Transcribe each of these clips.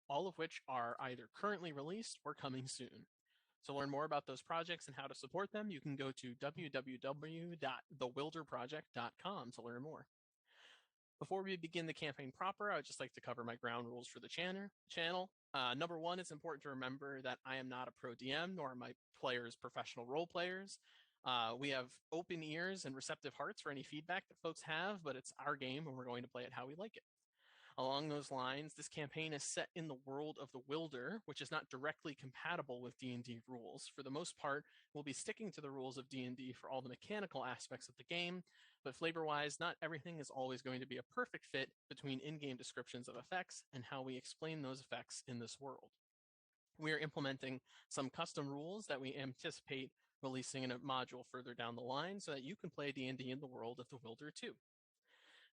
all of which are either currently released or coming soon. To learn more about those projects and how to support them, you can go to www.thewilderproject.com to learn more. Before we begin the campaign proper, I would just like to cover my ground rules for the channel. Number one, it's important to remember that I am not a pro DM, nor are my players professional role players. We have open ears and receptive hearts for any feedback that folks have, but it's our game and we're going to play it how we like it. Along those lines, this campaign is set in the world of the Wilder, which is not directly compatible with D&D rules. For the most part, we'll be sticking to the rules of D&D for all the mechanical aspects of the game, but flavor-wise, not everything is always going to be a perfect fit between in-game descriptions of effects and how we explain those effects in this world. We are implementing some custom rules that we anticipate releasing in a module further down the line so that you can play D&D in the world of the Wilder too.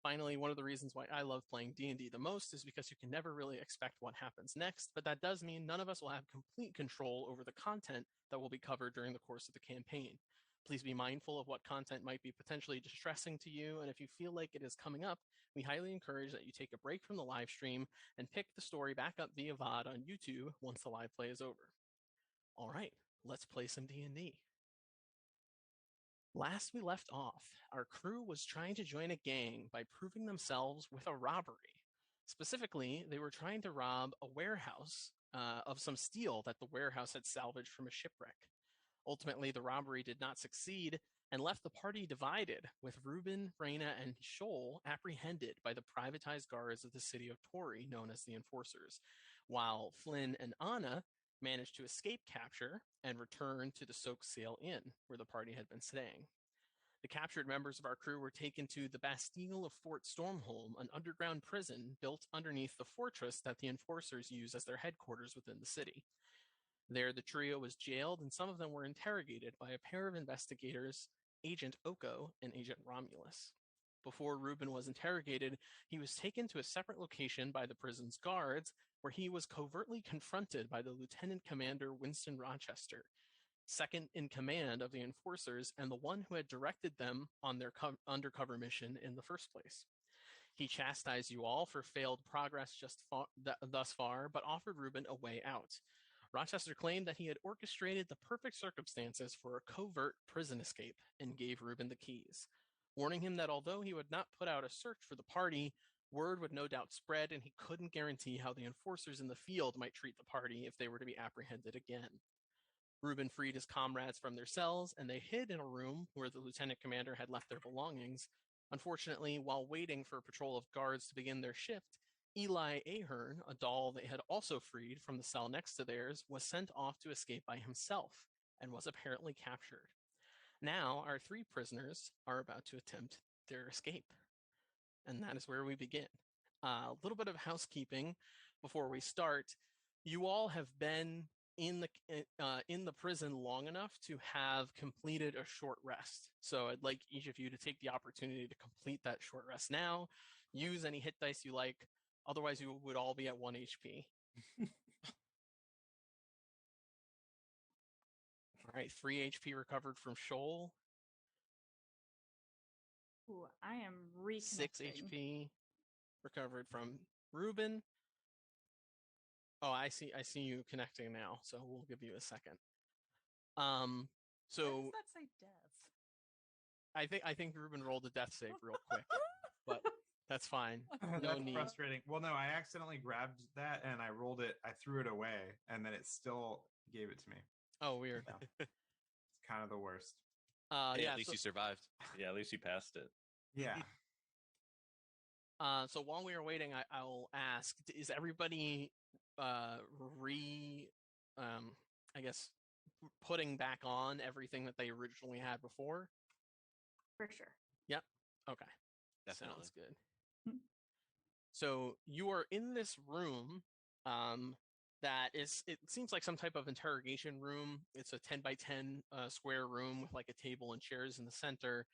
Finally, one of the reasons why I love playing D&D the most is because you can never really expect what happens next, but that does mean none of us will have complete control over the content that will be covered during the course of the campaign. Please be mindful of what content might be potentially distressing to you, and if you feel like it is coming up, we highly encourage that you take a break from the live stream and pick the story back up via VOD on YouTube once the live play is over. All right, let's play some D&D. Last we left off, our crew was trying to join a gang by proving themselves with a robbery. Specifically, they were trying to rob a warehouse of some steel that the warehouse had salvaged from a shipwreck. Ultimately, the robbery did not succeed and left the party divided, with Reuben, Rayna, and Shoal apprehended by the privatized guards of the city of Toraigh, known as the Enforcers, while Flynn and Anna managed to escape capture and return to the Soak Sail Inn, where the party had been staying. The captured members of our crew were taken to the Bastille of Fort Stormholm, an underground prison built underneath the fortress that the Enforcers use as their headquarters within the city. There, the trio was jailed, and some of them were interrogated by a pair of investigators, Agent Oko and Agent Romulus. Before Reuben was interrogated, he was taken to a separate location by the prison's guards, where he was covertly confronted by the Lieutenant Commander Winston Rochester, second in command of the Enforcers and the one who had directed them on their undercover mission in the first place. He chastised you all for failed progress thus far, but offered Reuben a way out. Rochester claimed that he had orchestrated the perfect circumstances for a covert prison escape and gave Reuben the keys, warning him that although he would not put out a search for the party, word would no doubt spread and he couldn't guarantee how the Enforcers in the field might treat the party if they were to be apprehended again. Reuben freed his comrades from their cells, and they hid in a room where the lieutenant commander had left their belongings. Unfortunately, while waiting for a patrol of guards to begin their shift, Eli Ahern, a doll they had also freed from the cell next to theirs, was sent off to escape by himself and was apparently captured. Now, our three prisoners are about to attempt their escape, and that is where we begin. A little bit of housekeeping before we start. You all have been in the prison long enough to have completed a short rest. So I'd like each of you to take the opportunity to complete that short rest now. Use any hit dice you like. Otherwise, you would all be at 1 HP. All right, 3 HP recovered from Shoal. Ooh, I am reconnecting. 6 HP recovered from Reuben. Oh, I see you connecting now, so we'll give you a second. So Why does that say death? I think Reuben rolled a death save real quick, but that's fine. No That's need. frustrating. Well, no, I accidentally grabbed that and I rolled it. I threw it away, and then it still gave it to me. Oh, weird. So, it's kind of the worst. Hey, at least you survived. Yeah, at least you passed it. Yeah. So while we are waiting, I'll ask: is everybody I guess putting back on everything that they originally had before? For sure. Yep. Okay. Definitely. Sounds good. So you are in this room that is, it seems like some type of interrogation room. It's a 10 by 10 square room with like a table and chairs in the center.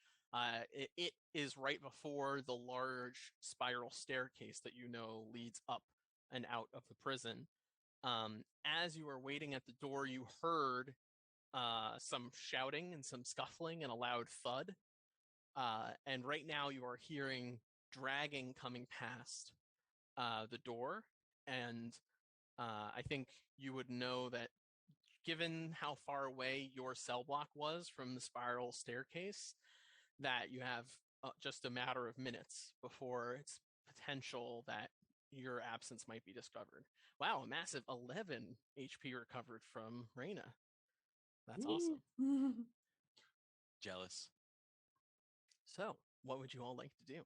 It is right before the large spiral staircase that you know leads up and out of the prison. As you were waiting at the door, you heard some shouting and some scuffling and a loud thud. And right now you are hearing dragging coming past the door, and I think you would know that given how far away your cell block was from the spiral staircase, that you have just a matter of minutes before it's potential that your absence might be discovered. Wow, a massive 11 HP recovered from Rayna. That's awesome. Jealous. So, what would you all like to do?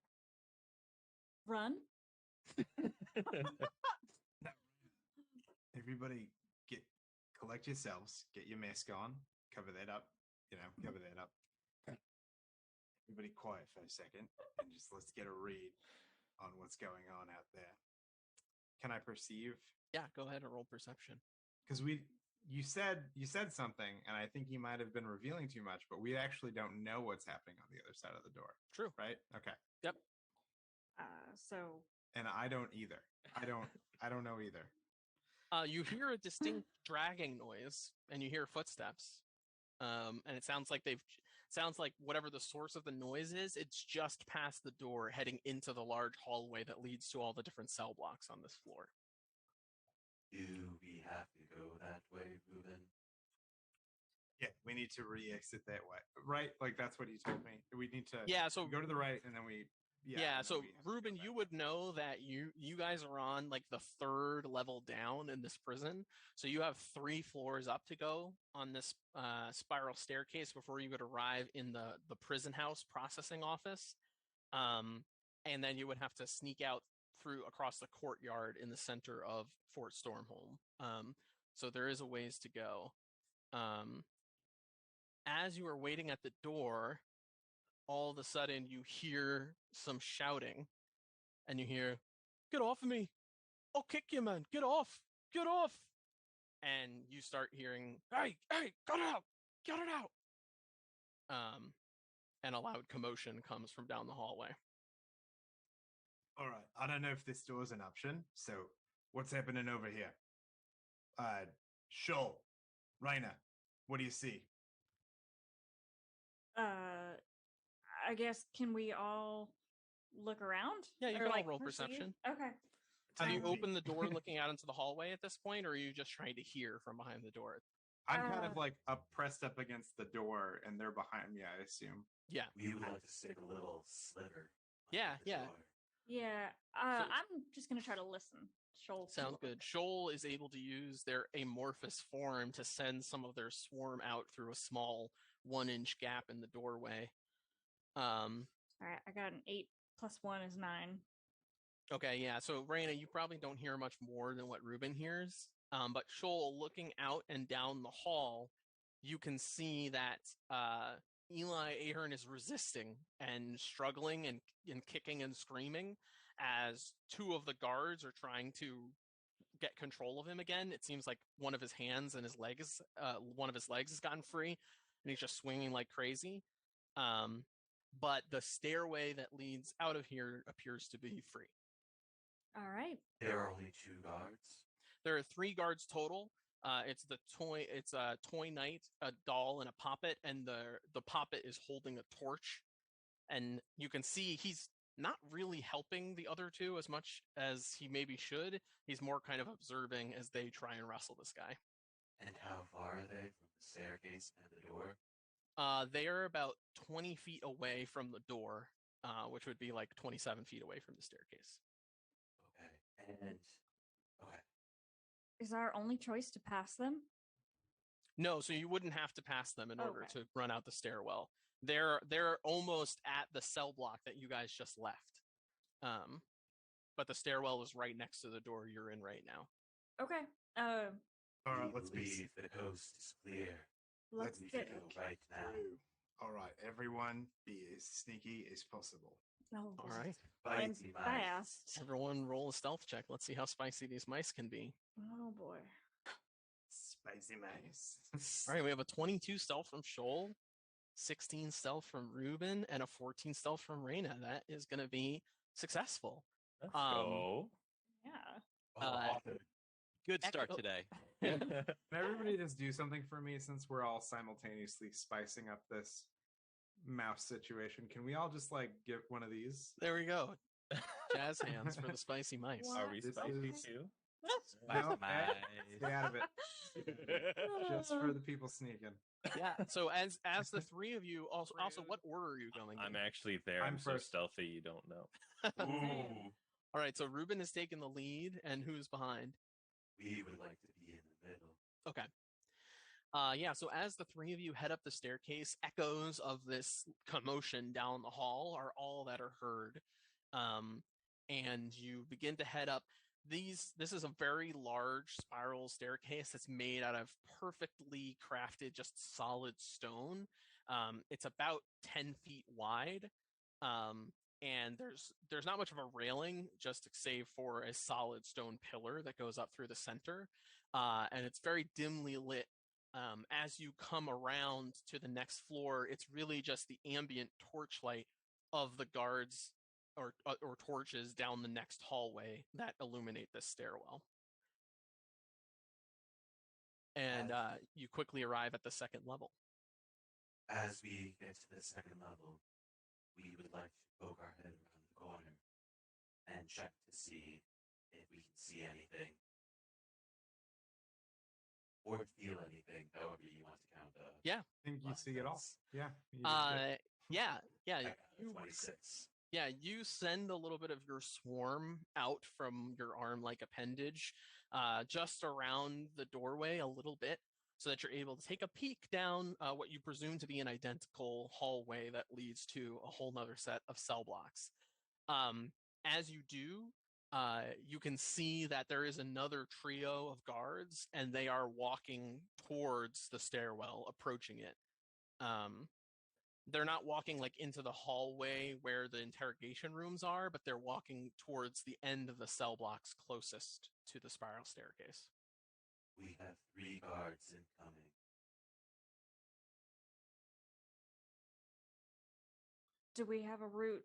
Run. Everybody collect yourselves, get your mask on, cover that up, cover that up. Everybody quiet for a second and just let's get a read on what's going on out there. Can I perceive? Yeah, go ahead and roll perception. Because you said something, and I think you might have been revealing too much, but we actually don't know what's happening on the other side of the door. True. Right? Okay. Yep. And I don't either. I don't know either. You hear a distinct dragging noise, and you hear footsteps. And it sounds like whatever the source of the noise is, it's just past the door, heading into the large hallway that leads to all the different cell blocks on this floor. Do we have to go that way, Reuben? Yeah, we need to re-exit that way, right? Like that's what he told me. We need to so go to the right, and then we. So Reuben, you would know that you guys are on like the 3rd level down in this prison. So you have 3 floors up to go on this spiral staircase before you would arrive in the prison house processing office. And then you would have to sneak out across the courtyard in the center of Fort Stormholm. So there is a ways to go. As you are waiting at the door, all of a sudden you hear some shouting, and you hear, "Get off of me! I'll kick you, man! Get off! Get off!" And you start hearing, "Hey, get it out! Get it out!" And a loud commotion comes from down the hallway. All right, I don't know if this door is an option, so what's happening over here? Shoal, Rayna, what do you see? I guess, can we all look around? Yeah, you or can all roll perception. Okay. Have you opened the door looking out into the hallway at this point, or are you just trying to hear from behind the door? I'm kind of like pressed up against the door, and they're behind me, I assume. Yeah. We would like to stick a little sliver. Yeah. Yeah. I'm just going to try to listen. Shoal. Sounds good. Shoal is able to use their amorphous form to send some of their swarm out through a small 1-inch gap in the doorway. All right, I got an 8 plus 1 is 9. Okay, yeah. So Rayna, you probably don't hear much more than what Reuben hears. But Shoal, looking out and down the hall, you can see that Eli Ahern is resisting and struggling and kicking and screaming as 2 of the guards are trying to get control of him again. It seems like one of his hands and one of his legs has gotten free, and he's just swinging like crazy. But the stairway that leads out of here appears to be free. All right. There are only 2 guards. There are 3 guards total. It's a toy knight, a doll, and a poppet, and the poppet is holding a torch. And you can see he's not really helping the other 2 as much as he maybe should. He's more kind of observing as they try and wrestle this guy. And how far are they from the staircase and the door? They are about 20 feet away from the door, which would be like 27 feet away from the staircase. Okay. Is our only choice to pass them? No, so you wouldn't have to pass them in order to run out the stairwell. They're almost at the cell block that you guys just left. But the stairwell is right next to the door you're in right now. Okay. All right, let's believe the coast is clear. Let's get go right now. All right, everyone, be as sneaky as possible. Oh, all right. Spicy mice. Fast. Everyone roll a stealth check. Let's see how spicy these mice can be. Oh boy. Spicy mice. All right, we have a 22 stealth from Shoal, 16 stealth from Reuben, and a 14 stealth from Rayna. That is going to be successful. Let's go. Yeah. Good start today. Can everybody just do something for me since we're all simultaneously spicing up this mouse situation? Can we all just like get one of these? There we go. Jazz hands for the spicy mice. What? Are we spicy too? No, Nice. stay out of it. Just for the people sneaking. Yeah. So as the three of you, also, what order are you going I'm in? actually there. I'm I'm so first. stealthy you don't know. Ooh, All right. So Reuben is taking the lead, and who's behind? we would like to be in the middle. Okay. Yeah, so as the three of you head up the staircase, echoes of this commotion down the hall are all that are heard. And you begin to head up. This is a very large spiral staircase that's made out of perfectly crafted, just solid stone. It's about 10 feet wide. And there's not much of a railing, just save for a solid stone pillar that goes up through the center. And it's very dimly lit. As you come around to the next floor, it's really just the ambient torchlight of the guards or torches down the next hallway that illuminate this stairwell. And you quickly arrive at the second level. As we get to the second level, we would like to poke our head around the corner and check to see if we can see anything or feel anything, however you want to count the. Yeah. I think you see it all. Yeah. You Yeah. I got a 26. Yeah, you send a little bit of your swarm out from your arm-like appendage, just around the doorway a little bit, so that you're able to take a peek down what you presume to be an identical hallway that leads to a whole nother set of cell blocks. As you do, you can see that there is another trio of guards, and they are walking towards the stairwell, approaching it. They're not walking like into the hallway where the interrogation rooms are, but they're walking towards the end of the cell blocks closest to the spiral staircase. We have 3 guards incoming. Do we have a route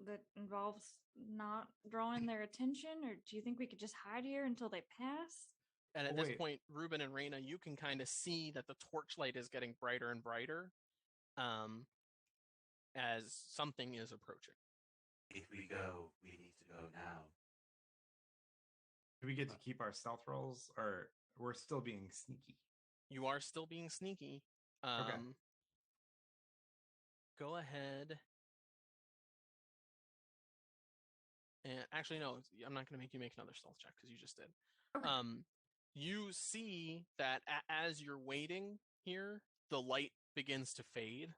that involves not drawing their attention, or do you think we could just hide here until they pass? And at this Wait. point, Reuben and Rayna, you can kind of see that the torchlight is getting brighter and brighter as something is approaching. If we go, we need to go now. Do we get to keep our stealth rolls, or we're still being sneaky? You are still being sneaky. Okay. Go ahead. And actually, no, I'm not going to make you make another stealth check because you just did. Okay. You see that as you're waiting here, the light begins to fade.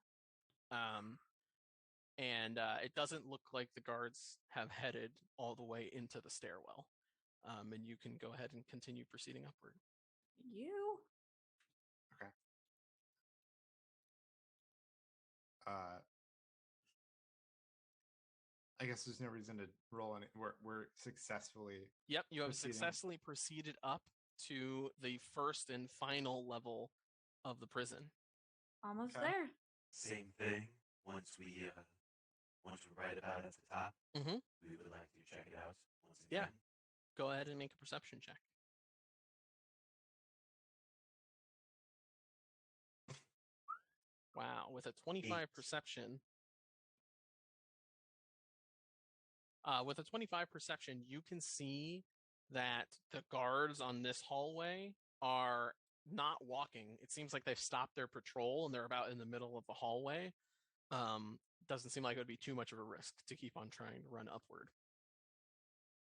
And it doesn't look like the guards have headed all the way into the stairwell. And you can go ahead and continue proceeding upward. You? Okay. I guess there's no reason to roll any. We're successfully. Yep, you have proceeding. successfully proceeded up to the first and final level of the prison. Almost Okay. there. Same thing. Once we're right about at the top, Mhm. we would like to check it out once Yeah. again. Go ahead and make a perception check. Wow, with a 25 Eight. perception. With a 25 perception, you can see that the guards on this hallway are not walking. It seems like they've stopped their patrol and they're about in the middle of the hallway. Doesn't seem like it would be too much of a risk to keep on trying to run upward.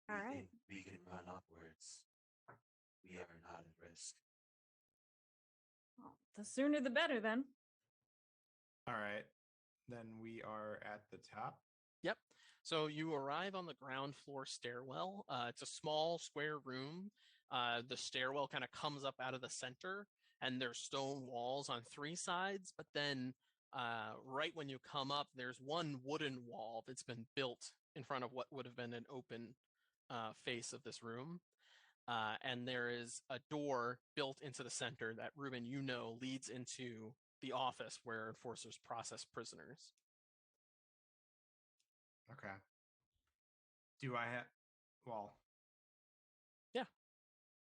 All We right. think we can run upwards. We are not at risk. Well, the sooner the better, then. All right. Then we are at the top. Yep. So you arrive on the ground floor stairwell. It's a small square room. The stairwell kind of comes up out of the center, and there's stone walls on 3 sides. But then, right when you come up, there's one wooden wall that's been built in front of what would have been an open face of this room. And there is a door built into the center that, Reuben, you know, leads into the office where enforcers process prisoners. Okay. Do I have? Well. Yeah.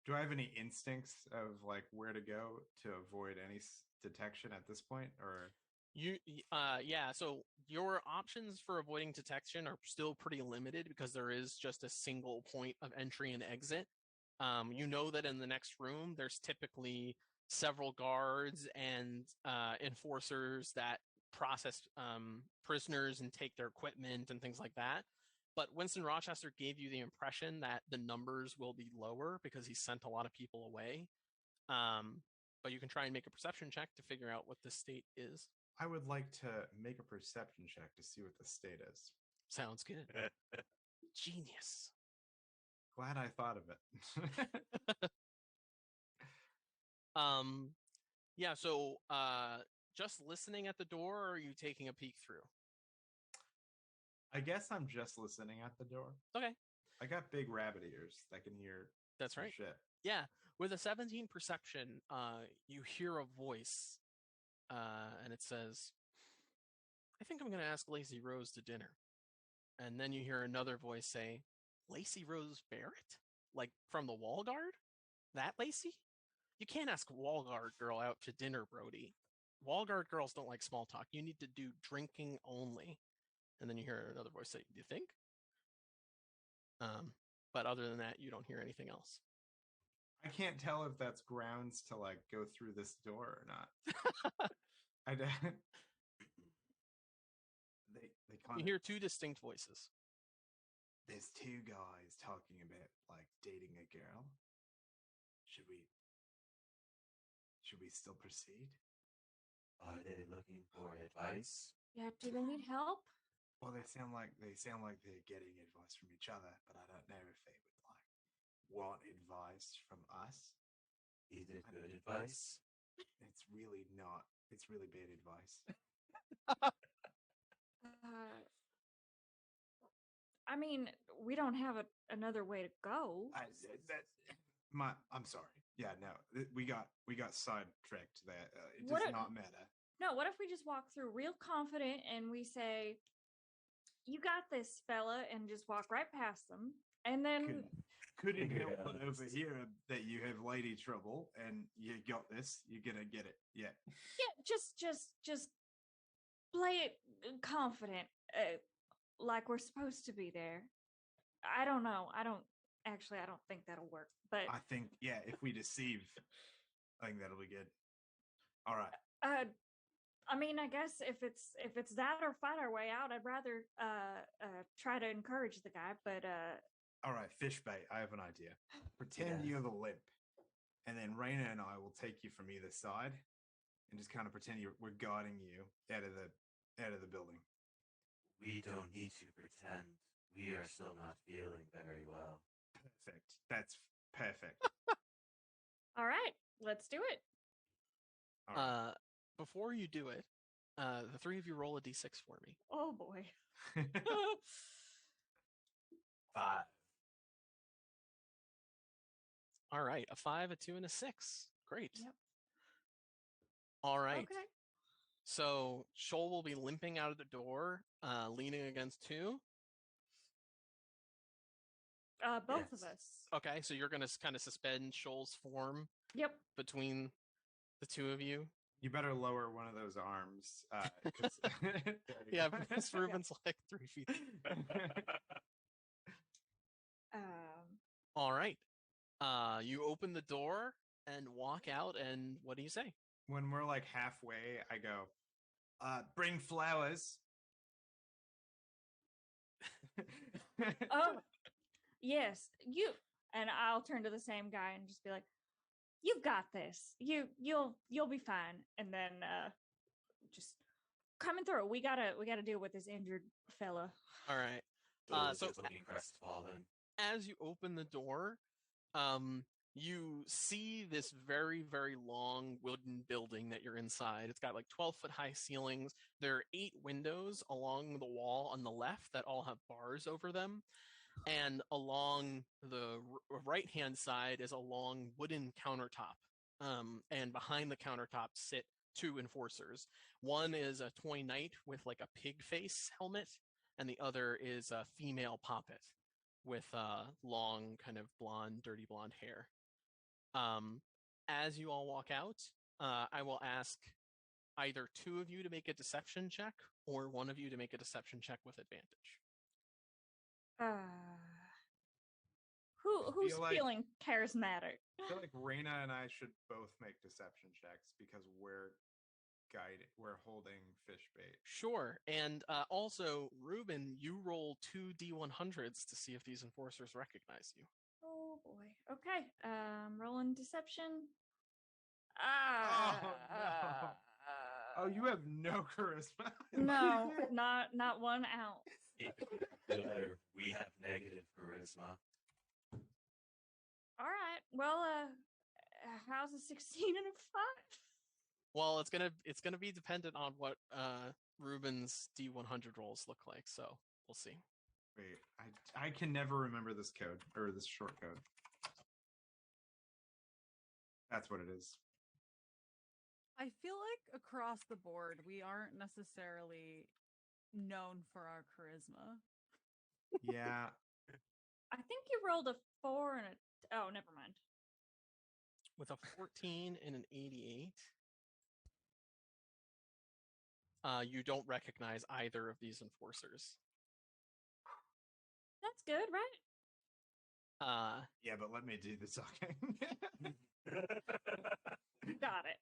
Do I have any instincts of like where to go to avoid any detection at this point, or? Yeah. So your options for avoiding detection are still pretty limited because there is just a single point of entry and exit. You know that in the next room, there's typically several guards and enforcers that process prisoners and take their equipment and things like that. But Winston Rochester gave you the impression that the numbers will be lower because he sent a lot of people away. But you can try and make a perception check to figure out what the state is. I would like to make a perception check to see what the state is. Sounds good. Genius. Glad I thought of it. Yeah, so just listening at the door, or are you taking a peek through? I guess I'm just listening at the door. Okay. I got big rabbit ears that can hear That's right. shit. Yeah. With a 17 perception, you hear a voice, and it says, I think I'm going to ask Lacey Rose to dinner. And then you hear another voice say, Lacey Rose Barrett? Like from the wall guard? That Lacey? You can't ask wall guard girl out to dinner, Brody. Wall guard girls don't like small talk. You need to do drinking only. And then you hear another voice say, do you think? But other than that, you don't hear anything else. I can't tell if that's grounds to like go through this door or not. I don't. They kind You hear two distinct voices. There's two guys talking about like dating a girl. Should we still proceed? Are they looking for advice? Yeah, do they need help? Well, they sound like they're getting advice from each other, but I don't know if they would like want advice from us. Is it good advice? It's really not. It's really bad advice. I mean, we don't have another way to go. I'm sorry. Yeah, no, we got sidetracked there. It What does if- not matter. No, what if we just walk through real confident and we say, you got this, fella, and just walk right past them. And then Could it help Yeah. but overhear that you have lady trouble and you got this? You're gonna get it. Yeah. just play it confident, like we're supposed to be there. I don't know. I don't think that'll work. But I think if we deceive, I think that'll be good. All right. I mean, I guess if it's that or fight our way out, I'd rather try to encourage the guy. But All right, fish bait. I have an idea. Pretend you have a limp, and then Rayna and I will take you from either side, and just kind of pretend we're guiding you out of the building. We don't need to pretend. We are still not feeling very well. Perfect. That's perfect. all right, let's do it. All right. Before you do it, the three of you roll a d6 for me. Oh boy. 5. All right, a 5, a 2, and a 6. Great. Yep. All right. Okay. So Shoal will be limping out of the door, leaning against 2. Both of Yes. us. Okay, so you're going to kind of suspend Shoal's form Yep. between the two of you. You better lower one of those arms. 'Cause- Yeah, because Reuben's like 3 feet. All right. You open the door and walk out, and what do you say? When we're like halfway, I go, bring flowers. Yes, you. And I'll turn to the same guy and just be like, "You've got this. You'll be fine." And then just coming through. We gotta deal with this injured fella. All right. Those So is looking crestfallen. as you open the door, you see this very, very long wooden building that you're inside. It's got like 12-foot high ceilings. There are 8 windows along the wall on the left that all have bars over them. And along the right-hand side is a long wooden countertop. And behind the countertop sit 2 enforcers. One is a toy knight with like a pig face helmet, and the other is a female poppet with long, kind of blonde, dirty blonde hair. As you all walk out, I will ask either 2 of you to make a deception check or one of you to make a deception check with advantage. who's feel like- feeling charismatic? I feel like Rayna and I should both make deception checks because we're holding fish bait. Sure. And also, Reuben, you roll 2 D100s to see if these enforcers recognize you. Oh boy. Okay. Rolling deception. no. Oh, you have no charisma. No, not one ounce. We have negative charisma. All right. Well, how's a 16 and a 5? Well, it's gonna be dependent on what Reuben's D100 rolls look like, so we'll see. Wait, I can never remember this code or this short code. That's what it is. I feel like across the board, we aren't necessarily known for our charisma. Yeah. I think you rolled a 4 and a. Oh, never mind. With a 14 and an 88, you don't recognize either of these enforcers. That's good, right? Yeah, but let me do the talking. Got it.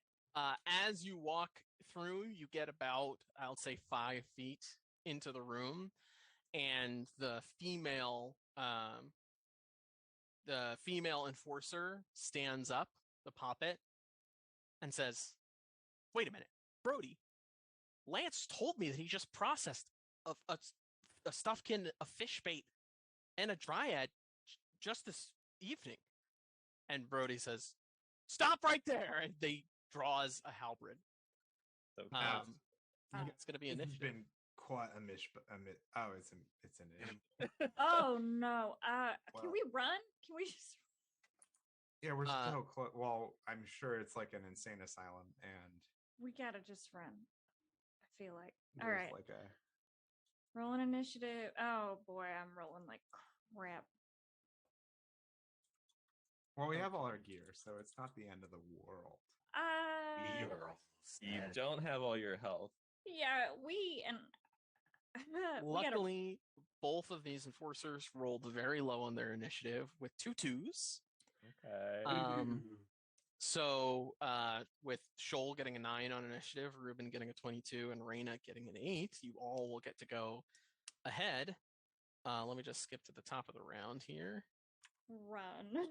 As you walk through, you get about, I'll say, 5 feet into the room, and the female enforcer stands up, the poppet, and says, "Wait a minute, Brody. Lance told me that he just processed a stuffkin, a fish bait, and a dryad just this evening." And Brody says, "Stop right there!" And they draws a halberd. So It's going to be It's initiative. been quite a oh, it's an initiative. Oh no. Can Well- we run? Can we just? Yeah, we're so close. Well, I'm sure it's like an insane asylum, and We gotta just run. I feel like. All there's right. like a Rolling initiative. Oh boy, I'm rolling like crap. well, we have all our gear, so it's not the end of the world. We are almost you dead. don't have all your health. Yeah, we and we gotta. Luckily, both of these enforcers rolled very low on their initiative with 2 2s. Okay. So with Shoal getting a 9 on initiative, Reuben getting a 22, and Rayna getting an 8, you all will get to go ahead. Let me just skip to the top of the round here. Run.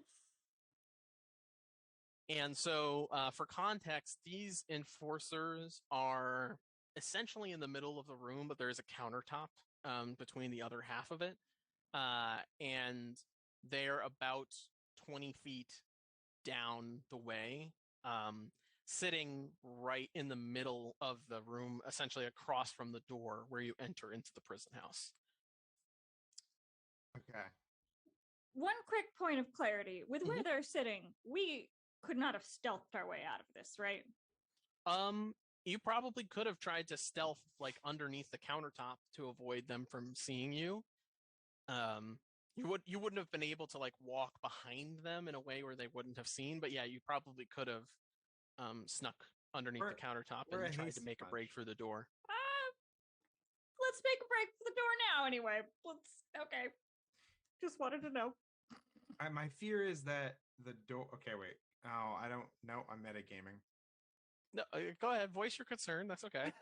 And so, for context, these enforcers are essentially in the middle of the room, but there is a countertop between the other half of it. And they're about 20 feet down the way, sitting right in the middle of the room, essentially across from the door where you enter into the prison house. Okay. One quick point of clarity: with where Mhm. they're sitting, we could not have stealthed our way out of this, right? You probably could have tried to stealth like underneath the countertop to avoid them from seeing you. You wouldn't have been able to like walk behind them in a way where they wouldn't have seen, but yeah, you probably could have snuck underneath We're- the countertop we're and a tried to hasty make a break bunch. through the door. Let's make a break for the door now. Anyway, okay. Just wanted to know. My fear is that the door. Okay, wait. Oh, I don't know. I'm metagaming. No, go ahead, voice your concern. That's okay.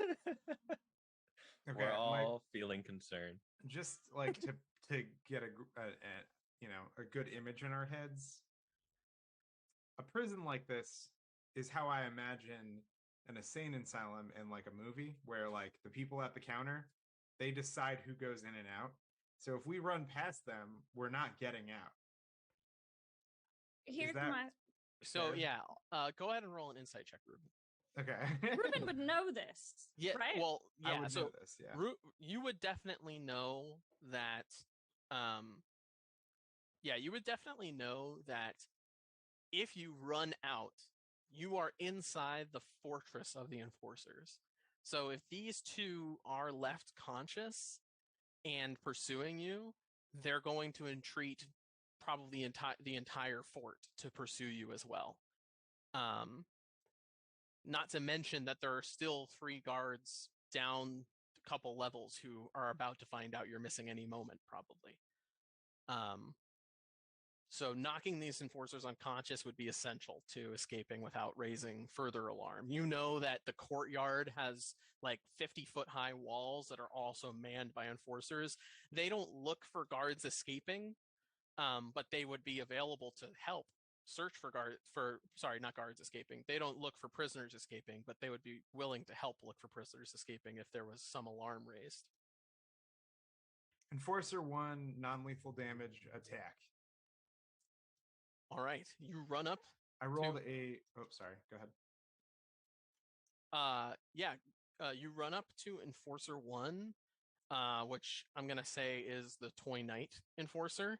Okay, We're all feeling concerned. just like to get a good image in our heads. A prison like this is how I imagine an insane asylum in like a movie where like the people at the counter, they decide who goes in and out. So if we run past them, we're not getting out. Here's that- my. So fair? yeah, go ahead and roll an insight check, Reuben. Okay. Reuben would know this. Yeah, Right? well, I yeah. would So know this, yeah. You would definitely know that. You would definitely know that if you run out, you are inside the fortress of the enforcers. So if these two are left conscious and pursuing you, they're going to entreat probably the entire fort to pursue you as well. Not to mention that there are still 3 guards down a couple levels who are about to find out you're missing any moment, probably. So knocking these enforcers unconscious would be essential to escaping without raising further alarm. You know that the courtyard has like 50-foot high walls that are also manned by enforcers. They don't look for guards escaping, but they would be available to help search for not guards escaping. They don't look for prisoners escaping, but they would be willing to help look for prisoners escaping if there was some alarm raised. Enforcer 1, non-lethal damage, attack. All right, you run up. I rolled a. Oh, sorry. Go ahead. You run up to Enforcer 1, which I'm going to say is the Toy Knight Enforcer.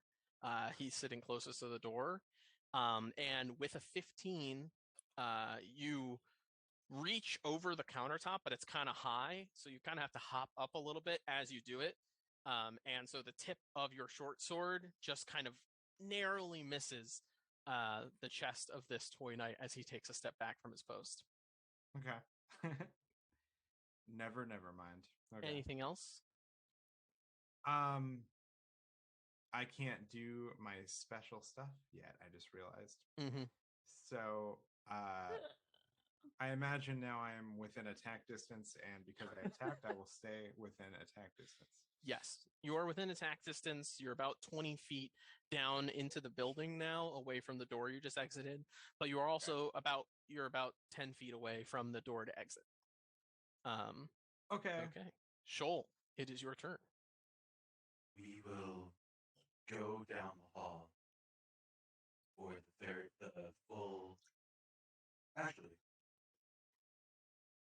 He's sitting closest to the door. And with a 15, you reach over the countertop, but it's kind of high. So you kind of have to hop up a little bit as you do it. And so the tip of your short sword just kind of narrowly misses the chest of this Toy Knight as he takes a step back from his post. Okay. Never mind. Okay. Anything else? I can't do my special stuff yet. I just realized. Mm-hmm. So, I imagine now I am within attack distance, and because I attacked, I will stay within attack distance. Yes, you are within attack distance. You're about 20 feet down into the building now, away from the door you just exited. But you are also about 10 feet away from the door to exit. Okay. Shoal, it is your turn. We will go down the hall for the full. Actually,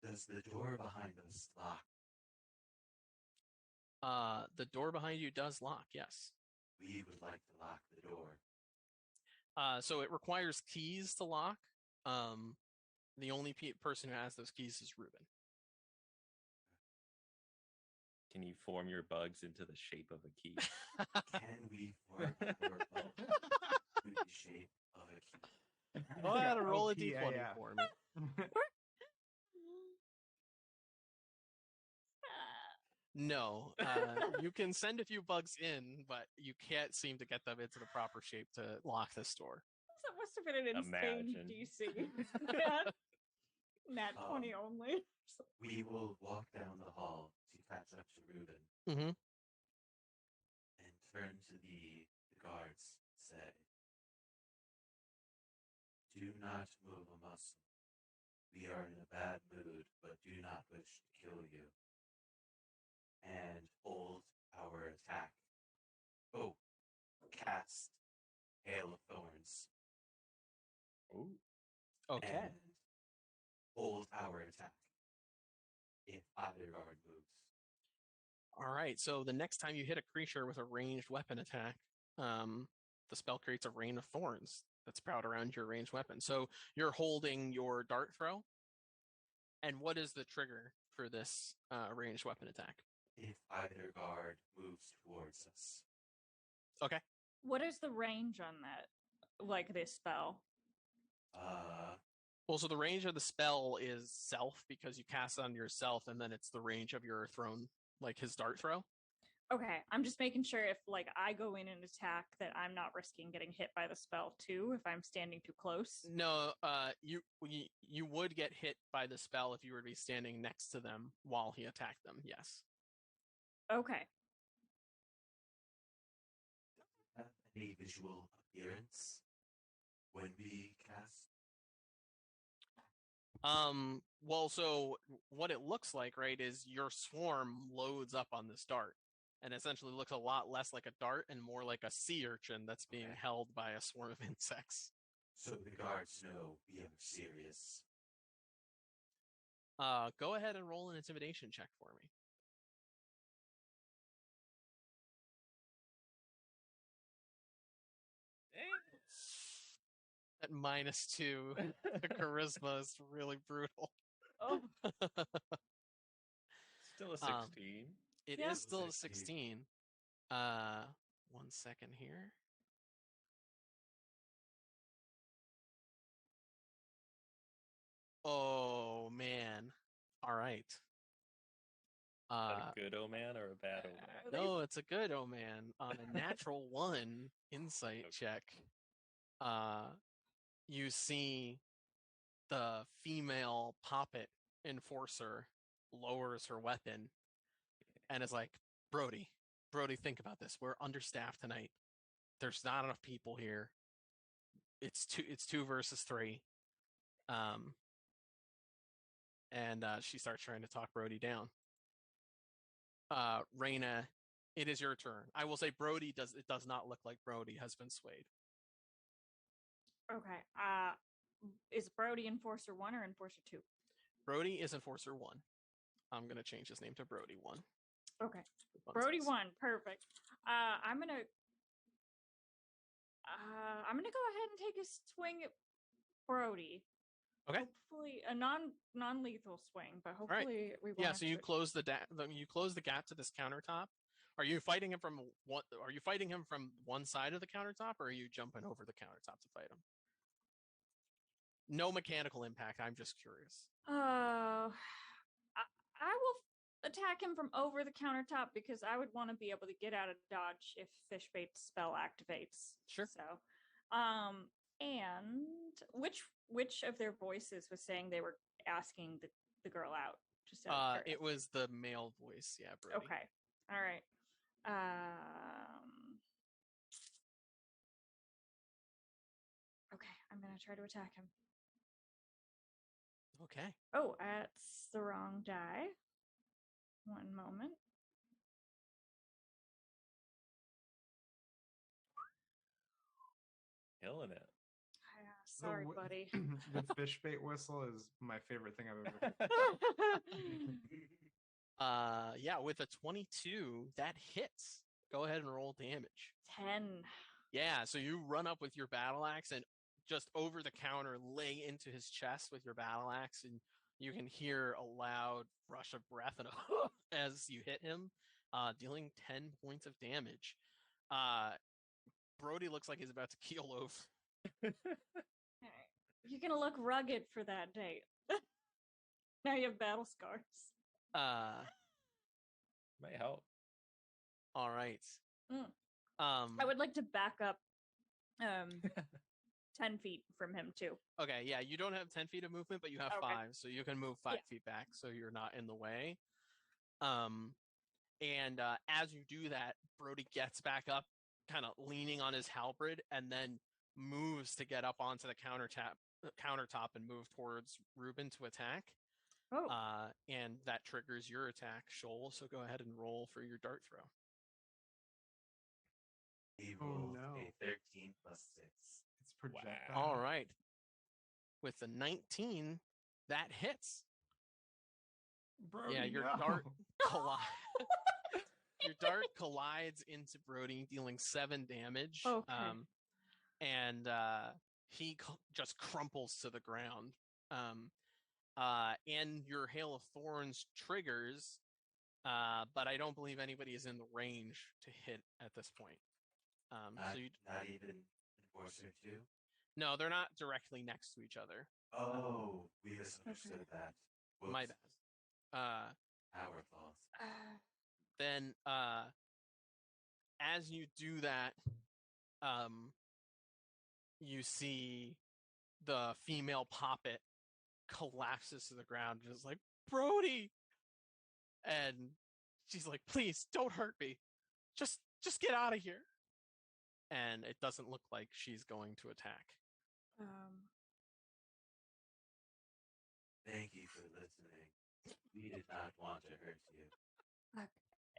does the door behind us lock? The door behind you does lock, yes. We would like to lock the door. So it requires keys to lock. The only person who has those keys is Reuben. Can you form your bugs into the shape of a key? Can we form our bugs to the shape of a key? Go ahead and roll a OPAF. d20 for me. No, you can send a few bugs in, but you can't seem to get them into the proper shape to lock this door. That must have been an insane Imagine. DC. Nat 20 only. We will walk down the hall to catch up to Reuben Mm-hmm. and turn to the guards. Say, do not move a muscle. We are in a bad mood, but do not wish to kill you. And hold our attack. Oh, cast Hail of Thorns. Ooh. Okay. And hold our attack if either guard moves. All right. So the next time you hit a creature with a ranged weapon attack, the spell creates a rain of thorns that sprout around your ranged weapon. So you're holding your dart throw. And what is the trigger for this ranged weapon attack? If either guard moves towards us. Okay. What is the range on that? Like this spell? Well, so the range of the spell is self because you cast it on yourself, and then it's the range of your thrown, like his dart throw. Okay, I'm just making sure if like I go in and attack that I'm not risking getting hit by the spell too if I'm standing too close. No, you would get hit by the spell if you were to be standing next to them while he attacked them. Yes. Okay. Have any visual appearance when we cast? Well, so what it looks like, right, is your swarm loads up on this dart and essentially looks a lot less like a dart and more like a sea urchin that's being held by a swarm of insects. So the guards know we are serious. Go ahead and roll an intimidation check for me. At -2, the charisma is really brutal. Oh, Still a 16. It Yeah. is still a 16. 1 second here. Oh man. All right. Is that a good omen or a bad omen? No, it's a good omen on a natural 1 insight check. you see the female poppet enforcer lowers her weapon and is like, Brody, think about this. We're understaffed tonight. There's not enough people here. It's 2 versus 3. And she starts trying to talk Brody down. Rayna, it is your turn. I will say Brody does not look like Brody has been swayed. Okay. Is Brody Enforcer 1 or Enforcer 2? Brody is Enforcer 1. I'm gonna change his name to Brody 1. Okay. Brody 1, perfect. I'm gonna go ahead and take a swing at Brody. Okay. Hopefully a non-lethal swing, but hopefully we won't. Yeah, so you close the gap to this countertop. Are you fighting him from one side of the countertop, or are you jumping over the countertop to fight him? No mechanical impact. I'm just curious. I will attack him from over the countertop because I would want to be able to get out of dodge if Fishbait's spell activates. Sure. So, and which of their voices was saying they were asking the girl out? Just it was the male voice. Yeah, Brody. Okay. All right. Okay, I'm gonna try to attack him. Okay. Oh, that's the wrong die. One moment. Killing it. Sorry, buddy. The fish bait whistle is my favorite thing I've ever heard. Yeah, with a 22, that hits. Go ahead and roll damage. 10. Yeah, so you run up with your battle axe and just over the counter lay into his chest with your battle axe, and you can hear a loud rush of breath and as you hit him, dealing 10 points of damage. Brody looks like he's about to keel over. You're gonna look rugged for that date. Now you have battle scars. Might help. All right. I would like to back up 10 feet from him too. Okay, yeah, you don't have 10 feet of movement, but you have 5, so you can move 5 feet back, so you're not in the way. And as you do that, Brody gets back up, kind of leaning on his halberd, and then moves to get up onto the countertop and move towards Reuben to attack. Oh. And that triggers your attack, Shoal. So go ahead and roll for your dart throw. He rolled a 13 plus 6. It's projectile. All right. With the 19, that hits. Brody, yeah, your dart your dart collides into Brody, dealing 7 damage. Okay. And he just crumples to the ground. And your Hail of Thorns triggers, but I don't believe anybody is in the range to hit at this point. Not even Enforcer 2? No, they're not directly next to each other. Oh, we misunderstood that. Whoops. My bad. Our fault. Then, as you do that, you see the female poppet collapses to the ground, just like, Brody! And she's like, please, don't hurt me. Just get out of here. And it doesn't look like she's going to attack. Thank you for listening. We did not want to hurt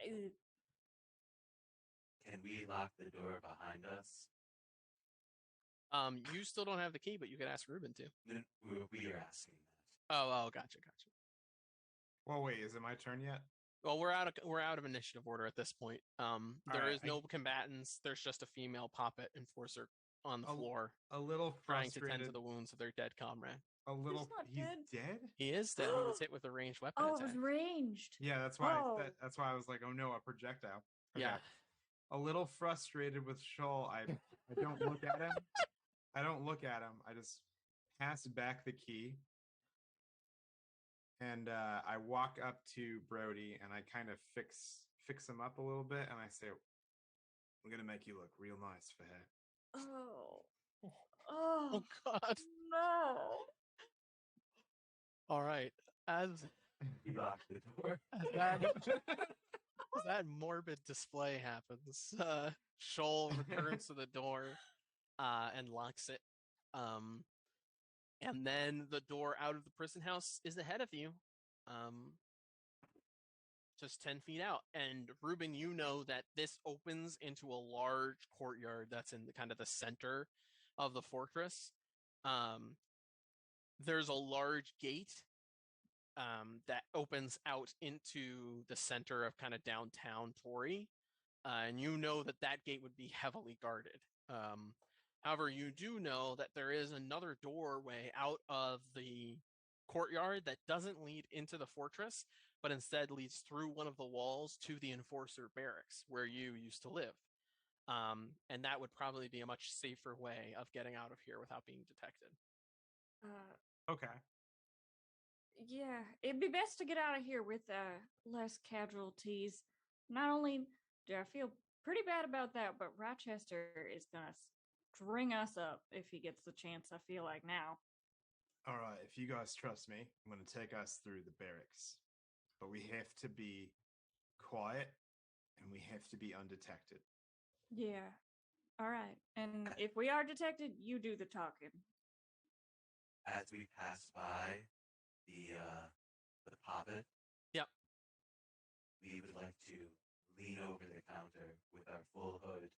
you. Can we lock the door behind us? You still don't have the key, but you can ask Reuben to. No, we are asking that. Oh, gotcha. Well, wait, is it my turn yet? Well, we're out of initiative order at this point. There is no combatants. There's just a female poppet enforcer on the floor, a little trying to frustrated. tend to the wounds of their dead comrade. He's dead? He is dead. He was hit with a ranged weapon attack. It was ranged. Yeah, that's why. That's why I was like, oh no, a projectile. Okay. Yeah. A little frustrated with Shoal. I don't look at him. I just pass back the key. And I walk up to Brody and I kind of fix him up a little bit, and I say, I'm gonna make you look real nice, Fair. Oh. Oh God! no. All right, as He locked the door. as that morbid display happens, Shoal returns to the door and locks it. And then the door out of the prison house is ahead of you, just 10 feet out. And Reuben, you know that this opens into a large courtyard that's in the kind of the center of the fortress. There's a large gate that opens out into the center of kind of downtown Toraigh. And you know that that gate would be heavily guarded. However, you do know that there is another doorway out of the courtyard that doesn't lead into the fortress, but instead leads through one of the walls to the enforcer barracks where you used to live. And that would probably be a much safer way of getting out of here without being detected. Okay. Yeah, it'd be best to get out of here with less casualties. Not only do I feel pretty bad about that, but Rochester is gonna string us up if he gets the chance. I feel like now. All right. If you guys trust me, I'm going to take us through the barracks. But we have to be quiet and we have to be undetected. Yeah. All right. And if we are detected, you do the talking. As we pass by the poppet. Yep. We would like to lean over the counter with our full hood,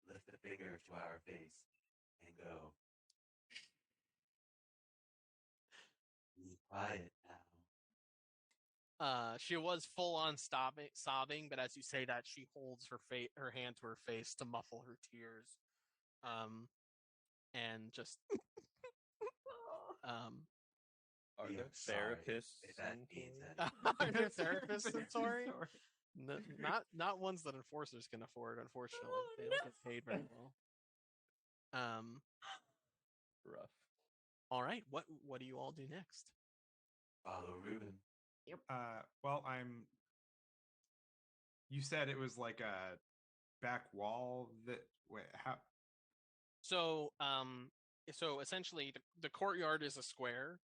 lift a finger to our face, and go, be quiet now. She was full on sobbing, but as you say that, she holds her hand to her face to muffle her tears, and just Are We there are sorry therapists? if that in means Toraigh? anything. are there therapists in Toraigh? Not ones that enforcers can afford, unfortunately. Oh, They don't get paid very well. Rough. All right, what do you all do next? Follow Reuben. Well, you said it was like a back wall that. Wait, how? So essentially, the courtyard is a square.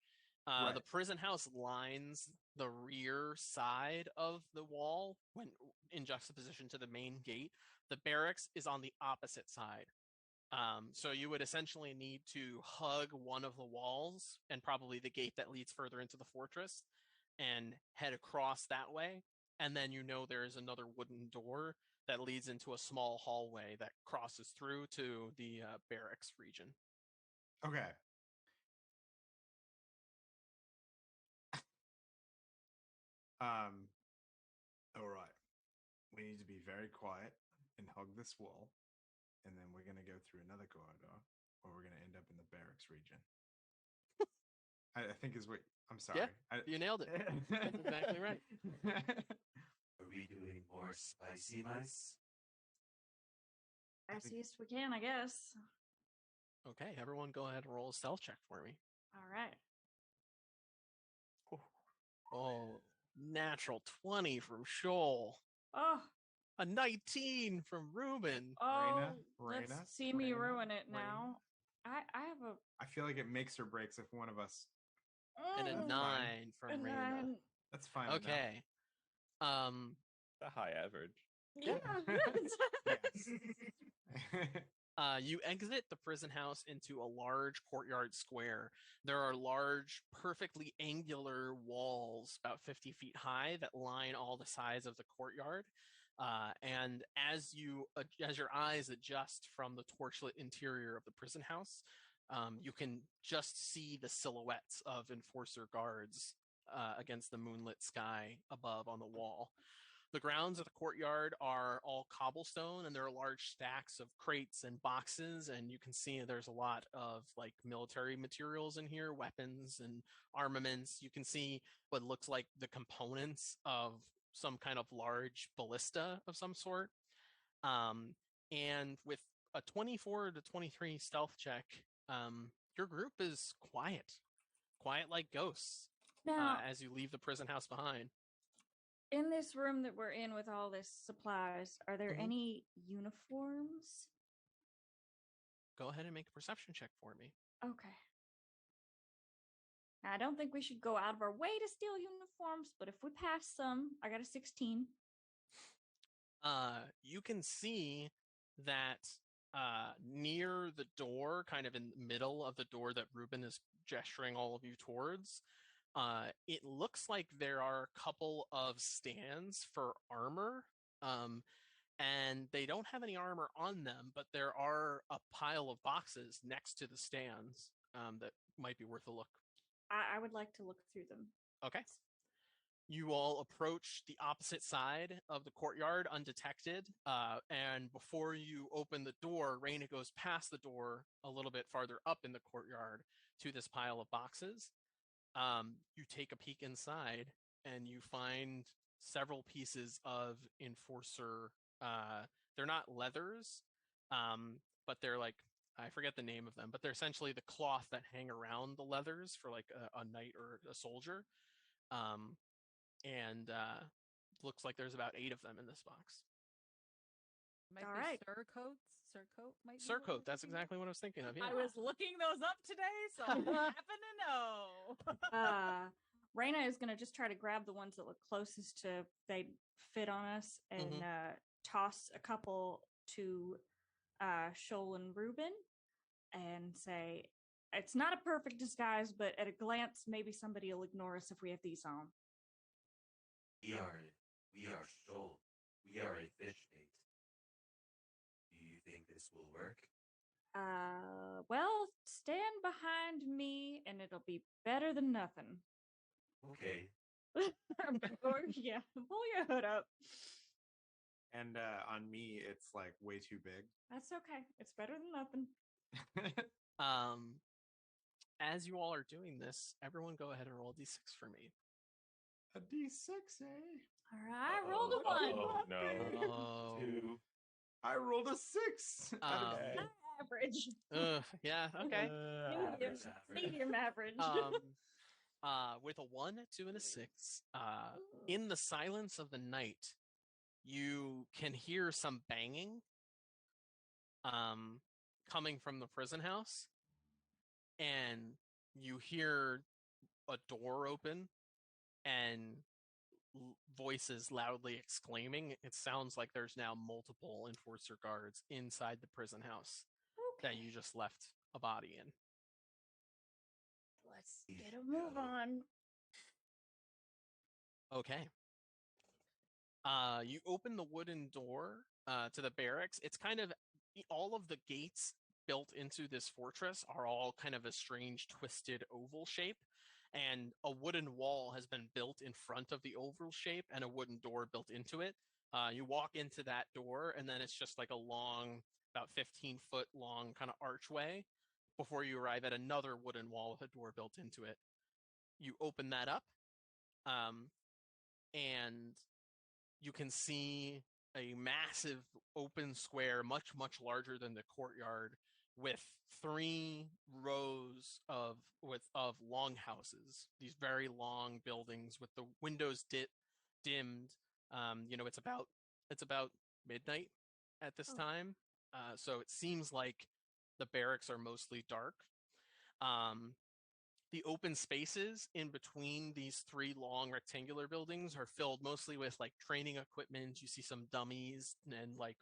Right. The prison house lines the rear side of the wall when in juxtaposition to the main gate. The barracks is on the opposite side. So you would essentially need to hug one of the walls and probably the gate that leads further into the fortress and head across that way. And then you know there is another wooden door that leads into a small hallway that crosses through to the barracks region. Okay. All right. We need to be very quiet and hug this wall, and then we're gonna go through another corridor, or we're gonna end up in the barracks region. I think is what. I'm sorry. Yeah, you nailed it. That's exactly right. Are we doing more spicy mice? Fastest we can, I guess. Okay, everyone go ahead and roll a stealth check for me. All right. Oh, natural 20 from Shoal. Oh, A 19 from Reuben. oh, Rayna, let's see me Rayna, ruin it Rayna. now. I have a I feel like it makes or breaks if one of us. And a Mm, 9 fine. from a Rayna. 9. That's fine. Okay. A high average. Yeah. Enough. You exit the prison house into a large courtyard square. There are large, perfectly angular walls about 50 feet high that line all the sides of the courtyard. And as your eyes adjust from the torchlit interior of the prison house, you can just see the silhouettes of enforcer guards against the moonlit sky above on the wall. The grounds of the courtyard are all cobblestone, and there are large stacks of crates and boxes, and you can see there's a lot of like military materials in here, weapons and armaments. You can see what looks like the components of some kind of large ballista of some sort. And with a 24 to 23 stealth check, your group is quiet like ghosts Now, as you leave the prison house behind. in this room that we're in with all this supplies, are there Mhm. any uniforms? Go ahead and make a perception check for me. Okay. Now, I don't think we should go out of our way to steal uniforms, but if we pass some, I got a 16. You can see that near the door, kind of in the middle of the door that Reuben is gesturing all of you towards, it looks like there are a couple of stands for armor. And they don't have any armor on them, but there are a pile of boxes next to the stands that might be worth a look. I would like to look through them. Okay. You all approach the opposite side of the courtyard undetected, and before you open the door, Rayna goes past the door a little bit farther up in the courtyard to this pile of boxes. You take a peek inside, and you find several pieces of Enforcer. They're not leathers, but they're like, I forget the name of them, but they're essentially the cloth that hang around the leathers for like a knight or a soldier. And looks like there's about 8 of them in this box. Might All be right. surcoats. Surcoat might be. what Surcoat, we're that's looking at. exactly what I was thinking of. Yeah. I was looking those up today, so I happen to know. Rayna is going to just try to grab the ones that look closest to they fit on us and toss a couple to Shoal and Reuben and say, it's not a perfect disguise, but at a glance, maybe somebody will ignore us if we have these on. We are Shoal. We are a fish bait. Do you think this will work? Well, stand behind me and it'll be better than nothing. Okay. Yeah, pull your hood up. And on me, it's like way too big. That's okay. It's better than nothing. As you all are doing this, everyone go ahead and roll a d6 for me. A D6, eh? All right, I rolled a 1. Oh, no. Oh. 2. I rolled a 6. out of Okay. Average. Yeah, okay. Medium average. With a 1, 2, and a 6, in the silence of the night, you can hear some banging coming from the prison house, and you hear a door open and voices loudly exclaiming. It sounds like there's now multiple Enforcer guards inside the prison house that you just left a body in. Let's get a move on. Okay. You open the wooden door to the barracks. It's kind of all of the gates built into this fortress are all kind of a strange twisted oval shape, and a wooden wall has been built in front of the oval shape and a wooden door built into it. You walk into that door, and then it's just like a long, about 15-foot long kind of archway before you arrive at another wooden wall with a door built into it. You open that up, and you can see a massive open square, much, much larger than the courtyard, with 3 rows of longhouses. These very long buildings with the windows dimmed. It's about midnight at this time, so it seems like the barracks are mostly dark. The open spaces in between these 3 long rectangular buildings are filled mostly with like training equipment. You see some dummies and like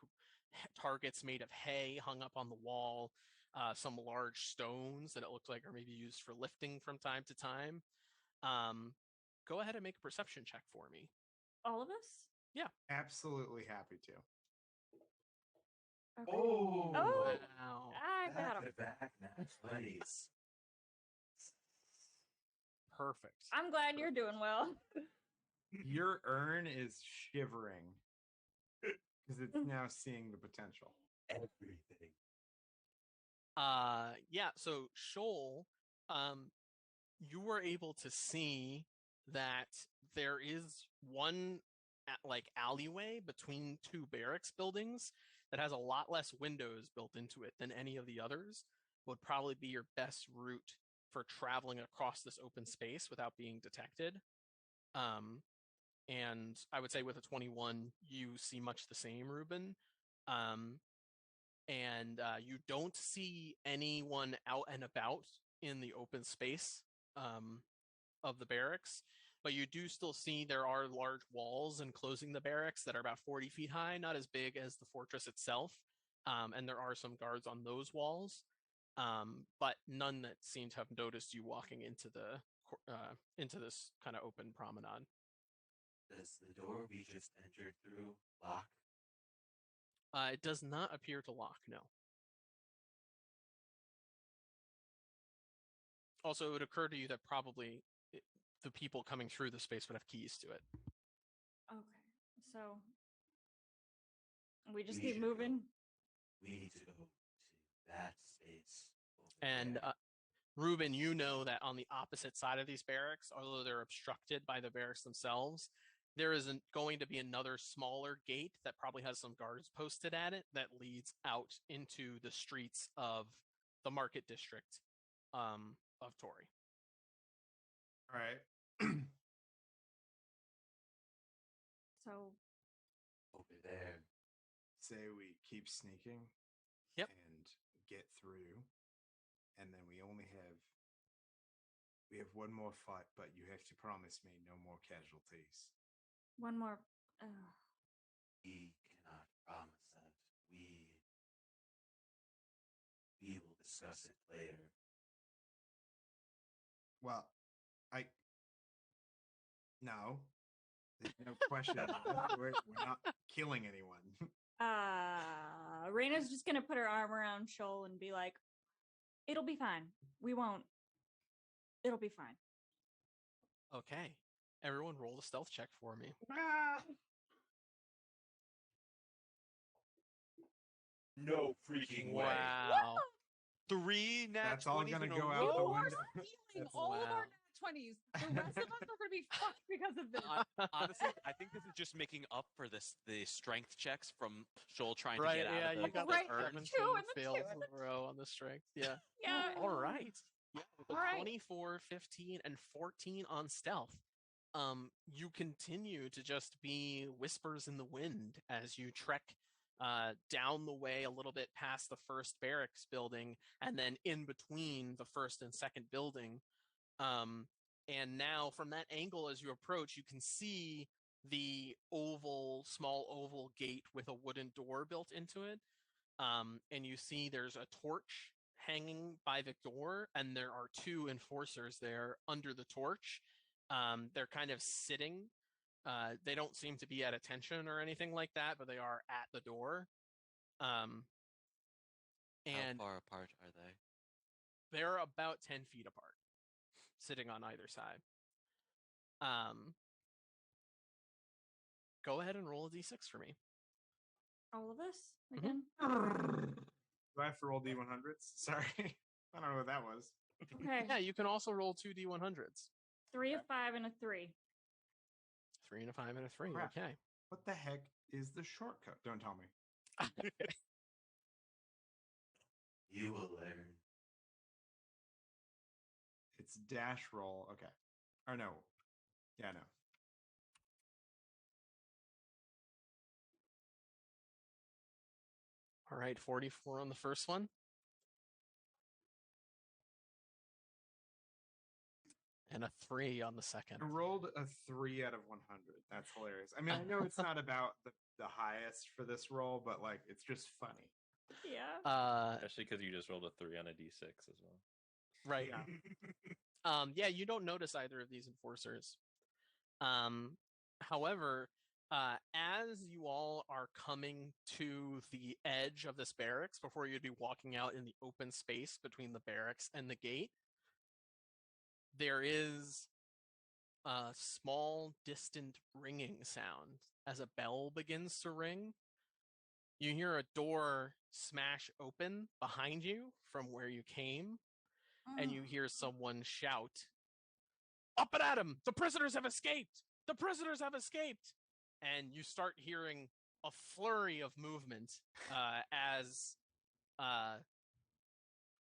targets made of hay hung up on the wall, some large stones that it looks like are maybe used for lifting from time to time. Go ahead and make a perception check for me. All of us? Yeah. Absolutely happy to. Okay. Oh, Wow. I got him. back now. 20s. Perfect. I'm glad you're doing well. Your urn is shivering because it's now seeing the potential. Everything. Yeah, so Shoal, you were able to see that there is one like alleyway between 2 barracks buildings that has a lot less windows built into it than any of the others. Would probably be your best route for traveling across this open space without being detected. And I would say with a 21, you see much the same, Reuben. and you don't see anyone out and about in the open space of the barracks, but you do still see there are large walls enclosing the barracks that are about 40 feet high, not as big as the fortress itself, and there are some guards on those walls, but none that seem to have noticed you walking into this kind of open promenade. Does the door we just entered through lock? It does not appear to lock, no. Also, it would occur to you that probably the people coming through the space would have keys to it. Okay, so we just We keep should moving. We need to go to that space. over And there. Reuben, you know that on the opposite side of these barracks, although they're obstructed by the barracks themselves, there is going to be another smaller gate that probably has some guards posted at it that leads out into the streets of the market district of Toraigh. All right. So over there. Say we keep sneaking. Yep. And get through, and then we have one more fight, but you have to promise me no more casualties. one more. We cannot promise that. We will discuss it later. Well, no. There's no question. we're not killing anyone. Rayna's just gonna put her arm around Shoal and be like, "It'll be fine. We won't. It'll be fine." Okay. Everyone roll a stealth check for me. No freaking way. Wow. 3 nat That's all 20s gonna in a go out row? the You are window. stealing all of our nat 20s. The rest of us are going to be fucked because of this. Honestly, I think this is just making up for the strength checks from Shoal trying Right, to get out yeah, of the you got Right, the the 17 two and the fails two and in a row on the strength. Yeah. Yeah. All right. Yeah, with All a right. 24, 15, and 14 on stealth. You continue to just be whispers in the wind as you trek down the way a little bit past the first barracks building and then in between the first and second building. And now from that angle as you approach, you can see the small oval gate with a wooden door built into it. And you see there's a torch hanging by the door, and there are two enforcers there under the torch. They're kind of sitting. They don't seem to be at attention or anything like that, but they are at the door. How And far apart are they? they're about 10 feet apart, sitting on either side. Go ahead and roll a d6 for me. All of us again. Do I have to roll D100s? Sorry. I don't know what that was. Okay. Yeah, you can also roll two d100s. 3, a 5, and a 3. 3 and a 5 and a 3. Crap. Okay. What the heck is the shortcut? Don't tell me. You will learn. It's dash roll. Okay. Or no. Yeah, no. All right, 44 on the first one. And a 3 on the second. I rolled a 3 out of 100. That's hilarious. I mean, I know it's not about the highest for this roll, but like, it's just funny. Yeah. Especially because you just rolled a 3 on a d6 as well. Right. Yeah. Yeah, you don't notice either of these enforcers. However, as you all are coming to the edge of this barracks, before you'd be walking out in the open space between the barracks and the gate, there is a small, distant ringing sound as a bell begins to ring. You hear a door smash open behind you from where you came, and you hear someone shout, "Up and at 'em! The prisoners have escaped! The prisoners have escaped!" And you start hearing a flurry of movement as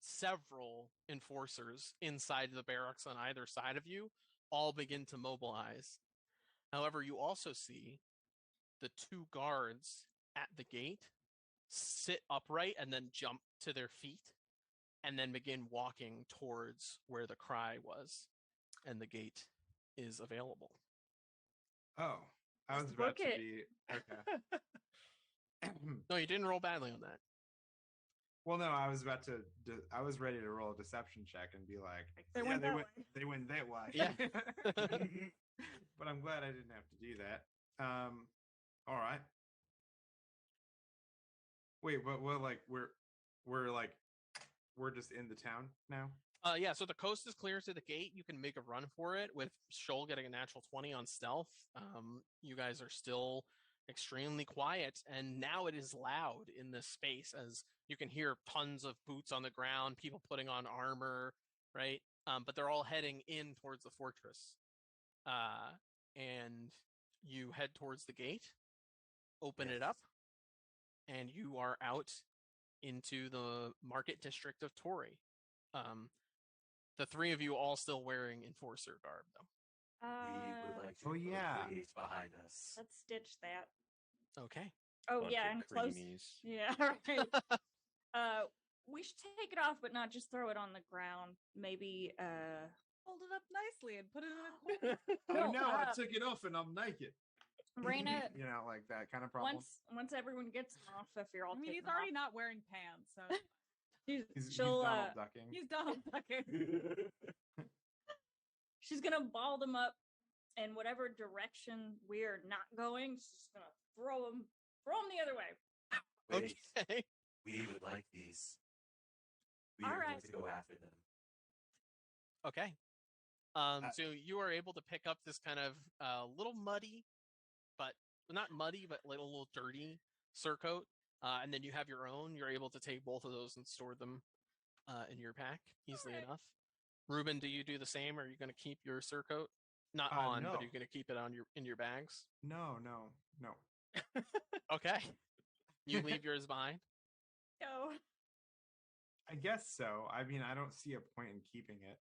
several enforcers inside the barracks on either side of you all begin to mobilize. However, you also see the two guards at the gate sit upright and then jump to their feet and then begin walking towards where the cry was, and the gate is available. Oh, I was Just about book to it. be okay. No, you didn't roll badly on that. Well, no, I was about to. I was ready to roll a deception check and be like, They "Yeah, went they that went. way." They went that way." Yeah. But I'm glad I didn't have to do that. All right. Wait, but we're just in the town now. Yeah, so the coast is clear to the gate. You can make a run for it with Shoal getting a natural 20 on stealth. You guys are still extremely quiet, and now it is loud in this space as you can hear tons of boots on the ground, people putting on armor, right? But they're all heading in towards the fortress. And you head towards the gate, open it up, and you are out into the market district of Toraigh. The three of you all still wearing enforcer garb, though. We would like to Oh, put yeah. the gates behind us. Let's stitch that. Okay. Oh Bunch yeah, of and close. creamies. Yeah, right. We should take it off, but not just throw it on the ground. Maybe Hold it up nicely and put it in a corner. Oh No, no, I uh, took it off and I'm naked. Rayna, You know, like that kind of problem. once everyone gets them off, if you're all I mean, taking he's them already off, not wearing pants, so He's she'll Donald ducking. he's Donald Ducking. she's gonna ball them up in whatever direction we're not going. She's just gonna throw them the other way. Wait, Okay. we would like these. We All are going right. to go after them. Okay. So you are able to pick up this kind of little muddy, but not muddy, but like a little dirty surcoat. And then you have your own. You're able to take both of those and store them in your pack easily enough. Reuben, do you do the same? Or are you going to keep your surcoat? Not on, No. but are you going to keep it on in your bags? No. Okay. You leave yours behind? No. I guess so. I mean, I don't see a point in keeping it.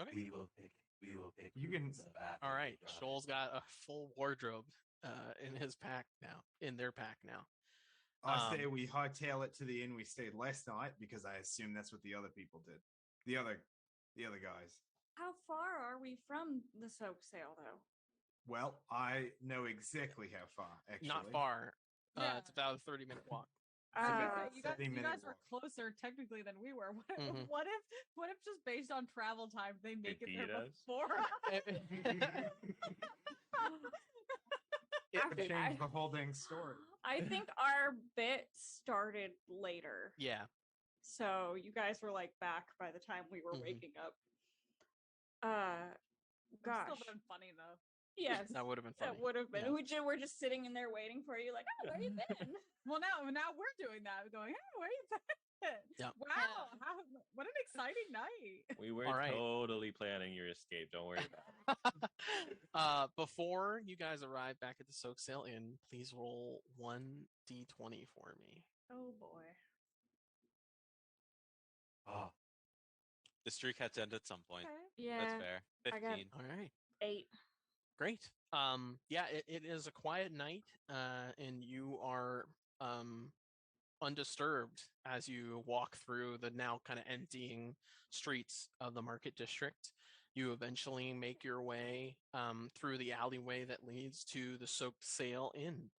Okay. We will pick. You can- boots up after All we right. drop it. Shoal's got a full wardrobe in his pack now, in their pack now. I say we hightail it to the inn we stayed last night because I assume that's what the other people did. The other guys. How far are we from the soak sale, though? Well, I know exactly how far. Actually, Not far. Yeah. It's about a 30-minute walk. You guys 30-minute are walk. closer technically than we were. Mhm. What if just based on travel time they make it there beat us? before I've changed the whole dang story. I think our bit started later. Yeah. So you guys were like back by the time we were Mhm. waking up. It's Gosh. still been funny though. Yes. That would have been funny. That would have been. Yeah. We're just sitting in there waiting for you, like, oh, where you been? Well, now we're doing that. We're going, hey, where you been? Yeah. Wow, what an exciting night. We were All right. totally planning your escape. Don't worry about it. Before you guys arrive back at the Soak Sail Inn, please roll 1d20 for me. Oh boy. Oh. The streak had to end at some point. Yeah. That's fair. I got- 15. All right. 8. Great. Yeah, it is a quiet night, and you are undisturbed as you walk through the now kind of emptying streets of the market district. You eventually make your way through the alleyway that leads to the Soaked Sail Inn.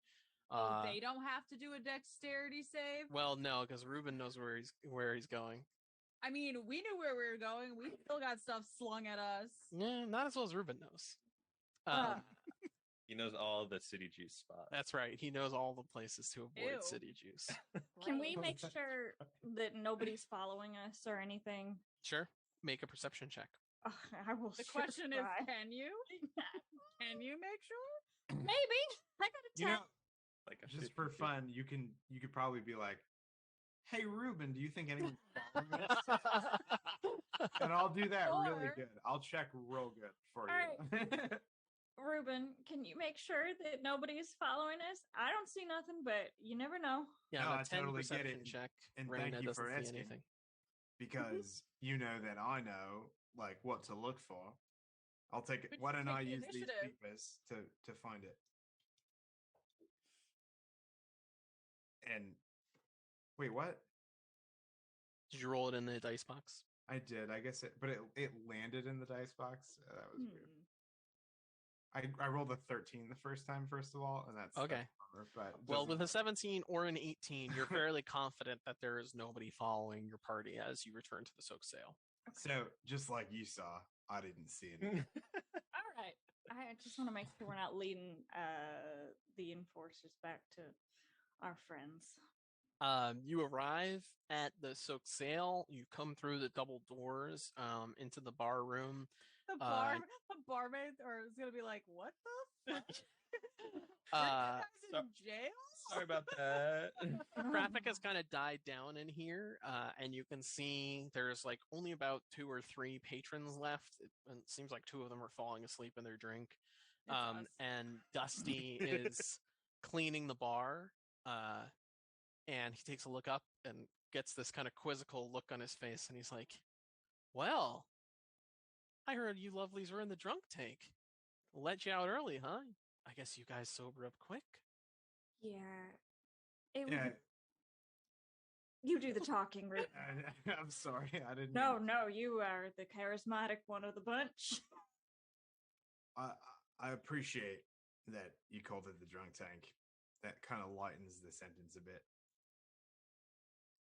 They don't have to do a dexterity save. Well, no, because Reuben knows where he's going. I mean, we knew where we were going. We still got stuff slung at us. Yeah, not as well as Reuben knows. He knows all the city juice spots. That's right. He knows all the places to avoid Ew. city juice. Can we Gross. make sure that nobody's following us or anything? Sure. Make a perception check. Oh, I will. The sure question is, try. can you? Can you make sure? Maybe I got a 10. You know, Like a just for 50-50. fun, you could probably be like, "Hey, Reuben, do you think anyone's following us?" And I'll do that really Or- good. I'll check real good for All you. Reuben, can you make sure that nobody's following us? I don't see nothing, but you never know. Yeah, No, on I a 10 totally get perception it, check. and Rayna thank you doesn't for see asking. anything. Because you know that I know like what to look for. I'll take it. But Why you don't I take the use these initiative. papers to find it? And Wait, what? Did you roll it in the dice box? I did. I guess but it landed in the dice box. That was weird. I rolled a 13 the first time, first of all, and that's Okay. that's a bummer, but it Well, doesn't with a matter. 17 or an 18, you're fairly confident that there is nobody following your party as you return to the soak sail. So just like you saw, I didn't see anything. All right. I just want to make sure we're not leading the enforcers back to our friends. You arrive at the soak sail. You come through the double doors into the bar room. The barmaid, or is gonna be like, "What the fuck? Uh, You guys in jail?" Sorry about that. Traffic has kind of died down in here, and you can see there's like only about 2 or 3 patrons left. It seems like 2 of them are falling asleep in their drink. It's us. And Dusty is cleaning the bar, and he takes a look up and gets this kind of quizzical look on his face, and he's like, "Well, I heard you lovelies were in the drunk tank. Let you out early, huh? I guess you guys sober up quick." Yeah. It Yeah, was, you do the talking, Reuben. I'm sorry, I didn't. No, you are the charismatic one of the bunch. I appreciate that you called it the drunk tank. That kind of lightens the sentence a bit.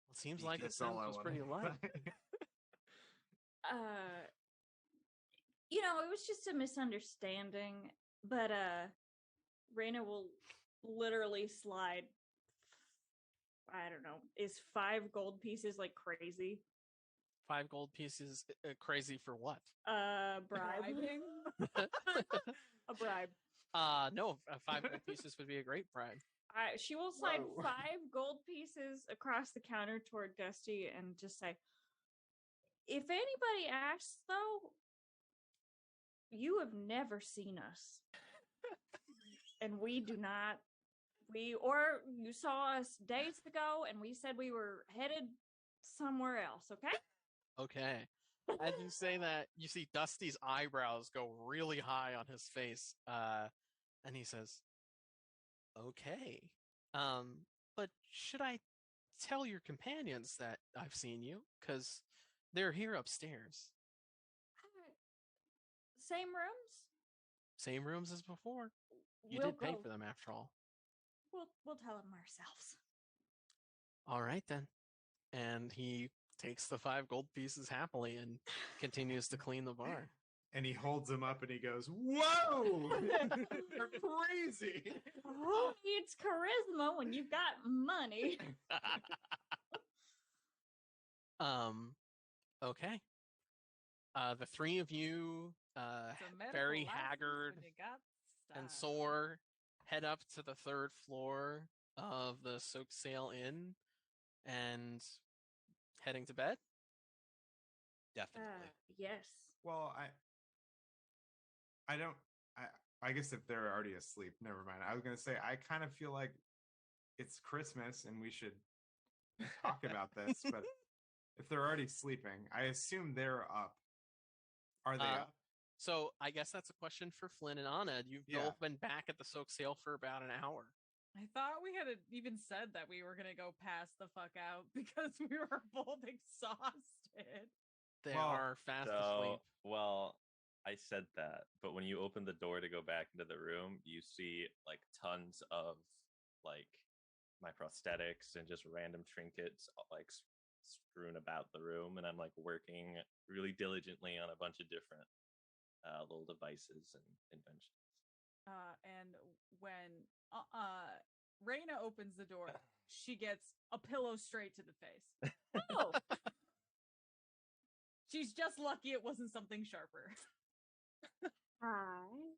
Well, it seems like it That's all I was pretty light. It was just a misunderstanding, but Rayna will literally slide, I don't know, is 5 gold pieces like crazy? 5 gold pieces, crazy for what? Bribe. Bribing? A bribe. No, 5 gold pieces would be a great bribe. She will slide Whoa. 5 gold pieces across the counter toward Dusty and just say, "If anybody asks, though, you have never seen us. And we do not. Or you saw us days ago and we said we were headed somewhere else, okay?" Okay. As you say that, you see Dusty's eyebrows go really high on his face, and he says, "Okay. But should I tell your companions that I've seen you? Because they're here upstairs. Same rooms? Same rooms as before. You We'll did pay go. for them after all." We'll tell them ourselves. All right, then. And he takes the 5 gold pieces happily and continues to clean the bar. And he holds him up and he goes, "Whoa, you're crazy." Oh, it's charisma when you've got money. Okay. The 3 of you, It's a medical very license haggard when you got and style. sore, head up to the 3rd floor of the Soak Sail Inn and heading to bed. Definitely. Yes. Well, I don't. I guess if they're already asleep, never mind. I was gonna say I kind of feel like it's Christmas and we should talk about this, but if they're already sleeping, I assume they're up. Are they up? So I guess that's a question for Flynn and Anna. You've Yeah. both been back at the Soak Sail for about an hour. I thought we had even said that we were gonna go pass the fuck out because we were both exhausted. They Well, are fast asleep. Well, I said that, but when you open the door to go back into the room, you see like tons of like my prosthetics and just random trinkets like strewn about the room, and I'm like working really diligently on a bunch of different little devices and inventions. And when Rayna opens the door, she gets a pillow straight to the face. Oh. She's just lucky it wasn't something sharper. Hi.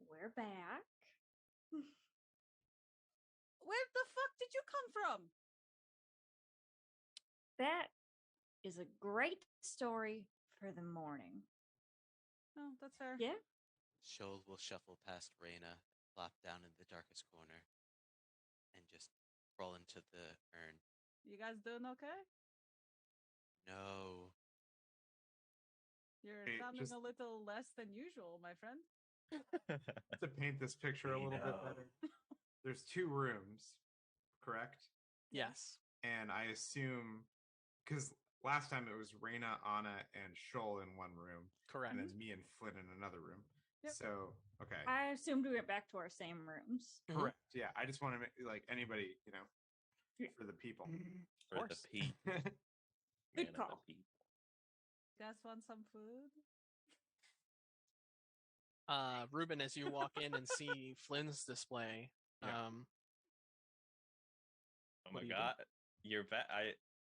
We're back. Where the fuck did you come from? That is a great story for the morning. Oh, that's fair. Yeah. Shoal will shuffle past Rayna, flop down in the darkest corner, and just crawl into the urn. You guys doing okay? No. You're Hey, sounding just- a little less than usual, my friend. To paint this picture a We little bit know. better, there's 2 rooms, correct? Yes. And I assume because last time it was Rayna, Anna, and Shoal in one room, Correct. and then me and Flynn in another room. Yep. So okay, I assumed we went back to our same rooms. Mhm. correct. Yeah, I just want to make like anybody, Yeah. for the people. For the course. Pete. Good Man of the call. people. You guys want some food? Reuben, as you walk in and see Flynn's display, Yeah. Oh What my do you do? god, you're back.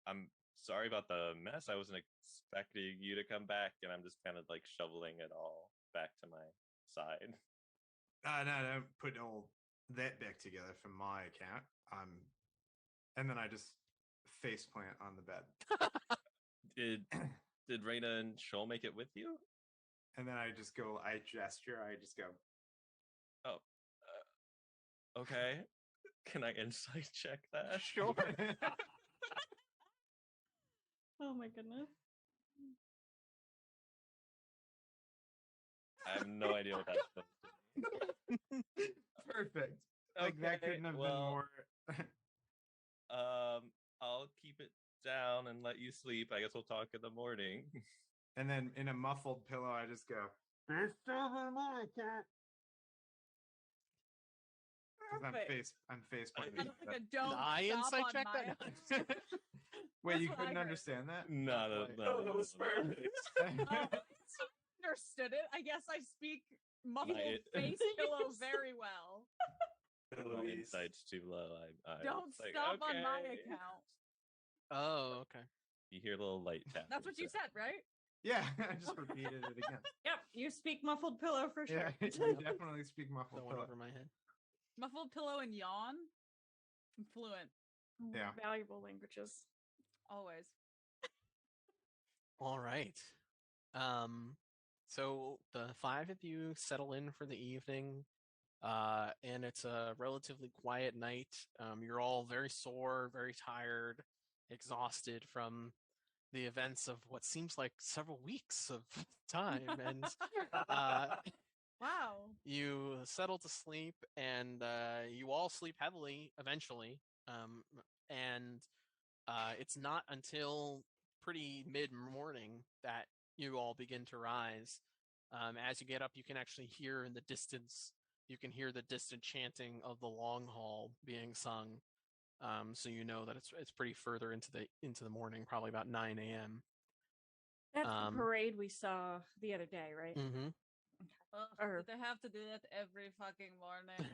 I'm sorry about the mess. I wasn't expecting you to come back, and I'm just kind of like shoveling it all back to my side. No, put all that back together for my account. And then I just face plant on the bed, Did Rayna and Shoal make it with you? and then I just go. I gesture. I just go. Oh, okay. Can I insight check that? Sure. Oh my goodness. I have no idea what that's supposed to mean. Perfect. Like that Okay, couldn't have well, been more. I'll keep it down and let you sleep. I guess we'll talk in the morning. And then in a muffled pillow, I just go. "It's over my cat." 'Cause Perfect. I'm face Kind planting. of like a don't I stop insight on check my that? account. Wait, you That's what I couldn't heard. understand that? No, quite. no, that was perfect. Understood it. I guess I speak muffled it- face pillow very well. my insight's too low. Don't it's like, stop on my okay. account. Oh, okay. You hear a little light tap. That's what you said, right? Yeah, I just repeated it again. Yep, you speak muffled pillow for Yeah, sure. you definitely speak That muffled went pillow. over my head. Muffled pillow and yawn. I'm fluent. Yeah. Valuable languages. Always. All right. So the five of you settle in for the evening, and it's a relatively quiet night. You're all very sore, very tired, exhausted from the events of what seems like several weeks of time, and Wow. you settle to sleep, and you all sleep heavily eventually. And it's not until pretty mid-morning that you all begin to rise. As you get up, you can actually hear in the distance. You can hear the distant chanting of the long hall being sung. So you know that it's pretty further into the morning, probably about 9 a.m. That's the parade we saw the other day, right? Mm-hmm. Ugh, Or- do they have to do that every fucking morning?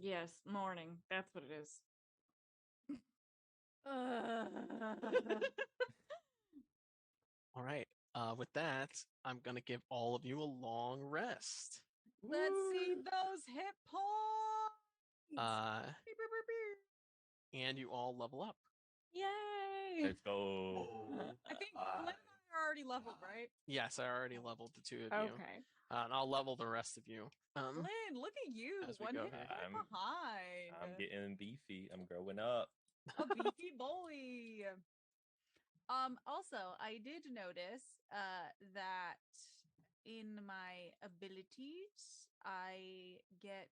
Yes, morning. That's what it is. All right. With that, I'm gonna give all of you a long rest. Let's see those hit points. Beep, beep, beep, beep. And you all level up. Yay! Let's go. I think Glenn and I are already leveled, right? Yes, I already leveled the two of you. Okay. And I'll level the rest of you. Glenn, look at you. As we One go hit here. point behind. I'm getting beefy. I'm growing up. A beefy boy. Also, I did notice that in my abilities, I get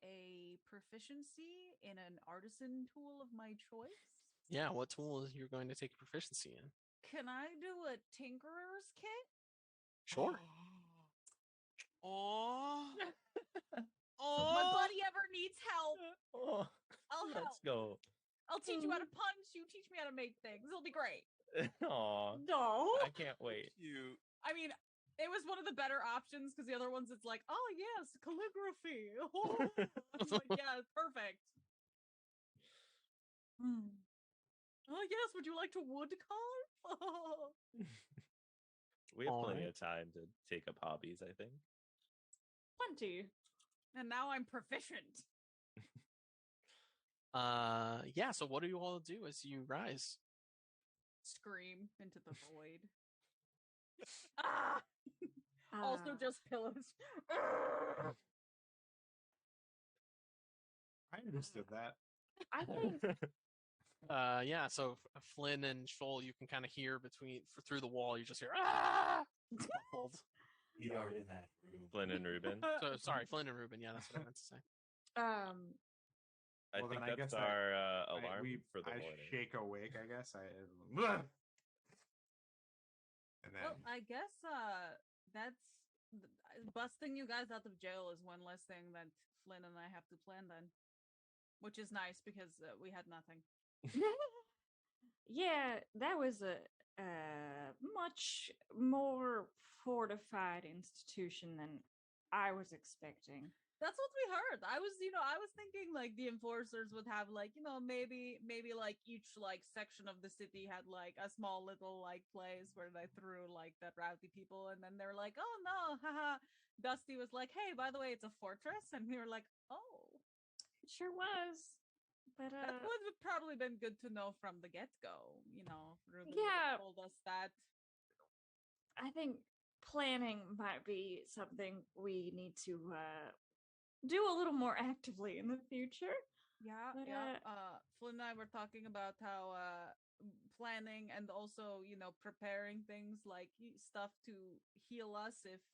a proficiency in an artisan tool of my choice. Yeah, what tool is you're going to take proficiency in? Can I do a tinkerer's kit? Sure. Oh, My buddy ever needs help. Oh, I'll help. let's go. I'll teach you how to punch. You teach me how to make things. It'll be great. Aw, No. I can't wait. cute. I mean, it was one of the better options because the other ones, it's like, oh yes, calligraphy. I'm like, yeah, perfect. Oh yes, would you like to wood carve? We have plenty Alright. of time to take up hobbies, I think. Plenty. And now I'm proficient. Yeah, so what do you all do as you rise? Scream into the void. Ah! Also just pillows. I understood that. I think Yeah, so Flynn and Shoal, you can kind of hear through the wall. You just hear ah. Muffled. We are in that room. Flynn and Reuben. So sorry, Flynn and Reuben. Yeah, that's what I meant to say. I Well, think then I that's guess our alarm for the I morning. shake awake, I guess. And then Well, I guess that's busting you guys out of jail is one less thing that Flynn and I have to plan then, which is nice because we had nothing. Yeah, that was a much more fortified institution than I was expecting. That's what we heard. I was thinking like the enforcers would have like, maybe like each like section of the city had like a small little like place where they threw like the rowdy people, and then they're like, oh no, haha. Dusty was like, hey, by the way, it's a fortress, and we were like, oh, It sure was. But that would have probably been good to know from the get go. Reuben would Yeah. have told us that. I think planning might be something we need to do a little more actively in the future. Yeah, But, yeah. Flynn and I were talking about how planning and also, preparing things like stuff to heal us if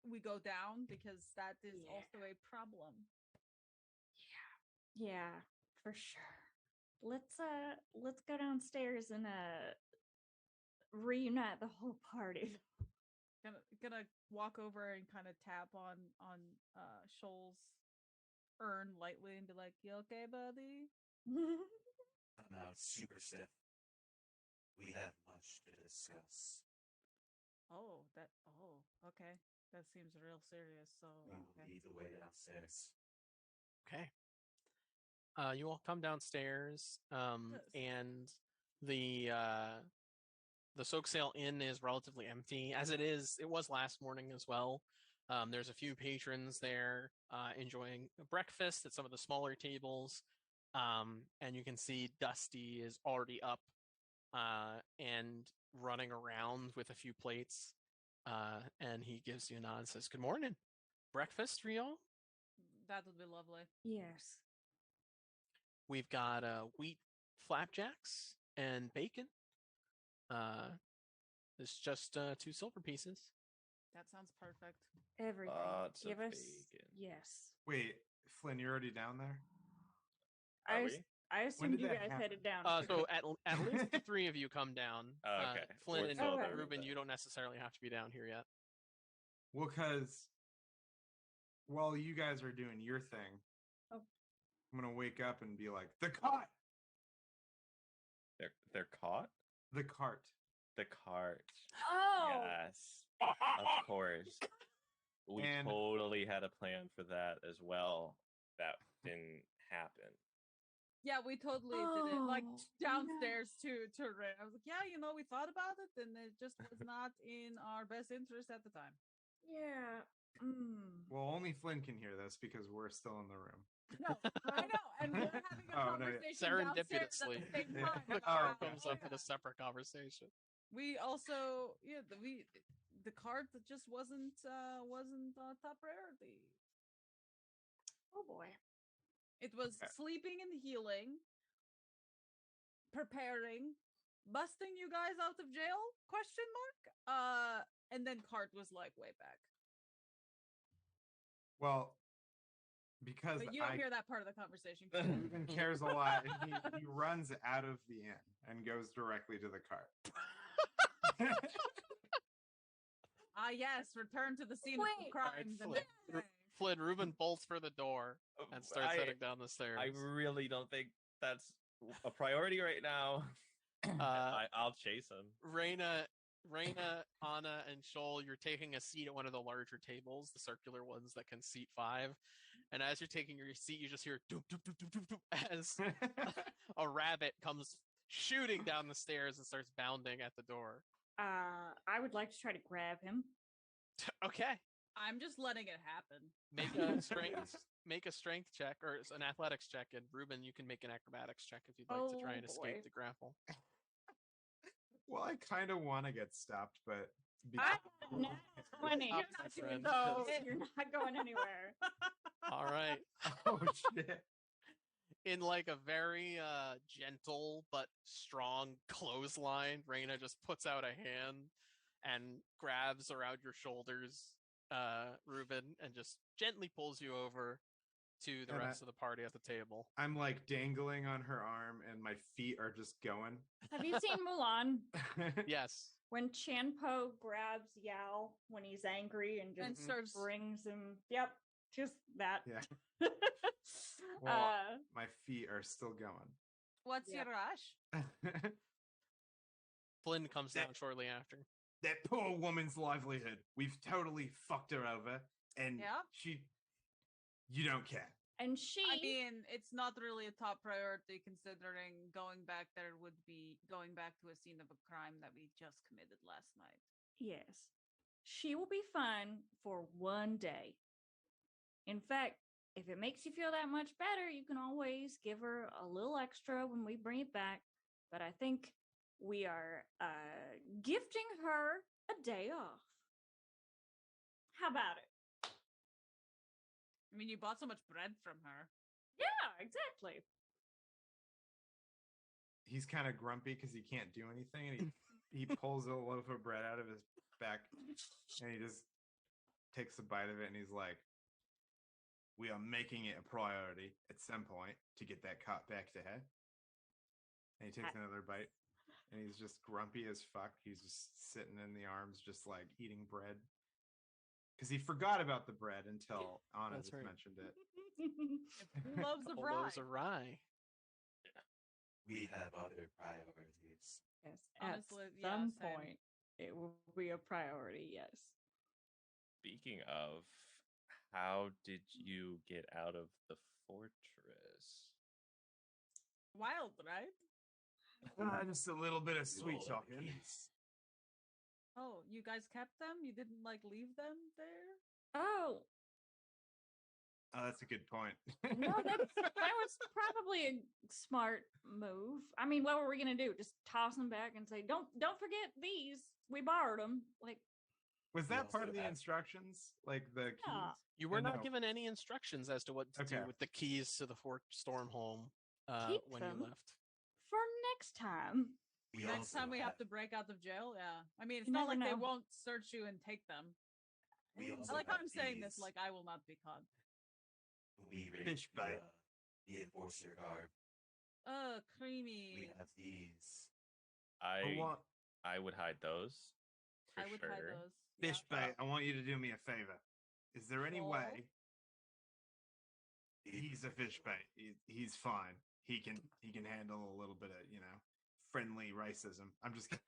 we go down, because that is Yeah. also a problem. Yeah, for sure. Let's go downstairs and reunite the whole party. Gonna walk over and kind of tap on Shoal's urn lightly and be like, "You okay, buddy?" I'm out super stiff. We have much to discuss. Oh, okay. That seems real serious. So We will okay. lead the way downstairs. Okay. You all come downstairs, Yes. and the Soak Sail Inn is relatively empty, as it was last morning as well. There's a few patrons there enjoying breakfast at some of the smaller tables, and you can see Dusty is already up and running around with a few plates, and he gives you a nod and says, "Good morning. Breakfast for y'all? That would be lovely. Yes. We've got wheat flapjacks and bacon. It's just 2 silver pieces." That sounds perfect. Everything. Lots of Give us bacon. yes. wait, Flynn, you're already down there? Are I we? I assumed did you that guys happen? headed down. So at least the 3 of you come down. Oh, okay. Flynn We're and still there Reuben, then. you don't necessarily have to be down here yet. Well, because while you guys are doing your thing, Oh. I'm gonna wake up and be like, the cart, They're caught. the cart. The cart. Oh. Yes, of course. We And- totally had a plan for that as well. That didn't happen. Yeah, we totally did it. Like Oh, downstairs to Ray. I was like, yeah, we thought about it, and it just was not in our best interest at the time. Yeah. Mm. Well, only Flynn can hear this because we're still in the room. No, I know, and we're having a Oh, no, yeah. conversation downstairs at Serendipitously, the same Yeah. time. the about car how- comes up in a separate conversation. We also, the card that just wasn't top priority. Oh boy. It was sleeping and healing, preparing, busting you guys out of jail? Question mark. And then cart was like way back. Well, because But you don't hear that part of the conversation. Reuben cares a lot, and he runs out of the inn and goes directly to the cart. Yes, return to the scene of Wait. the crime. the Alright, next day. Flynn, Reuben bolts for the door and starts I- heading down the stairs. I really don't think that's a priority right now. I'll chase him. Rayna, Anna, and Shoal, you're taking a seat at one of the larger tables, the circular ones that can seat 5. And as you're taking your seat, you just hear doop, doop, doop, doop, doop, doop, as a rabbit comes shooting down the stairs and starts bounding at the door. I would like to try to grab him. Okay. I'm just letting it happen. Make a strength check or an athletics check, and Reuben, you can make an acrobatics check if you'd like to try and Oh, escape boy. the grapple. Well, I kind of want to get stopped, but I got a nat 20. Stop, You're my not friend. doing so. You're not going anywhere. All right. oh shit! In like a very gentle but strong clothesline, Rayna just puts out a hand and grabs around your shoulders, Reuben, and just gently pulls you over to the And rest of the party at the table. I'm like dangling on her arm, and my feet are just going. Have you seen Mulan? Yes. When Chanpo grabs Yao when he's angry and just And starts. brings him. Yep, just that. Yeah. Well, uh, my feet are still going. What's Yeah. your rush? Flynn comes That- down shortly after. That poor woman's livelihood. We've totally fucked her over, and Yeah. you don't care. and she. I mean, it's not really a top priority considering going back there would be going back to a scene of a crime that we just committed last night. Yes. She will be fine for one day. In fact, if it makes you feel that much better, you can always give her a little extra when we bring it back. But I think we are gifting her a day off. How about it? I mean, you bought so much bread from her. Yeah, exactly. He's kind of grumpy because he can't do anything, and he pulls a loaf of bread out of his back, and he just takes a bite of it, and he's like, "We are making it a priority at some point to get that cut back to her." And he takes another bite, and he's just grumpy as fuck. He's just sitting in the arms, just like eating bread. Because he forgot about the bread until Anna That's just right. mentioned it. Who loves a Couple bride? loaves of rye. We have other priorities. Yes. Honestly, At yeah, some same. point, it will be a priority. Yes. Speaking of, how did you get out of the fortress? Wild, right? Just a little bit of We sweet all have the talking. keys. Oh, you guys kept them? You didn't like leave them there? Oh, Oh, that's a good point. no, that was probably a smart move. I mean, what were we gonna do? Just toss them back and say, "Don't forget these. We borrowed them." Like, Was We that part also of the have- instructions? Like the keys? Yeah. You were Or not no? given any instructions as to what to do Okay. with the keys to the Fort Stormholm Keep when them. you left. for next time. We Next also time we have to break out of jail, yeah. I mean, it's You not never like they know. won't search you and take them. We I also like how have I'm saying this, these. like I will not be caught. We raid Fish bait. the enforcer guard. Creamy. We have these. I want I would hide those. For I would sure. hide those. fish yeah. bait. I want you to do me a favor. Is there any Shoal? way he's a fish bait? He's fine. He can handle a little bit of friendly racism. I'm just kidding.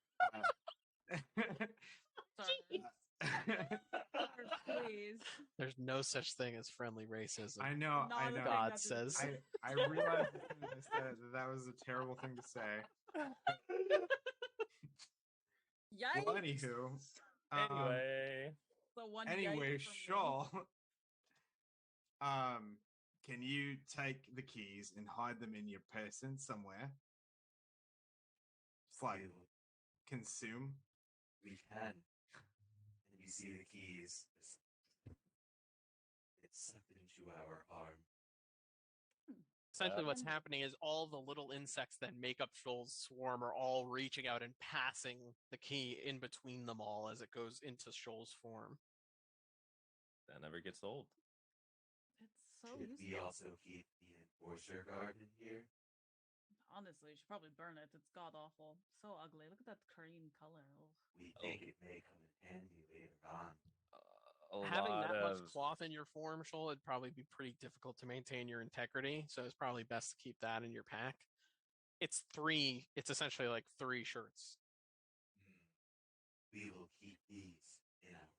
Sorry. Please. There's no such thing as friendly racism. I know. Not I a know. thing God that is says. good. I realized as soon as I said it that was a terrible thing to say. Yikes. Well, anywho, Anyway, The one anyway, yikes from me. Shoal, can you take the keys and hide them in your person somewhere? It's like consume. We can. And you see the keys. It's sucked into our arm. Essentially, what's happening is all the little insects that make up Shoal's swarm are all reaching out and passing the key in between them all as it goes into Shoal's form. that never gets old. It's so Should useful. we also keep the enforcer guard in here? Honestly, you should probably burn it. It's god awful. So ugly. Look at that cream color. Ugh. We think it may come in handy later on. Having lot that much of cloth in your form, Shoal, it'd probably be pretty difficult to maintain your integrity. So it's probably best to keep that in your pack. It's essentially like 3 shirts. We will keep these in our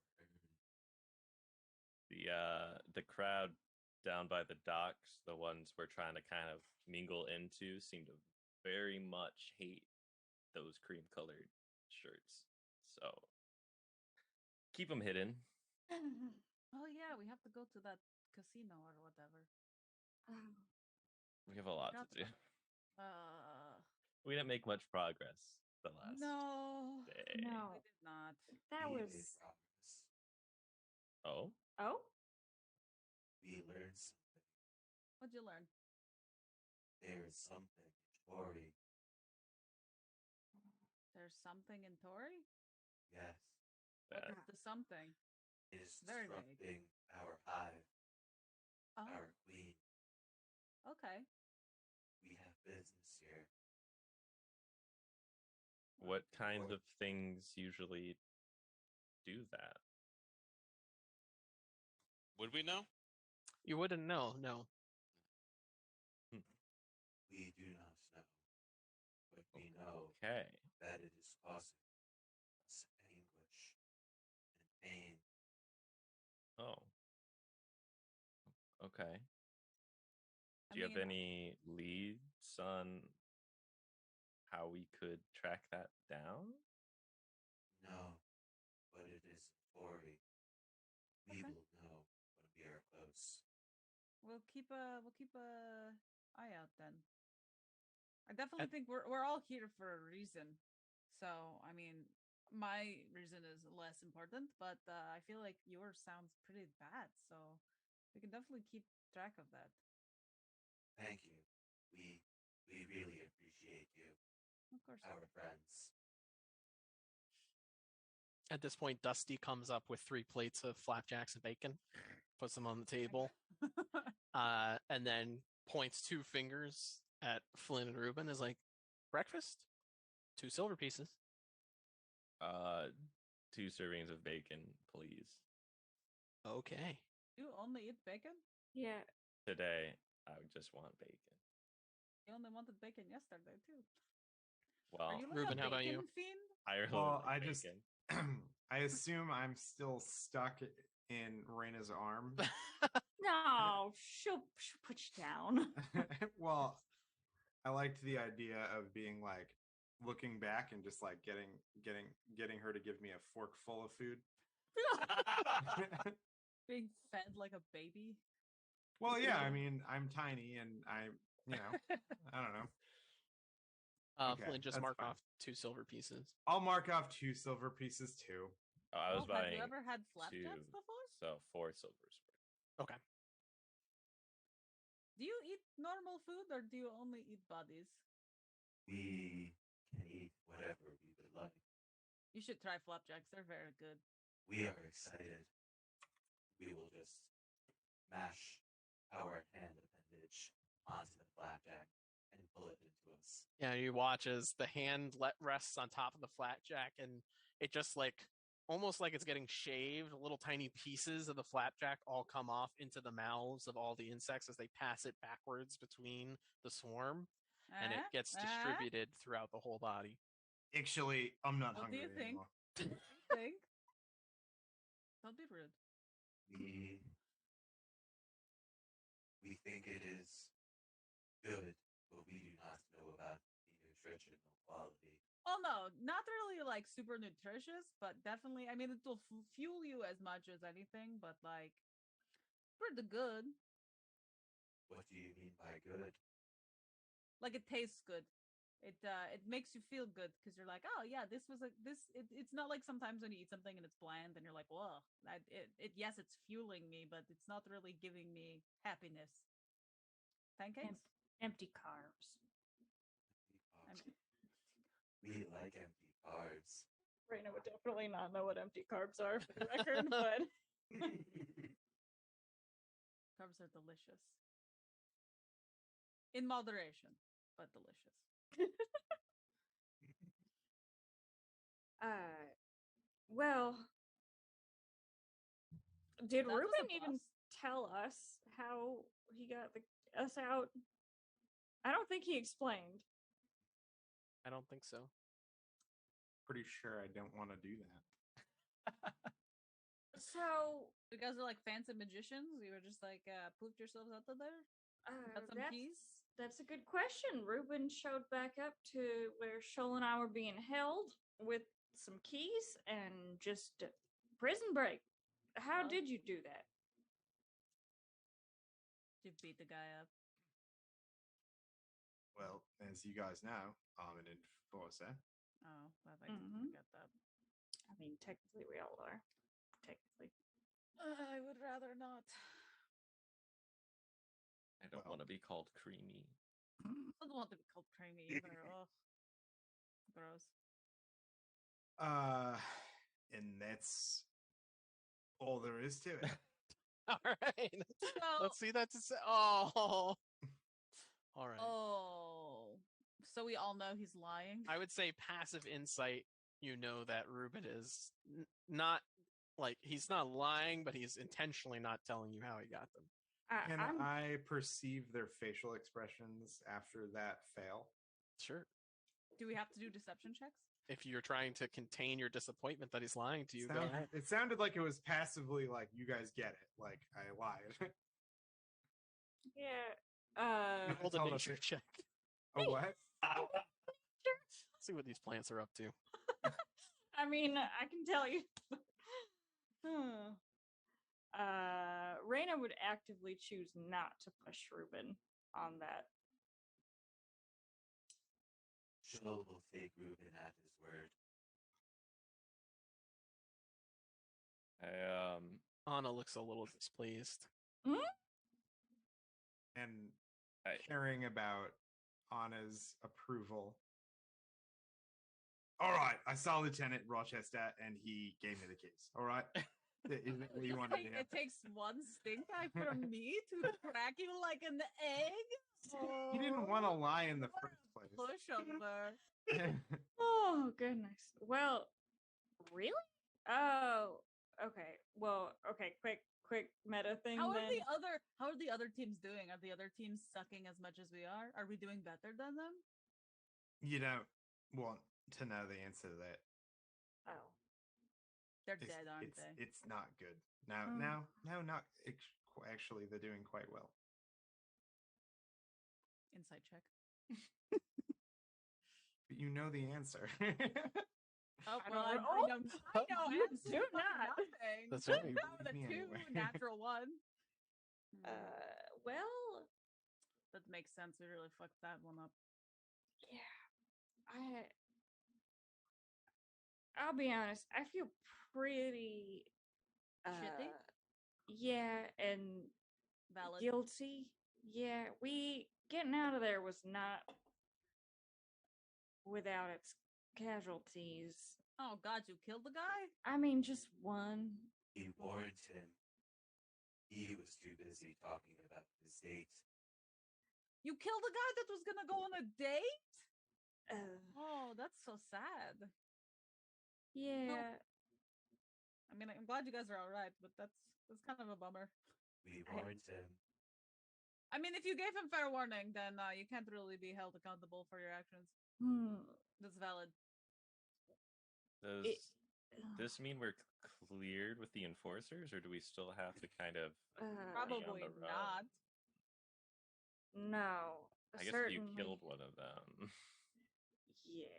the crowd down by the docks, the ones we're trying to kind of mingle into, seem to very much hate those cream colored shirts. So keep them hidden. Oh yeah, we have to go to that casino or whatever. We have a lot Got to do. Uh We didn't make much progress the last no. day. No, We did not. that We was. made progress. Oh, Oh, We learned something. What'd you learn? There is something in Toraigh. There's something in Toraigh? Yes, that- What's the something? it is Very vague. disrupting our hive, Oh. our queen. Okay. We have business here. What kind Or- of things usually do that? Would we know? You wouldn't know, no. We do not know. But we know Okay. that it is causing us anguish and pain. Oh. Okay. I Do you have mean, any leads on how we could track that down? No, but it is Ori. We Okay. will know when we are close. we'll keep a eye out then. I definitely think we're all here for a reason. So I mean, my reason is less important, but I feel like yours sounds pretty bad. So we can definitely keep track of that. Thank you. We really appreciate you, Of course. our friends. At this point, Dusty comes up with 3 plates of flapjacks and bacon, puts them on the table, and then points 2 fingers at Flynn and Reuben, is like, breakfast? 2 silver pieces. 2 servings of bacon, please. Okay. You only eat bacon? Yeah. Today, I would just want bacon. You only wanted bacon yesterday too. Well, Are you like Reuben, a how about bacon you? fiend? I really Well, like I just bacon. I assume I'm still stuck in Rayna's arm. No, she'll put you down. Well, I liked the idea of being like looking back and just like getting her to give me a fork full of food. Being fed like a baby. Well, yeah, I mean, I'm tiny and I don't know. Okay, Flynn, just that's mark fine. off 2 silver pieces. I'll mark off 2 silver pieces too. Oh, I was Oh, have buying you ever had 2, flapjacks before? so 4 silvers. Okay. Do you eat normal food or do you only eat bodies? We can eat whatever we would like. You should try flapjacks. They're very good. We are excited. We will just mash our hand appendage onto the flapjack and pull it into us. Yeah, you watch as the hand rests on top of the flapjack, and it just like almost like it's getting shaved. Little tiny pieces of the flapjack all come off into the mouths of all the insects as they pass it backwards between the swarm, and it gets distributed throughout the whole body. Actually, I'm not What do hungry you think? anymore. Think? Don't be rude. We think it is good, but we do not know about the nutritional quality. Oh no, not really like super nutritious, but definitely. I mean, it will fuel you as much as anything, but like pretty good. What do you mean by good? Like it tastes good. It makes you feel good because you're like, oh yeah, this was it's not like sometimes when you eat something and it's bland and you're like, whoa, yes, it's fueling me, but it's not really giving me happiness. Pancakes? Empty carbs. We like empty carbs. Rayna would definitely not know what empty carbs are for the record, but Carbs are delicious. In moderation, but delicious. well, did That was a Reuben even plus. tell us how he got us out? I don't think he explained. I don't think so. Pretty sure I don't want to do that. So You guys are like fancy magicians. You were just like pooped yourselves out of there. Got some keys. that's a good question. Reuben showed back up to where Shoal and I were being held with some keys and just prison break. How Well- did you do that? You beat the guy up. Well, as you guys know, I'm an enforcer. Oh, I Mhm. didn't get that. I mean, technically we all are. Technically. I would rather not. I don't Well. want to be called creamy. I don't want to be called creamy either. Oh, gross. And that's all there is to it. All right. So- Let's see that to say. Oh, All right. Oh, so we all know he's lying. I would say passive insight. You know that Reuben is not like he's not lying, but he's intentionally not telling you how he got them. Can I'm I perceive their facial expressions after that fail? Sure. Do we have to do deception checks? If you're trying to contain your disappointment that he's lying to you, go ahead. It sounded like it was passively like, you guys get it. Like, I lied. yeah. Roll the told us nature it- check. A what? See what these plants are up to. I mean, I can tell you. Rayna would actively choose not to push Reuben on that. Shoal will take Reuben at his word. Anna looks a little displeased. And I- caring about Anna's approval. All right, I saw Lieutenant Rochester, and he gave me the keys. All right, isn't it what you wanted to hear? It takes one stink eye from me to crack you like an egg. He didn't want to lie in the What first a place. pushover. Oh goodness. Well, really? Oh, okay. Well, okay. Quick meta thing. How are then. the other teams doing? Are the other teams sucking as much as we are? Are we doing better than them? You don't want to know the answer to that. Oh. They're It's, dead, aren't it's, they? it's not good. No, not actually. They're doing quite well. Insight check. But you know the answer. Oh, I well, don't I know. know You absolutely do not. nothing. That's right. That was a Believe me 2, anyway. natural 1. Well, That makes sense. We really fucked that one up. yeah. I'll be honest. I feel pretty Shitty? Yeah, and Valid. guilty. Yeah, we getting out of there was not without its casualties. Oh God, you killed the guy? I mean, just one. He warned him. He was too busy talking about his date. You killed a guy that was gonna go on a date? Uh, Oh, that's so sad. yeah, I mean, I'm glad you guys are all right, but that's kind of a bummer. We warned him. I mean, if you gave him fair warning, then you can't really be held accountable for your actions. That's valid. Does this mean we're cleared with the enforcers, or do we still have to kind of Probably the road? not. no. I guess certainly. you killed one of them. Yes.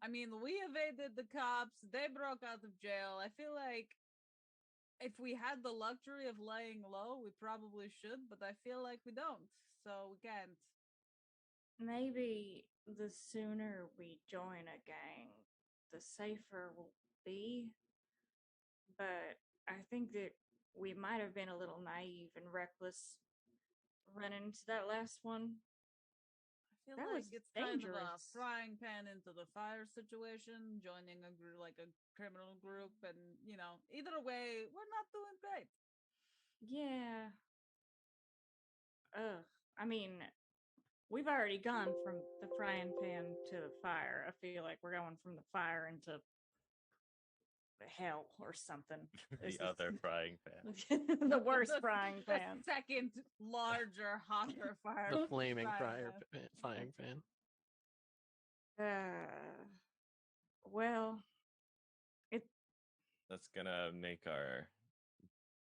I mean, we evaded the cops. They broke out of jail. I feel like if we had the luxury of laying low, we probably should, but I feel like we don't, so we can't. Maybe the sooner we join a gang, the safer we'll be. But I think that we might have been a little naive and reckless running into that last one. I feel That like was it's kind of a dangerous. frying pan into the fire situation, joining a group like a criminal group, and either way, we're not doing great. Yeah. Ugh. I mean, we've already gone from the frying pan to the fire. I feel like we're going from the fire into hell or something. This The is other frying pan. the worst frying pan. The second larger, hotter fire. The flaming pan. frying pan. Well, That's gonna make our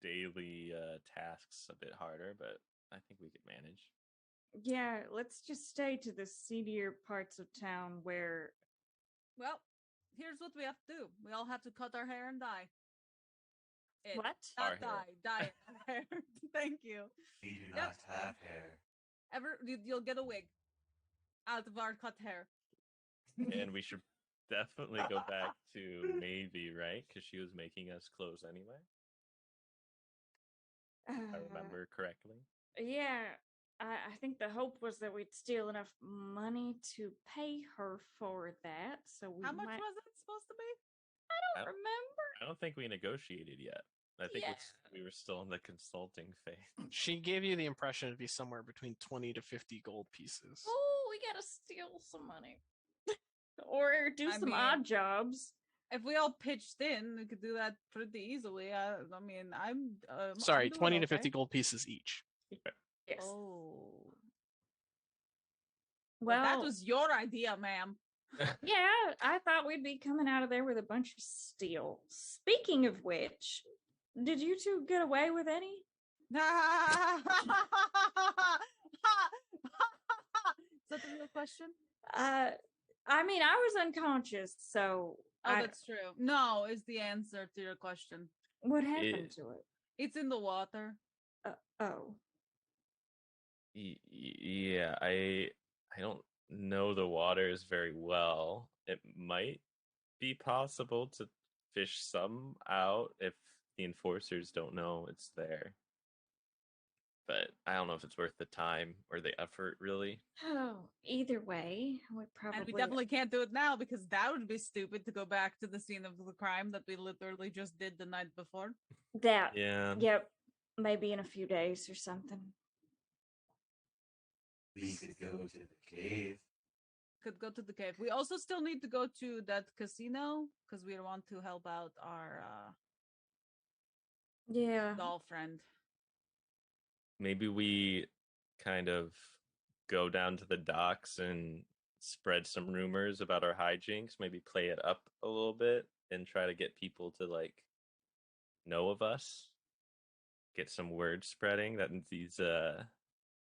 daily tasks a bit harder, but I think we could manage. yeah, let's just stay to the seedier parts of town where. Well, here's what we have to do. We all have to cut our hair and dye. What? Our Not dye hair. Thank you. We do not have hair. You'll get a wig out of our cut hair. And we should definitely go back to Maybe, right? Because she was making us clothes anyway. If I remember correctly. Yeah, I think the hope was that we'd steal enough money to pay her for that. So we How much might. was it supposed to be? I don't remember. I don't think we negotiated yet. I think Yeah. we were still in the consulting phase. She gave you the impression it'd be somewhere between 20 to 50 gold pieces. Oh, we gotta steal some money. Or do I some mean- odd jobs. If we all pitched in, we could do that pretty easily. I mean, I'm Sorry, I'm doing 20 to okay. 50 gold pieces each. Yes. Oh, well, Well, that was your idea, ma'am. yeah, I thought we'd be coming out of there with a bunch of steel. Speaking of which, did you two get away with any? Is that the real question? I mean, I was unconscious, so Oh, that's true. No, is the answer to your question. what happened to it? It's in the water. Oh, Yeah, I don't know the waters very well. It might be possible to fish some out if the enforcers don't know it's there. But I don't know if it's worth the time or the effort, really. oh. Either way, we probably. And we definitely can't do it now because that would be stupid to go back to the scene of the crime that we literally just did the night before. that. Yeah. Yep. Maybe in a few days or something. We could go to the cave. Could go to the cave. We also still need to go to that casino because we want to help out our Yeah. doll friend. Maybe we kind of go down to the docks and spread some rumors about our hijinks, maybe play it up a little bit and try to get people to like know of us. Get some word spreading that these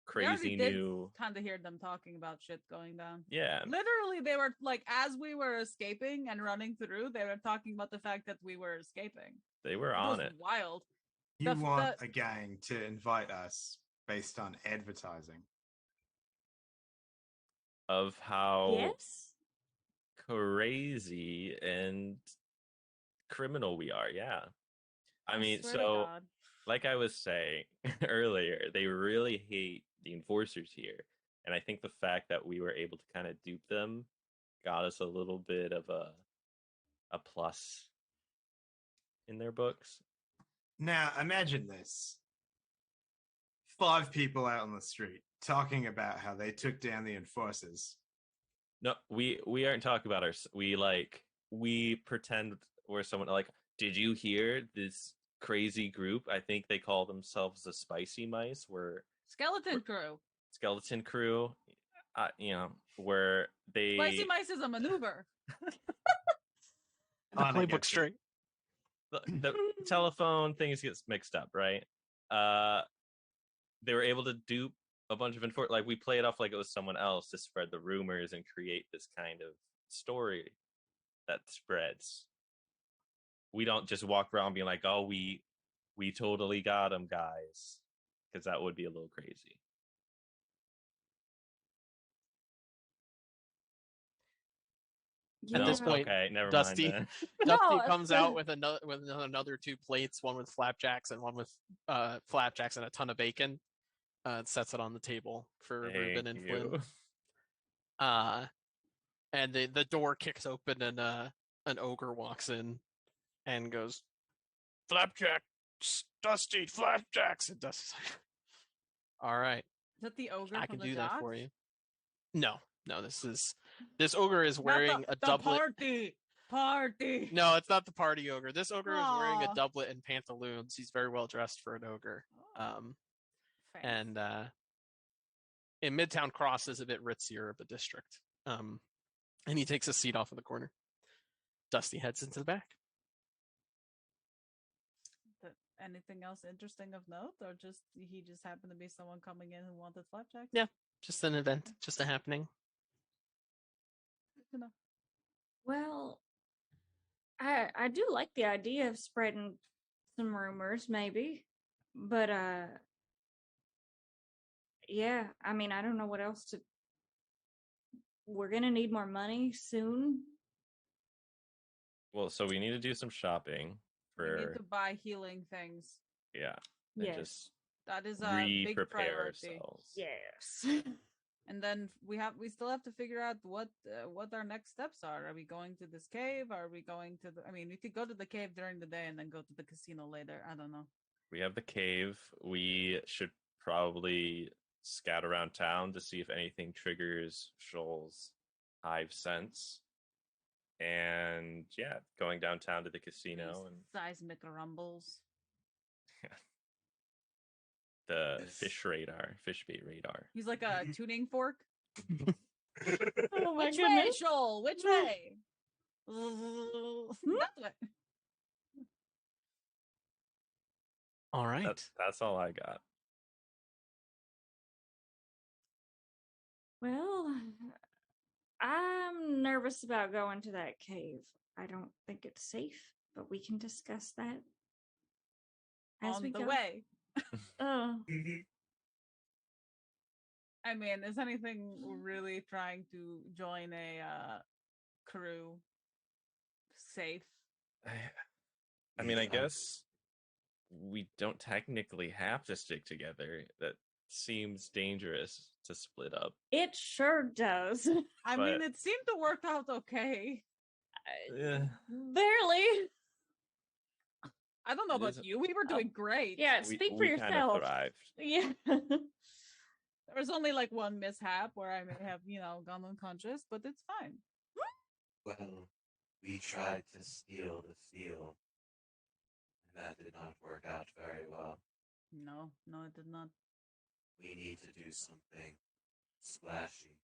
crazy new kind of hear them talking about shit going down. Yeah. Literally, they were like, as we were escaping and running through, they were talking about the fact that we were escaping. They were It on was it. wild. You want a gang to invite us based on advertising. Of how Yes. crazy and criminal we are, yeah. I mean, swear to so God. like I was saying earlier, they really hate the enforcers here. And I think the fact that we were able to kind of dupe them got us a little bit of a plus in their books. Now, imagine this. 5 people out on the street talking about how they took down the enforcers. No, we aren't talking about we pretend we're someone like, did you hear this crazy group? I think they call themselves the Spicy Mice. Skeleton Crew, where they Spicy Mice is a maneuver. The playbook straight. The telephone things gets mixed up, right? They were able to dupe a bunch of like we play it off like it was someone else to spread the rumors and create this kind of story that spreads. We don't just walk around being like, oh, we totally got them, guys, because that would be a little crazy. At this point, okay, never Dusty, mind. Dusty comes out with another 2 plates, one with flapjacks and one with flapjacks and a ton of bacon. Sets it on the table for Reuben and Flynn. And the door kicks open and an ogre walks in and goes, "Flapjacks, Dusty, flapjacks!" And Dusty's like, "All right, is that the ogre? I from can the do that docks? for you." No, this ogre is wearing a doublet. Party. No, it's not the party ogre. This ogre is wearing a doublet and pantaloons. He's very well dressed for an ogre. And in Midtown Cross is a bit ritzier of a district. And he takes a seat off in the corner. Dusty heads into the back. Anything else interesting of note, or he just happened to be someone coming in who wanted flapjacks? Yeah, just an event, just a happening. You know. Well, I do like the idea of spreading some rumors, maybe, but yeah, I mean, I don't know what else to. We're gonna need more money soon. Well, so we need to do some shopping We need to buy healing things. and Yes. just That is a big prepare priority. ourselves. Yes. And then we still have to figure out what our next steps are. Are we going to this cave? Are we going to the? I mean, we could go to the cave during the day and then go to the casino later. I don't know. We have the cave. We should probably scout around town to see if anything triggers Shoal's hive sense. And yeah, going downtown to the casino and Seismic rumbles. the fish bait radar. He's like a tuning fork. Oh my Which way, goodness. Shoal? Which way? That way. All right. That's all I got. Well, I'm nervous about going to that cave. I don't think it's safe, but we can discuss that as On we the go. way. Oh, I mean, is anything really trying to join a crew safe? I mean, I Yeah. guess we don't technically have to stick together. That seems dangerous to split up. it sure does. I But- mean, it seemed to work out okay. Yeah. Barely. I don't know It about is- you. We were doing great. Yeah, speak for we kind of yourself. thrived. Yeah. There was only like one mishap where I may have, gone unconscious, but it's fine. Well, we tried to steal the steel, and that did not work out very well. No, it did not. We need to do something splashy.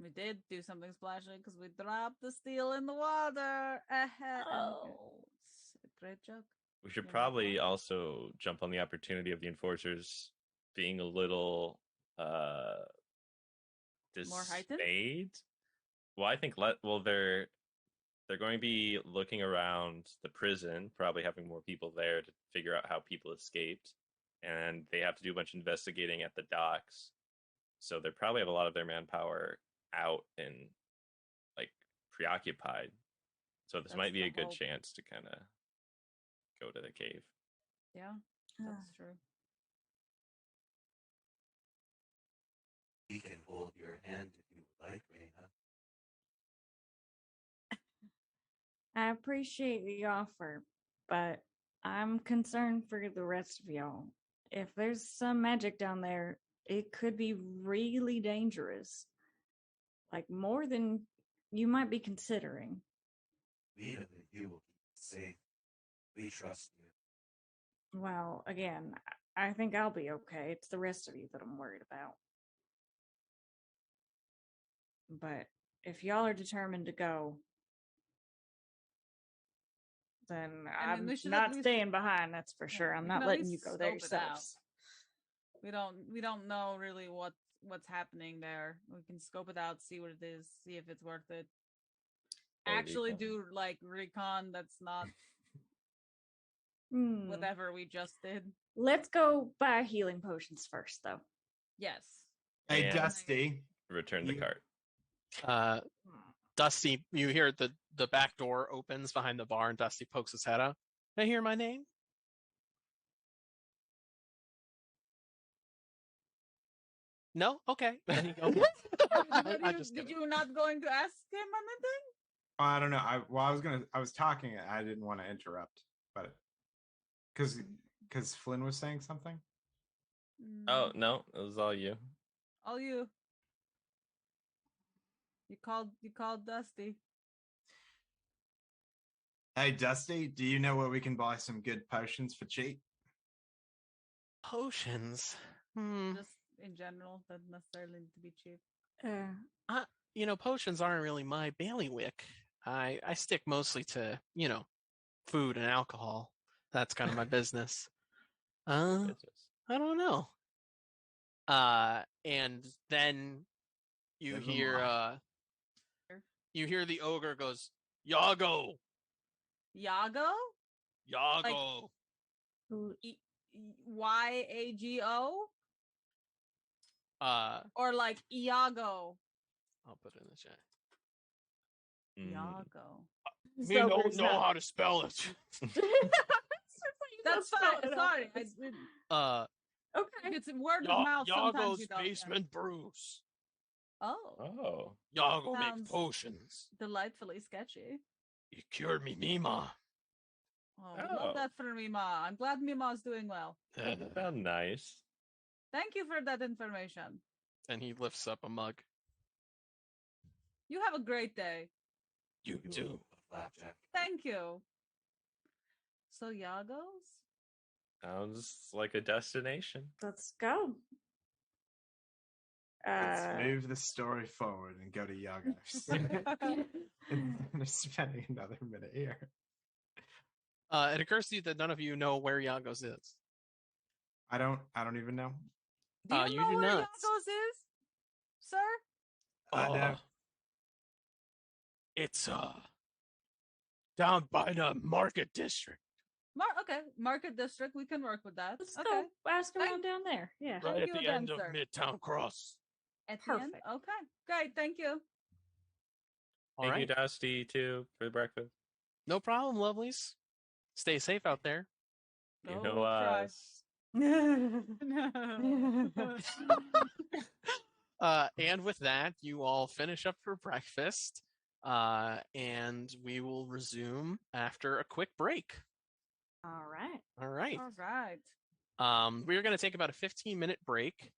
We did do something splashy because we dropped the steel in the water. Oh. Great joke. We should Yeah. probably also jump on the opportunity of the enforcers being a little More heightened? dismayed. Well, I think they're going to be looking around the prison, probably having more people there to figure out how people escaped, and they have to do a bunch of investigating at the docks. So they probably have a lot of their manpower out and like preoccupied. So this That's might be the a good hope. chance to kind of go to the cave. Yeah, that's true. We can hold your hand if you would like, Rayna. I appreciate the offer, but I'm concerned for the rest of y'all. If there's some magic down there, it could be really dangerous. Like more than you might be considering. We know that you will keep it safe. We trust you. Well, again, I think I'll be okay. It's the rest of you that I'm worried about. But if y'all are determined to go, then I mean, we I'm should at not least- staying behind, that's for Yeah, sure. I'm we not can at letting you least go there scope it out. yourselves. We don't know really what's happening there. We can scope it out, see what it is, see if it's worth it. Or Actually recon. do like recon that's not Hmm. whatever we just did. Let's go buy healing potions first, though. Yes. Hey, And- Dusty. Return the You- cart. Dusty, you hear the back door opens behind the bar, and Dusty pokes his head out. Can I hear my name? No? Okay. Then you go. Did you not going to ask him anything? I don't know. I was talking. I didn't want to interrupt, but because Flynn was saying something. Oh no, it was all you. All you. You called Dusty. Hey, Dusty, do you know where we can buy some good potions for cheap? Potions. Just in general, doesn't necessarily need to be cheap. Potions aren't really my bailiwick. I stick mostly to, food and alcohol. That's kind of my business. I don't know. And then you Never hear mind. the ogre goes, Yago! Yago? Yago! Yago? Or like Iago? I'll put it in the chat. Yago. Me don't know how to spell it. That's fine. Sorry. Okay. It's word of mouth. Sometimes he Yago's does, yeah. basement brews. Oh, Oh. Yago makes Sounds- potions. delightfully sketchy. He cured me, Mima. Oh, we love Oh. that for Mima. I'm glad Mima's doing well. Sound nice. Thank you for that information. And he lifts up a mug. You have a great day. You too. Flapjack. Thank you. So Yagos? Sounds like a destination. Let's go. Let's move the story forward and go to Yagos. Instead of spending another minute here. It occurs to you that none of you know where Yagos is. I don't even know. Do you you know do where not. Yagos is, sir? I know. It's down by the market district. Okay, Market District. We can work with that. Let's Okay. go ask Thank- around down there. Yeah. Right Thank at you the again, end of sir. Midtown Cross. At the end? Perfect. Okay, great. Thank you. All Thank right. you, Dusty, too, for the breakfast. No problem, lovelies. Stay safe out there. You Go know try. us. And with that, you all finish up for breakfast. And we will resume after a quick break. All right. All right. All right. We're going to take about a 15-minute break.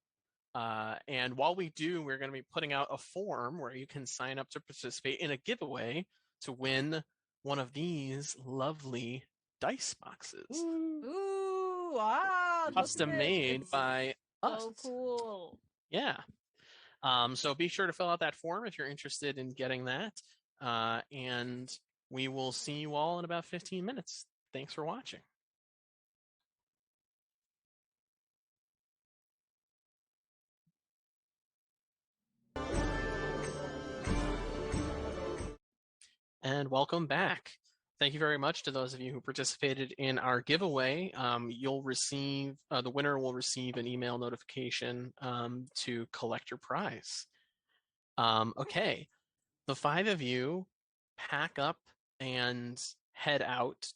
And while we do, we're going to be putting out a form where you can sign up to participate in a giveaway to win one of these lovely dice boxes. Ooh, wow. look Custom at it. made It's by us. so cool. Yeah. So be sure to fill out that form if you're interested in getting that. And we will see you all in about 15 minutes. Thanks for watching. And welcome back. Thank you very much to those of you who participated in our giveaway. You'll receive, the winner will receive an email notification to collect your prize. Okay, the 5 of you pack up and head out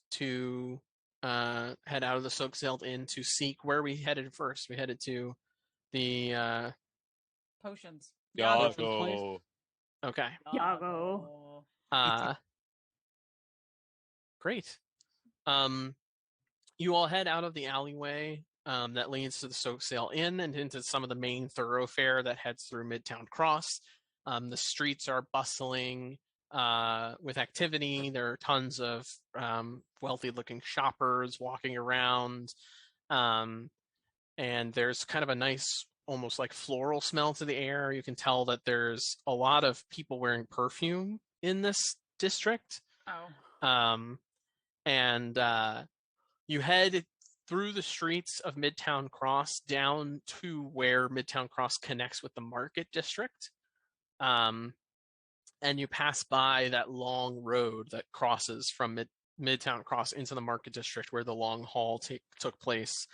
of the Soak Sailed Inn to seek where we headed first. We headed to the Potions. Yago. okay. Yago. Great. You all head out of the alleyway that leads to the Soak Sail Inn and into some of the main thoroughfare that heads through Midtown Cross. The streets are bustling with activity. There are tons of wealthy-looking shoppers walking around. And there's kind of a nice, almost like floral smell to the air. You can tell that there's a lot of people wearing perfume in this district. Oh. And you head through the streets of Midtown Cross down to where Midtown Cross connects with the Market District. And you pass by that long road that crosses from Midtown Cross into the Market District where the long haul took place,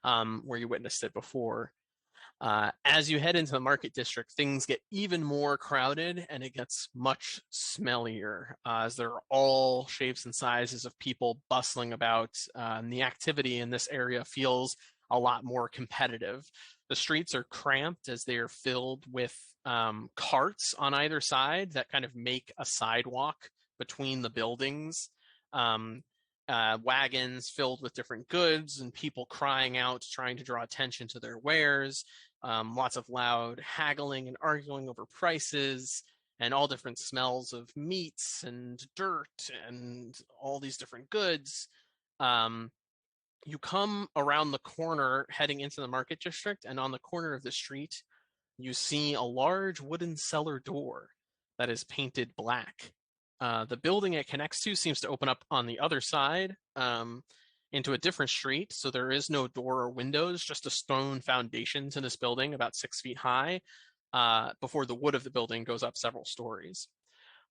where you witnessed it before. As you head into the Market District, things get even more crowded and it gets much smellier as there are all shapes and sizes of people bustling about. And the activity in this area feels a lot more competitive. The streets are cramped as they are filled with carts on either side that kind of make a sidewalk between the buildings. Wagons filled with different goods and people crying out, trying to draw attention to their wares. Lots of loud haggling and arguing over prices and all different smells of meats and dirt and all these different goods. You come around the corner heading into the Market District, and on the corner of the street, you see a large wooden cellar door that is painted black. The building it connects to seems to open up on the other side into a different street, so there is no door or windows, just a stone foundation to this building about 6 feet high before the wood of the building goes up several stories.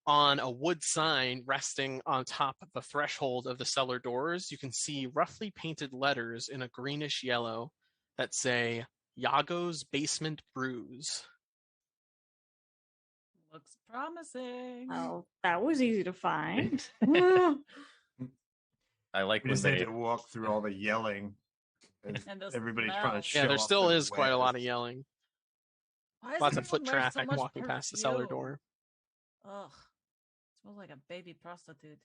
On a wood sign resting on top of the threshold of the cellar doors, you can see roughly painted letters in a greenish yellow that say, Yago's Basement Brews. Looks promising. Oh, that was easy to find. I like We when just had they to walk through all the yelling And the Everybody's trying to smell. show Yeah, there off still their is quite a lot of wares. yelling. Why does Lots of everyone foot wear so traffic much walking past the cellar perfume? door. Ugh. Smells like a baby prostitute.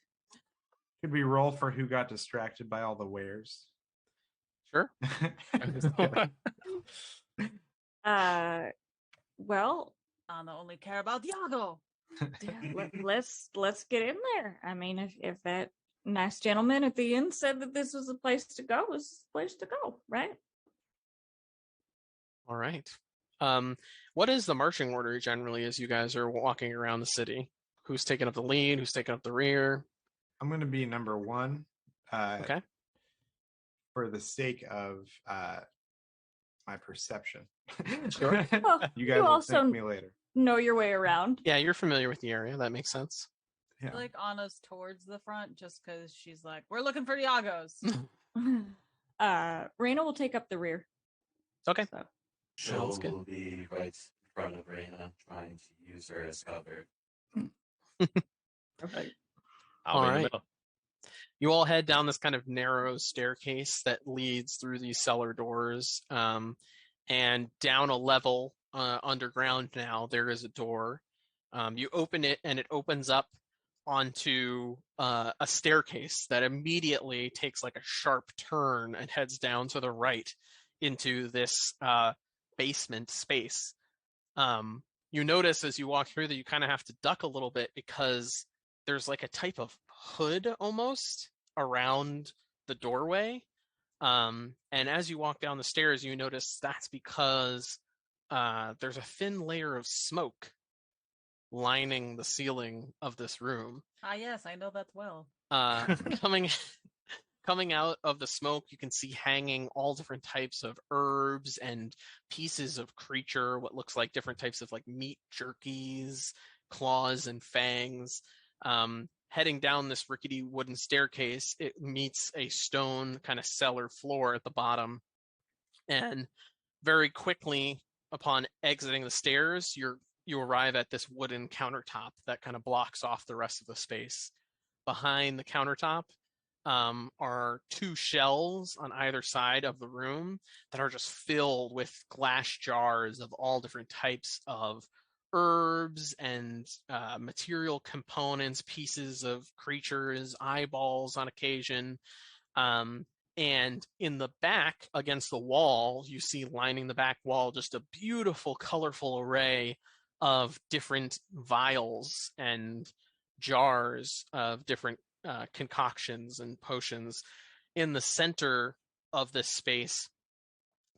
Could we roll for who got distracted by all the wares? Sure. Well, I only care about Yago. yeah, let's get in there. I mean, if that nice gentleman at the inn said that this was the place to go, this is the place to go, right? All right. What is the marching order generally as you guys are walking around the city? Who's taking up the lead? Who's taking up the rear? I'm going to be number one. Okay. For the sake of my perception. Sure. Well, You guys you will also thank me later. know your way around. Yeah, you're familiar with the area. That makes sense. Yeah. Like Anna's towards the front just because she's like, we're looking for Yagos. Rayna will take up the rear. Okay. So. Shoal Sounds good. will be right in front of Rayna, trying to use her as cover. Okay. I'll be in the Alright. middle. You all head down this kind of narrow staircase that leads through these cellar doors, and down a level underground now, there is a door. You open it, and it opens up onto a staircase that immediately takes like a sharp turn and heads down to the right into this basement space. You notice as you walk through that you kind of have to duck a little bit because there's like a type of hood almost around the doorway. And as you walk down the stairs, you notice that's because there's a thin layer of smoke lining the ceiling of this room. Ah, yes, I know that well. Coming coming out of the smoke, you can see hanging all different types of herbs and pieces of creature, what looks like different types of like meat jerkies, claws and fangs. Heading down this rickety wooden staircase, it meets a stone kind of cellar floor at the bottom. And very quickly, upon exiting the stairs, you arrive at this wooden countertop that kind of blocks off the rest of the space. Behind the countertop are two shelves on either side of the room that are just filled with glass jars of all different types of herbs and material components, pieces of creatures, eyeballs on occasion. And in the back, against the wall, you see lining the back wall just a beautiful, colorful array of different vials and jars of different concoctions and potions. In the center of this space,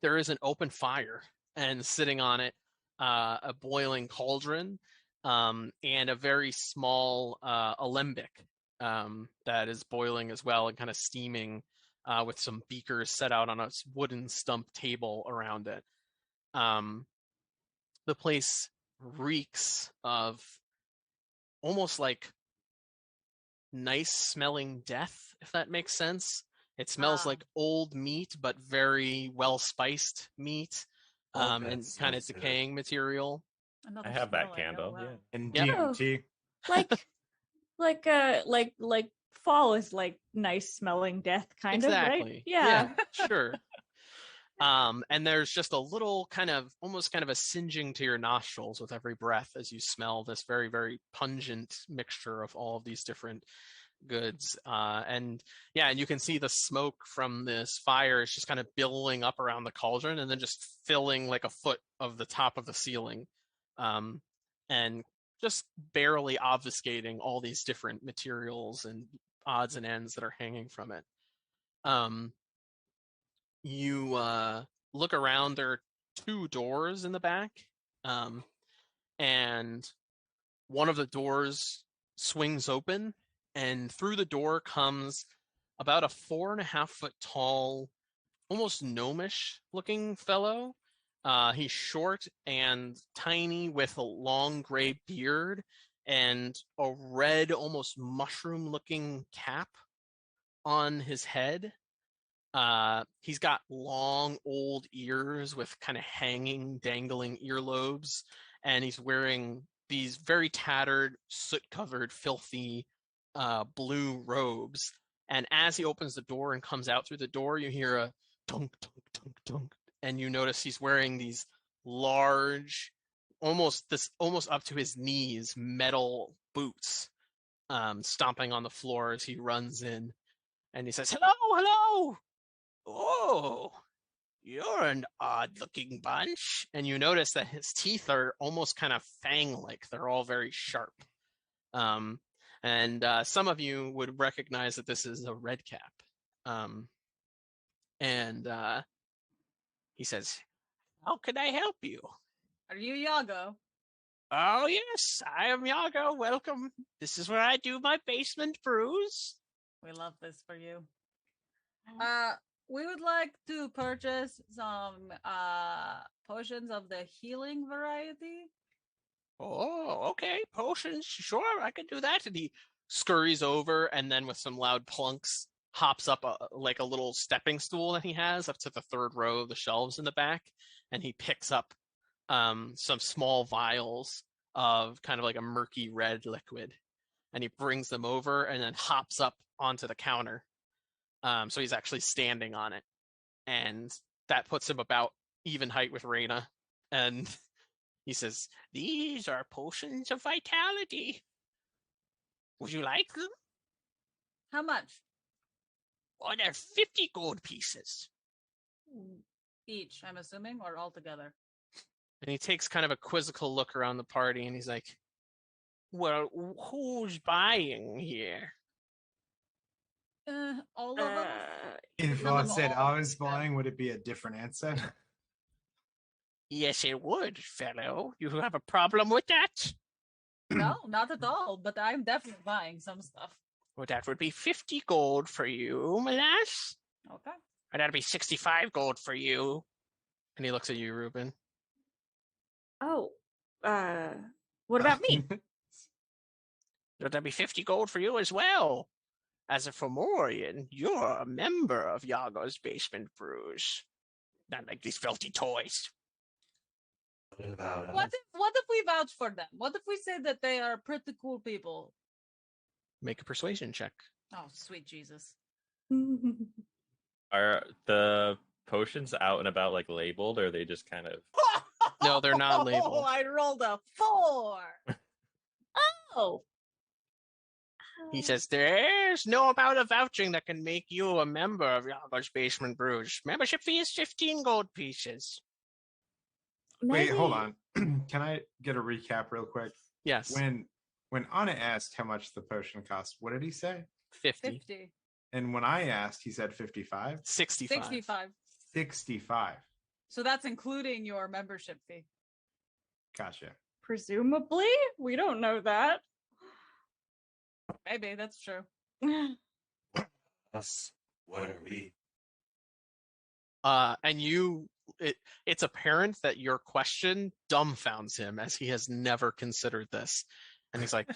there is an open fire, and sitting on it, a boiling cauldron and a very small alembic that is boiling as well and kind of steaming with some beakers set out on a wooden stump table around it. The place reeks of almost like nice smelling death, if that makes sense. It smells like old meat, but very well spiced meat, Oh, that and kind smells of good. decaying material. Another I have that smell I know candle. well. Yeah. And Yeah. DMT. like fall is like nice smelling death kind of, right? Exactly. Yeah. Sure. And there's just a little kind of almost kind of a singeing to your nostrils with every breath as you smell this very, very pungent mixture of all of these different goods. And you can see the smoke from this fire is just kind of billowing up around the cauldron and then just filling like a foot of the top of the ceiling. And just barely obfuscating all these different materials and odds and ends that are hanging from it. You look around, there are two doors in the back, and one of the doors swings open, and through the door comes about a 4.5-foot tall, almost gnomish looking fellow. He's short and tiny with a long gray beard and a red, almost mushroom looking cap on his head. He's got long old ears with kind of hanging, dangling earlobes, and he's wearing these very tattered, soot-covered, filthy blue robes. And as he opens the door and comes out through the door, you hear a dunk, dunk, dunk, dunk. And you notice he's wearing these large, almost up to his knees, metal boots, stomping on the floor as he runs in. And he says, "Hello, hello! Oh, you're an odd-looking bunch." And you notice that his teeth are almost kind of fang-like. They're all very sharp. And some of you would recognize that this is a redcap. And he says, "How can I help you?" Are you Yago? "Oh, yes, I am Yago. Welcome. This is where I do my basement brews." We love this for you. We would like to purchase some potions of the healing variety. "Oh, okay. Potions. Sure, I can do that." And he scurries over and then with some loud plunks hops up like a little stepping stool that he has up to the third row of the shelves in the back. And he picks up some small vials of kind of like a murky red liquid. And he brings them over and then hops up onto the counter. So he's actually standing on it. And that puts him about even height with Rayna. And he says, "These are potions of vitality. Would you like them?" How much? "Oh, they're 50 gold pieces." Each, I'm assuming, or all together? And he takes kind of a quizzical look around the party and he's like, "Well, who's buying here?" All of them? If Tell I them said all. I was buying, would it be a different answer? "Yes, it would, fellow. You have a problem with that?" No, not at all, but I'm definitely buying some stuff. "Well, that would be 50 gold for you, my lass. Okay. And that'd be 65 gold for you." And he looks at you, Reuben. Oh, what about me? "That'd be 50 gold for you as well. As a Fomorian, you're a member of Yago's Basement Brews. Not like these filthy toys." What about What us? if we vouch for them? What if we say that they are pretty cool people? Make a persuasion check. Oh, sweet Jesus. Are the potions out and about like labeled, or are they just kind of? No, they're not labeled. I rolled a 4. Oh. He says, "There's no amount of vouching that can make you a member of Yago's Basement Brews. Membership fee is 15 gold pieces." Wait, hold Maybe- on. Can I get a recap real quick? Yes, When Anna asked how much the potion cost, what did he say? 50. 50. And when I asked, he said 55? 65. 65. 65. So that's including your membership fee. Gotcha. Presumably, we don't know that. Maybe, that's true. Us? What are we? And it's apparent that your question dumbfounds him as he has never considered this. And he's like,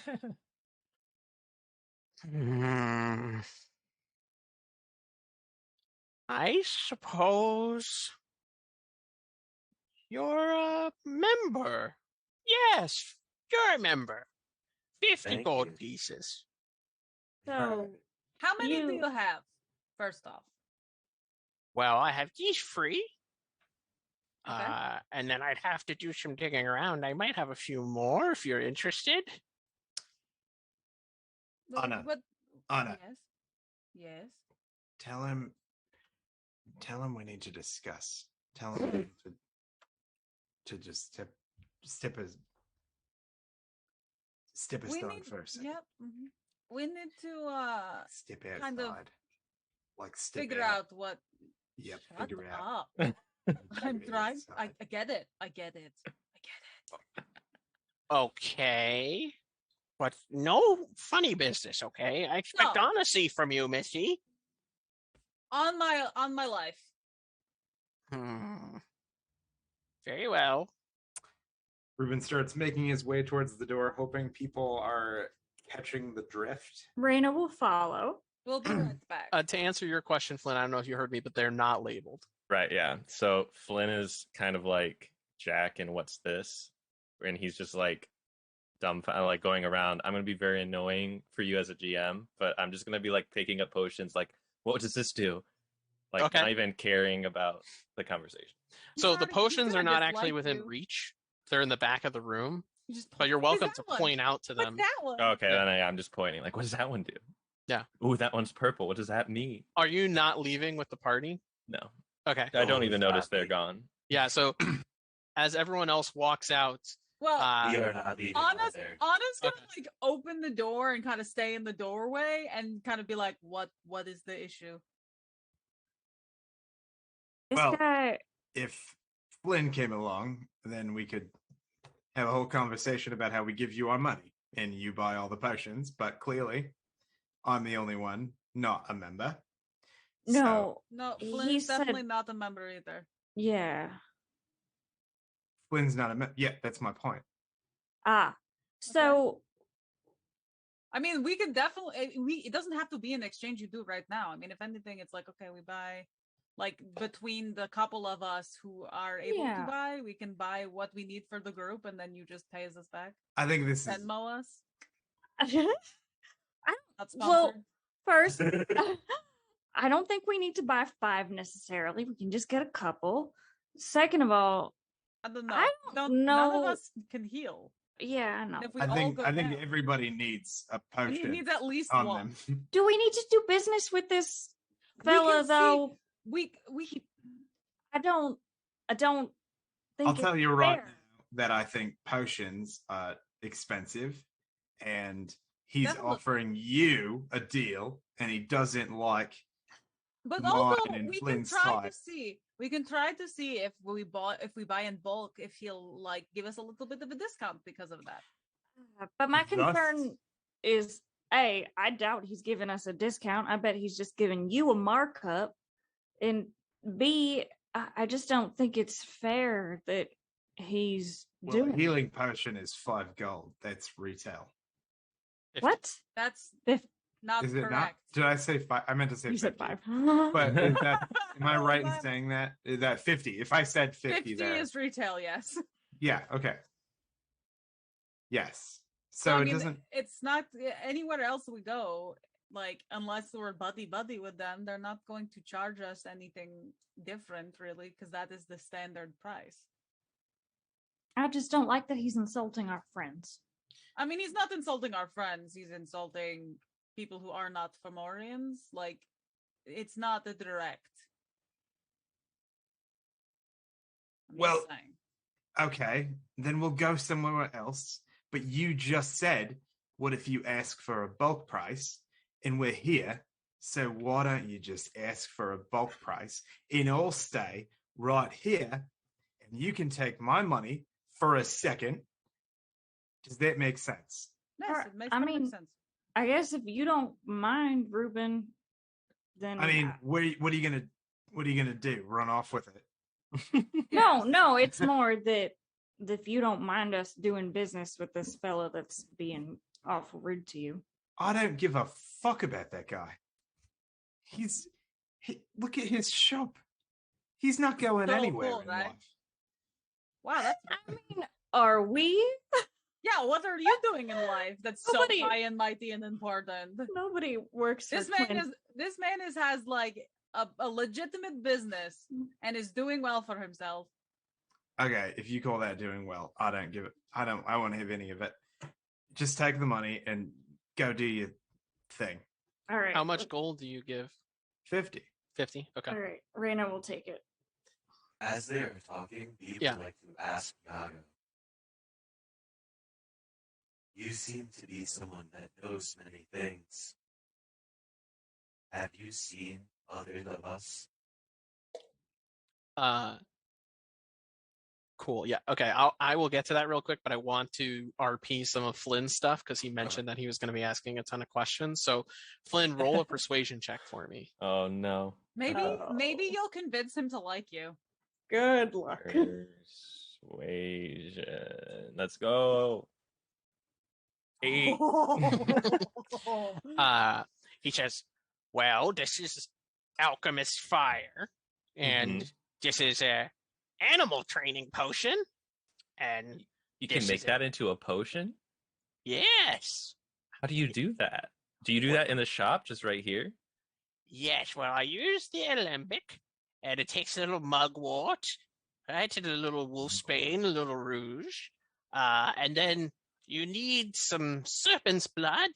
"I suppose you're a member. Yes, you're a member. 50 Thank gold you. pieces." So, How many do You- you have, first off? "Well, I have these free. Okay. And then I'd have to do some digging around. I might have a few more if you're interested." Anna. What? Anna. Yes. Yes. Tell him we need to discuss. Tell him we need to just step a We stone need, for a second. yep. We need to Step kind of outside. Like step figure out what. Yep, Shut figure it out. up. I'm Figure it trying. I outside. get it. I get it. I get it. "Okay. But no funny business, okay? I expect No. honesty from you, Missy." On my life. Very well. Reuben starts making his way towards the door, hoping people are catching the drift. Rayna will follow. We'll be right back. To answer your question, Flynn, I don't know if you heard me, but they're not labeled. Right, yeah. So Flynn is kind of like Jack and what's this? And he's just like dumbfounded, like going around. I'm gonna be very annoying for you as a GM, but I'm just gonna be like picking up potions like, what does this do? like Okay. not even caring about the conversation. So He's the already- he's potions are gonna not actually dislike within you. reach. They're in the back of the room, You just but you're what is welcome that to one? point out to What's them. that one? Okay, Yeah. then I'm just pointing. Like, what does that one do? Yeah. Ooh, that one's purple. What does that mean? Are you not leaving with the party? No, Okay. I don't Oh, even stop notice they're me. gone. Yeah. So as everyone else walks out, Well, We are not leaving Anna's either. gonna Okay. like open the door and kind of stay in the doorway and kind of be like, "What is the issue?" This Well, guy, If Flynn came along, then we could have a whole conversation about how we give you our money and you buy all the potions. But clearly, I'm the only one not a member. So, no, No, He Flynn's said- definitely not a member either. yeah. Flynn's not a member. Yeah, that's my point. So I mean, we can definitely. It doesn't have to be an exchange you do right now. I mean, if anything, it's like okay, we buy, like between the couple of us who are able Yeah. to buy, we can buy what we need for the group, and then you just pay us back. I think this is. Venmo us. Not well, sponsored. first, I don't think we need to buy 5 necessarily. We can just get a couple. Second of all, I don't know. I don't None of know. us can heal. Yeah, I know. And if we I all think go I think down, everybody needs a and he potion needs at least on one. them. Do we need to do business with this We can fella see- though? We I don't think I'll tell it's you right fair. now that I think potions are expensive, and he's Definitely. offering you a deal, and he doesn't like. But mine also, and we can Flynn's try side. to see. We can try to see if we buy in bulk, if he'll like give us a little bit of a discount because of that. But my Thus- concern is A, I doubt he's giving us a discount. I bet he's just giving you a markup. And B, I just don't think it's fair that he's Well, doing a healing potion is 5 gold. That's retail. what? That's Fif- not Is it correct. not? Did I say 5? I meant to say You 50. said 5. But is that, am I Well, right in then saying that? Is that 50? If I said 50 there. is retail, yes. Yeah, okay. Yes. So I it mean, doesn't. it's not anywhere else we go. Like, unless we're buddy with them, they're not going to charge us anything different, really, because that is the standard price. I just don't like that he's insulting our friends. I mean, he's not insulting our friends. He's insulting people who are not Fomorians. Like, it's not a direct. I'm just Well, saying. Okay, then we'll go somewhere else. But you just said, what if you ask for a bulk price? And we're here. So why don't you just ask for a bulk price? And I'll stay right here. And you can take my money for a second. Does that make sense? Yes, Alright, it makes I perfect mean, sense. I guess if you don't mind, Reuben, then I mean, what are you gonna do? Run off with it? no, it's more that if you don't mind us doing business with this fella that's being awful rude to you. I don't give a fuck about that guy. Look at his shop. He's not going So anywhere cool, in right? life. Wow, that's I mean, are we? yeah. What are you doing in life that's Nobody- so high and mighty and important? Nobody works This for man has like a legitimate business and is doing well for himself. Okay, if you call that doing well, I don't give it. I won't have any of it. Just take the money and go do your thing. All right. How much gold do you give? 50. 50. Okay. All right. Rayna will take it. As they are talking, people Yeah. like to ask Yago. You seem to be someone that knows many things. Have you seen others of us? Cool. Yeah. Okay. I will get to that real quick, but I want to RP some of Flynn's stuff because he mentioned that he was going to be asking a ton of questions. So, Flynn, roll a persuasion check for me. Oh no. Maybe Oh. you'll convince him to like you. Good luck. Persuasion. Let's go. 8. He says, "Well, this is alchemist fire, and this is a animal training potion, and You can This make is that into a potion? yes, How do you do that? Do you do that in the shop just right here? Yes, well, I use the alembic, and it takes a little mugwort, right, and a little wolfsbane, a little rouge, and then you need some serpent's blood,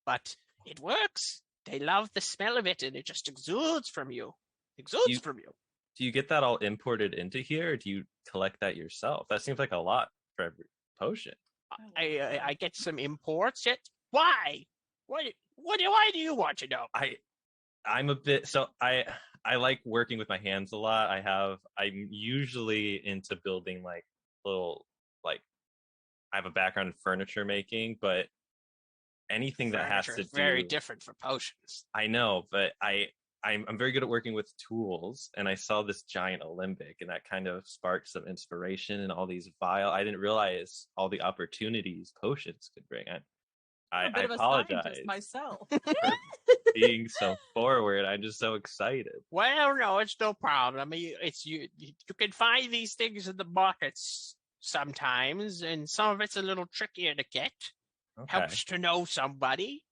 but it works. They love the smell of it, and it just exudes from you. Exudes from you. Do you get that all imported into here, or do you collect that yourself? That seems like a lot for every potion. I get some imports. Yet why? Why do you want to know? I'm a bit so I like working with my hands a lot. I'm usually into building like little like I have a background in furniture making, but anything that has Furniture to is very do different for potions. I know, but I'm very good at working with tools, and I saw this giant alembic, and that kind of sparked some inspiration and all these I didn't realize all the opportunities potions could bring. I I'm a bit of a apologize scientist myself. for being so forward. I'm just so excited. Well, no, it's no problem. I mean, it's you can find these things in the markets sometimes, and some of it's a little trickier to get. Okay. Helps to know somebody.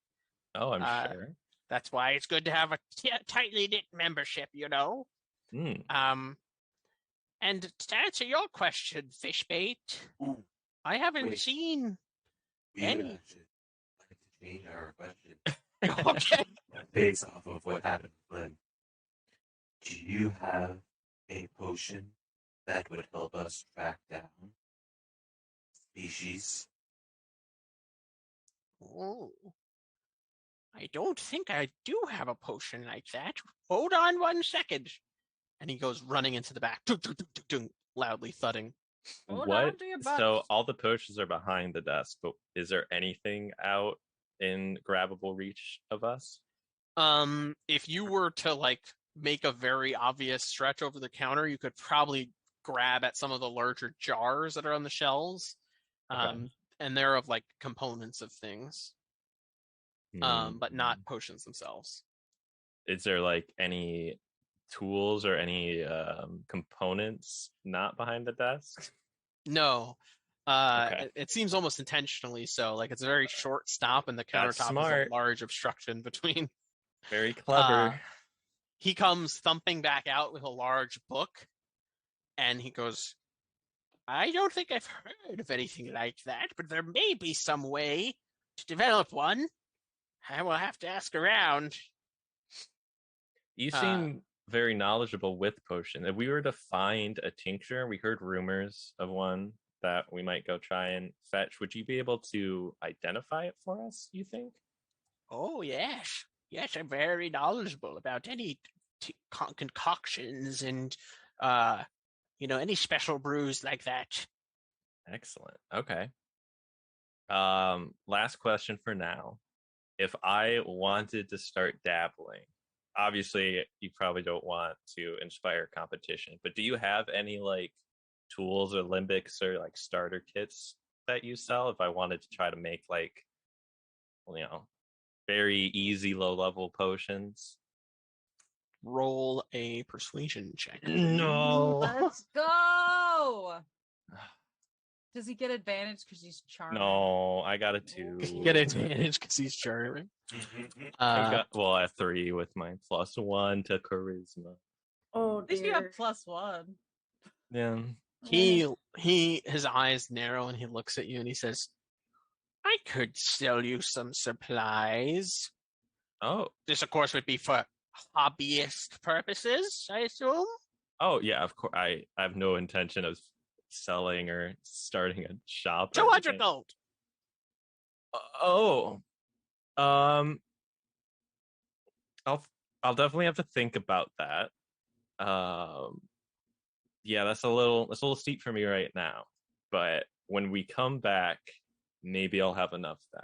Oh, I'm sure. That's why it's good to have a tightly knit membership, you know. Mm. And to answer your question, Fishbait, Ooh, I haven't wait. seen we would any. actually like to change our question Okay. based off of what happened with Glenn. Do you have a potion that would help us track down species? Oh, I don't think I do have a potion like that. Hold on 1 second. And he goes running into the back, loudly thudding. Hold What? on to your butts. So all the potions are behind the desk, but is there anything out in grabbable reach of us? If you were to like make a very obvious stretch over the counter, you could probably grab at some of the larger jars that are on the shelves. Okay. And they're of like components of things. But not potions themselves. Is there like any tools or any components not behind the desk? No. Okay. It seems almost intentionally so. Like it's a very short stop, and the That's countertop is smart. a large obstruction between. Very clever. He comes thumping back out with a large book, and he goes, I don't think I've heard of anything like that, but there may be some way to develop one. I will have to ask around. You seem very knowledgeable with potion. If we were to find a tincture, we heard rumors of one that we might go try and fetch. Would you be able to identify it for us, you think? Oh, yes. Yes, I'm very knowledgeable about any concoctions and, any special brews like that. Excellent. Okay. Last question for now. If I wanted to start dabbling, obviously you probably don't want to inspire competition, but do you have any like tools or limbics or like starter kits that you sell if I wanted to try to make like, very easy low level potions? Roll a persuasion check. No. Let's go. Does he get advantage because he's charming? No, I got a 2. You get advantage because he's charming. I got a 3 with my +1 to charisma. Oh, At least you have +1. Yeah. His eyes narrow and he looks at you and he says, I could sell you some supplies. Oh. This, of course, would be for hobbyist purposes, I assume? Oh, yeah, of course. I have no intention of selling or starting a shop. 200 gold. I'll definitely have to think about that. Yeah, that's a little steep for me right now. But when we come back, maybe I'll have enough then.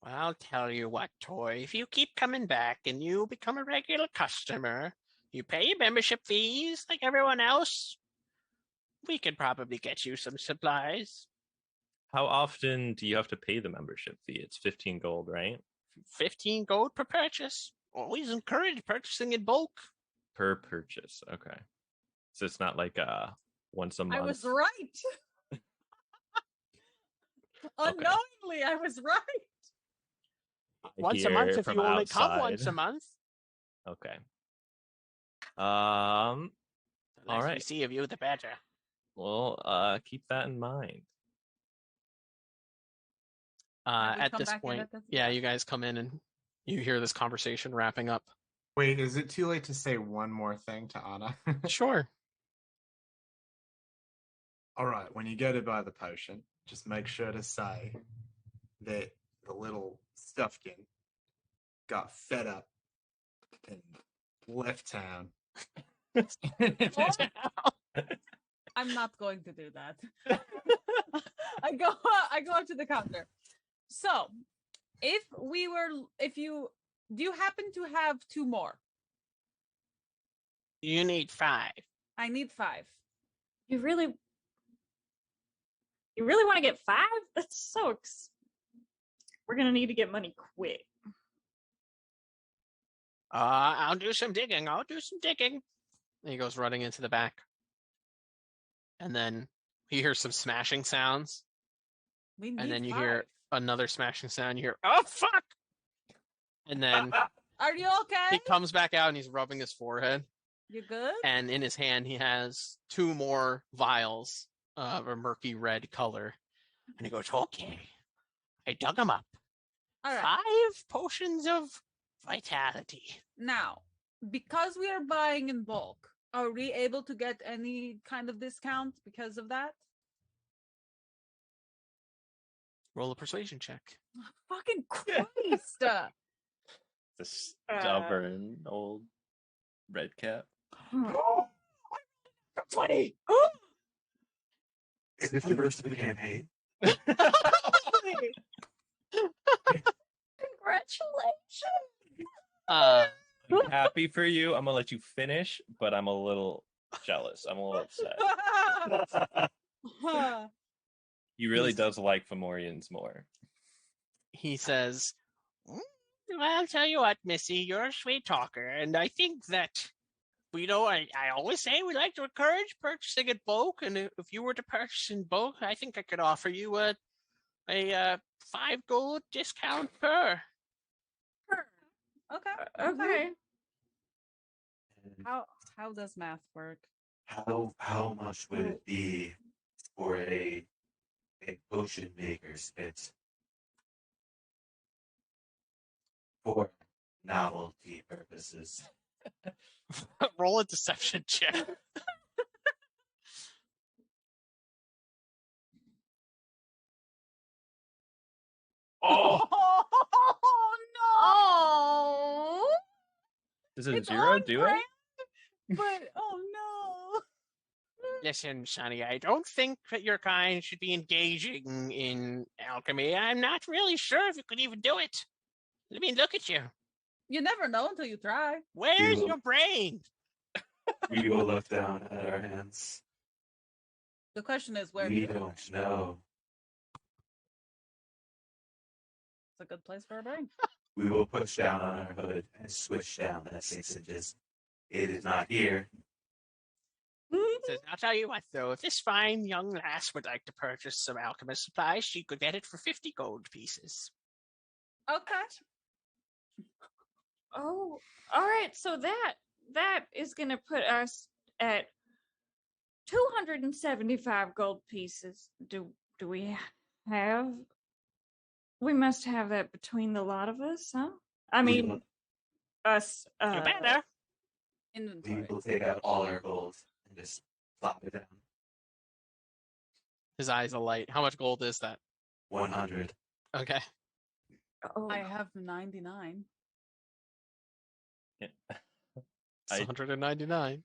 Well, I'll tell you what, Toy. If you keep coming back and you become a regular customer, you pay your membership fees like everyone else, we could probably get you some supplies. How often do you have to pay the membership fee? It's 15 gold, right? 15 gold per purchase. Always encourage purchasing in bulk. Per purchase, okay. So it's not like once a month. I was right. Unknowingly, I was right. Once a month if you only come once a month. Okay. The All less we right. see of you, the better. Well, keep that in mind. And we At come this back in point, at the- yeah, you guys come in and you hear this conversation wrapping up. Wait, is it too late to say one more thing to Anna? Sure. All right, when you go to buy the potion, just make sure to say that the little stuffkin got fed up and left town. I'm not going to do that. I go up to the counter. So, do you happen to have 2 more? You need 5. I need 5. You really want to get 5? That's so. We're gonna need to get money quick. I'll do some digging. And he goes running into the back. And then he hears some smashing sounds. We need And then you 5. hear another smashing sound. You hear, oh, fuck! And then Are you okay? he comes back out and he's rubbing his forehead. You good? And in his hand, he has 2 more vials of a murky red color. And he goes, okay. I dug them up. All right. 5 potions of vitality. Now, because we are buying in bulk, are we able to get any kind of discount because of that? Roll a persuasion check. Fucking Christ! The stubborn old red cap. 20! Is it the first of the campaign? Congratulations. Uh, I'm happy for you. I'm gonna let you finish, but I'm a little jealous. I'm a little upset. He really does like Fomorians more. he says, well, I'll tell you what, Missy, you're a sweet talker, and I think that, I always say we like to encourage purchasing in bulk, and if you were to purchase in bulk, I think I could offer you a 5 gold discount per. Okay. Okay. How does math work? How much would it be for a potion maker's pit for novelty purposes? Roll a deception check. Oh, no! Oh. Does a It's 0 on do brand, it? But oh no! Listen, Sonny, I don't think that your kind should be engaging in alchemy. I'm not really sure if you could even do it. I mean, look at you. You never know until you try. Where's will- your brain? we will look down at our hands. The question is where. We don't know. It's a good place for a brain. We will push down on our hood and switch down that 6 inches. It is not here. Says, I'll tell you what, though, if this fine young lass would like to purchase some alchemist supplies, she could get it for 50 gold pieces. Okay. Oh, all right. So that is going to put us at 275 gold pieces. Do we have? We must have that between the lot of us, huh? I mean, us. You better. We Inventory. will take out all our gold and just plop it down. His eyes alight. How much gold is that? 100. Okay. Oh, I have 99. It's I- 199.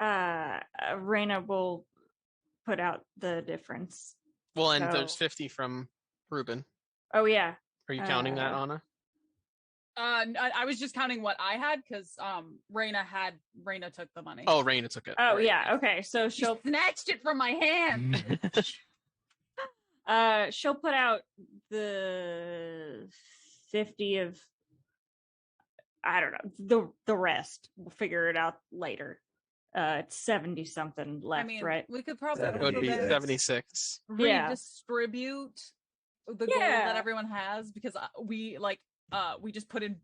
Rayna will put out the difference. Well, and So- there's 50 from Reuben. Oh yeah. Are you counting that, Anna? I was just counting what I had because Rayna took the money. Oh, Rayna took it. Oh yeah. Okay. So She she'll snatched it from my hand. she'll put out the 50 of, I don't know, the rest. We'll figure it out later. It's 70 something left, I mean, right? we could probably That It would be Yeah. 76. Yeah. redistribute the gold Yeah. that everyone has because we just put in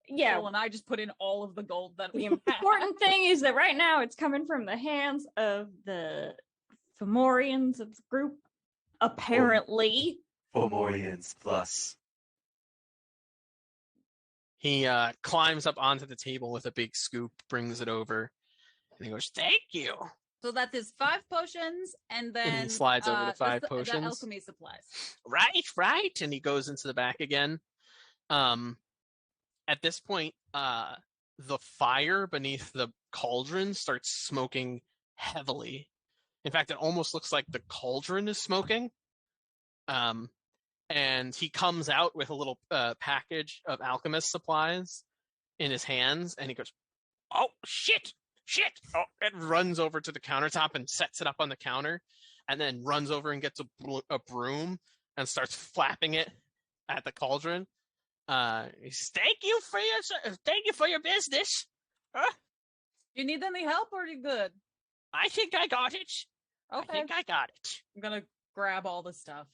Yeah. Shoal and I just put in all of the gold that The we have. important thing is that right now it's coming from the hands of the Fomorians of the group, apparently. Fomorians plus. He climbs up onto the table with a big scoop, brings it over, and he goes, "Thank you." So that is 5 potions, and then he slides over the that's 5 the potions. alchemy supplies. Right. And he goes into the back again. At this point, the fire beneath the cauldron starts smoking heavily. In fact, it almost looks like the cauldron is smoking. And he comes out with a little package of alchemist supplies in his hands, and he goes, "Oh, shit! Oh," and runs over to the countertop and sets it up on the counter, and then runs over and gets a broom and starts flapping it at the cauldron. He says, thank you for your business. You need any help, or are you good? I think I got it. Okay. I think I got it. I'm gonna grab all the stuff.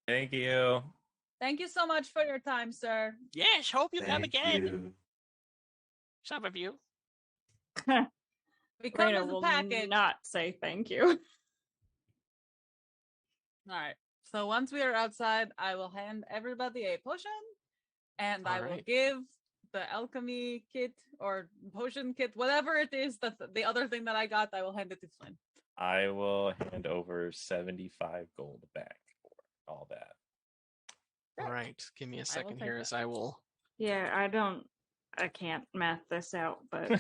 Thank you. Thank you so much for your time, sir. Yes, hope you come Thank again. you. Some of you. We come Rayna as a will package. not say thank you. All right. So once we are outside, I will hand everybody a potion, and I will Alright. give the alchemy kit or potion kit, whatever it is, that the other thing that I got, I will hand it to Flynn. I will hand over 75 gold back for all that. All right. Give me a second take here that. as I will. Yeah, I can't math this out, but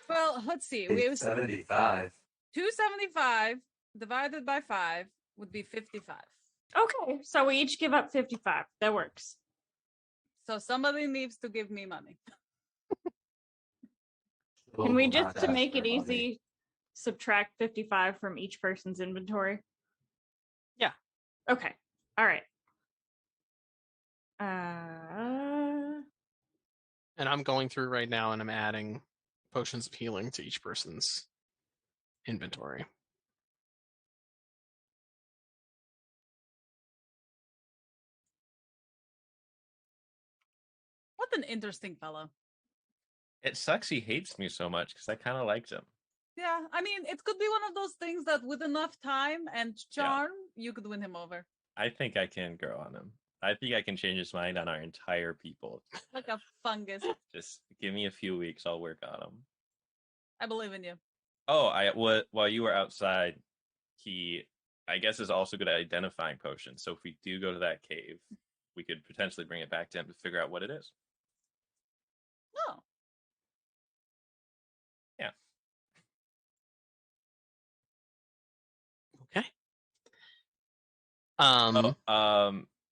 Well, let's see. It's We have 75. 275 divided by 5 would be 55. okay. So we each give up 55. That works. So somebody needs to give me money. Can we Will just, not to ask make for it money. easy, subtract 55 from each person's inventory? Yeah. Okay. All right. Uh, And I'm going through right now and I'm adding potions of healing to each person's inventory. What an interesting fellow. It sucks he hates me so much because I kind of liked him. Yeah, I mean, it could be one of those things that with enough time and charm, you could win him over. I think I can grow on him. I think I can change his mind on our entire people. Like a fungus. Just give me a few weeks, I'll work on him. I believe in you. Oh, while you were outside, he, I guess, is also good at identifying potions. So if we do go to that cave, we could potentially bring it back to him to figure out what it is. No. Yeah. Okay.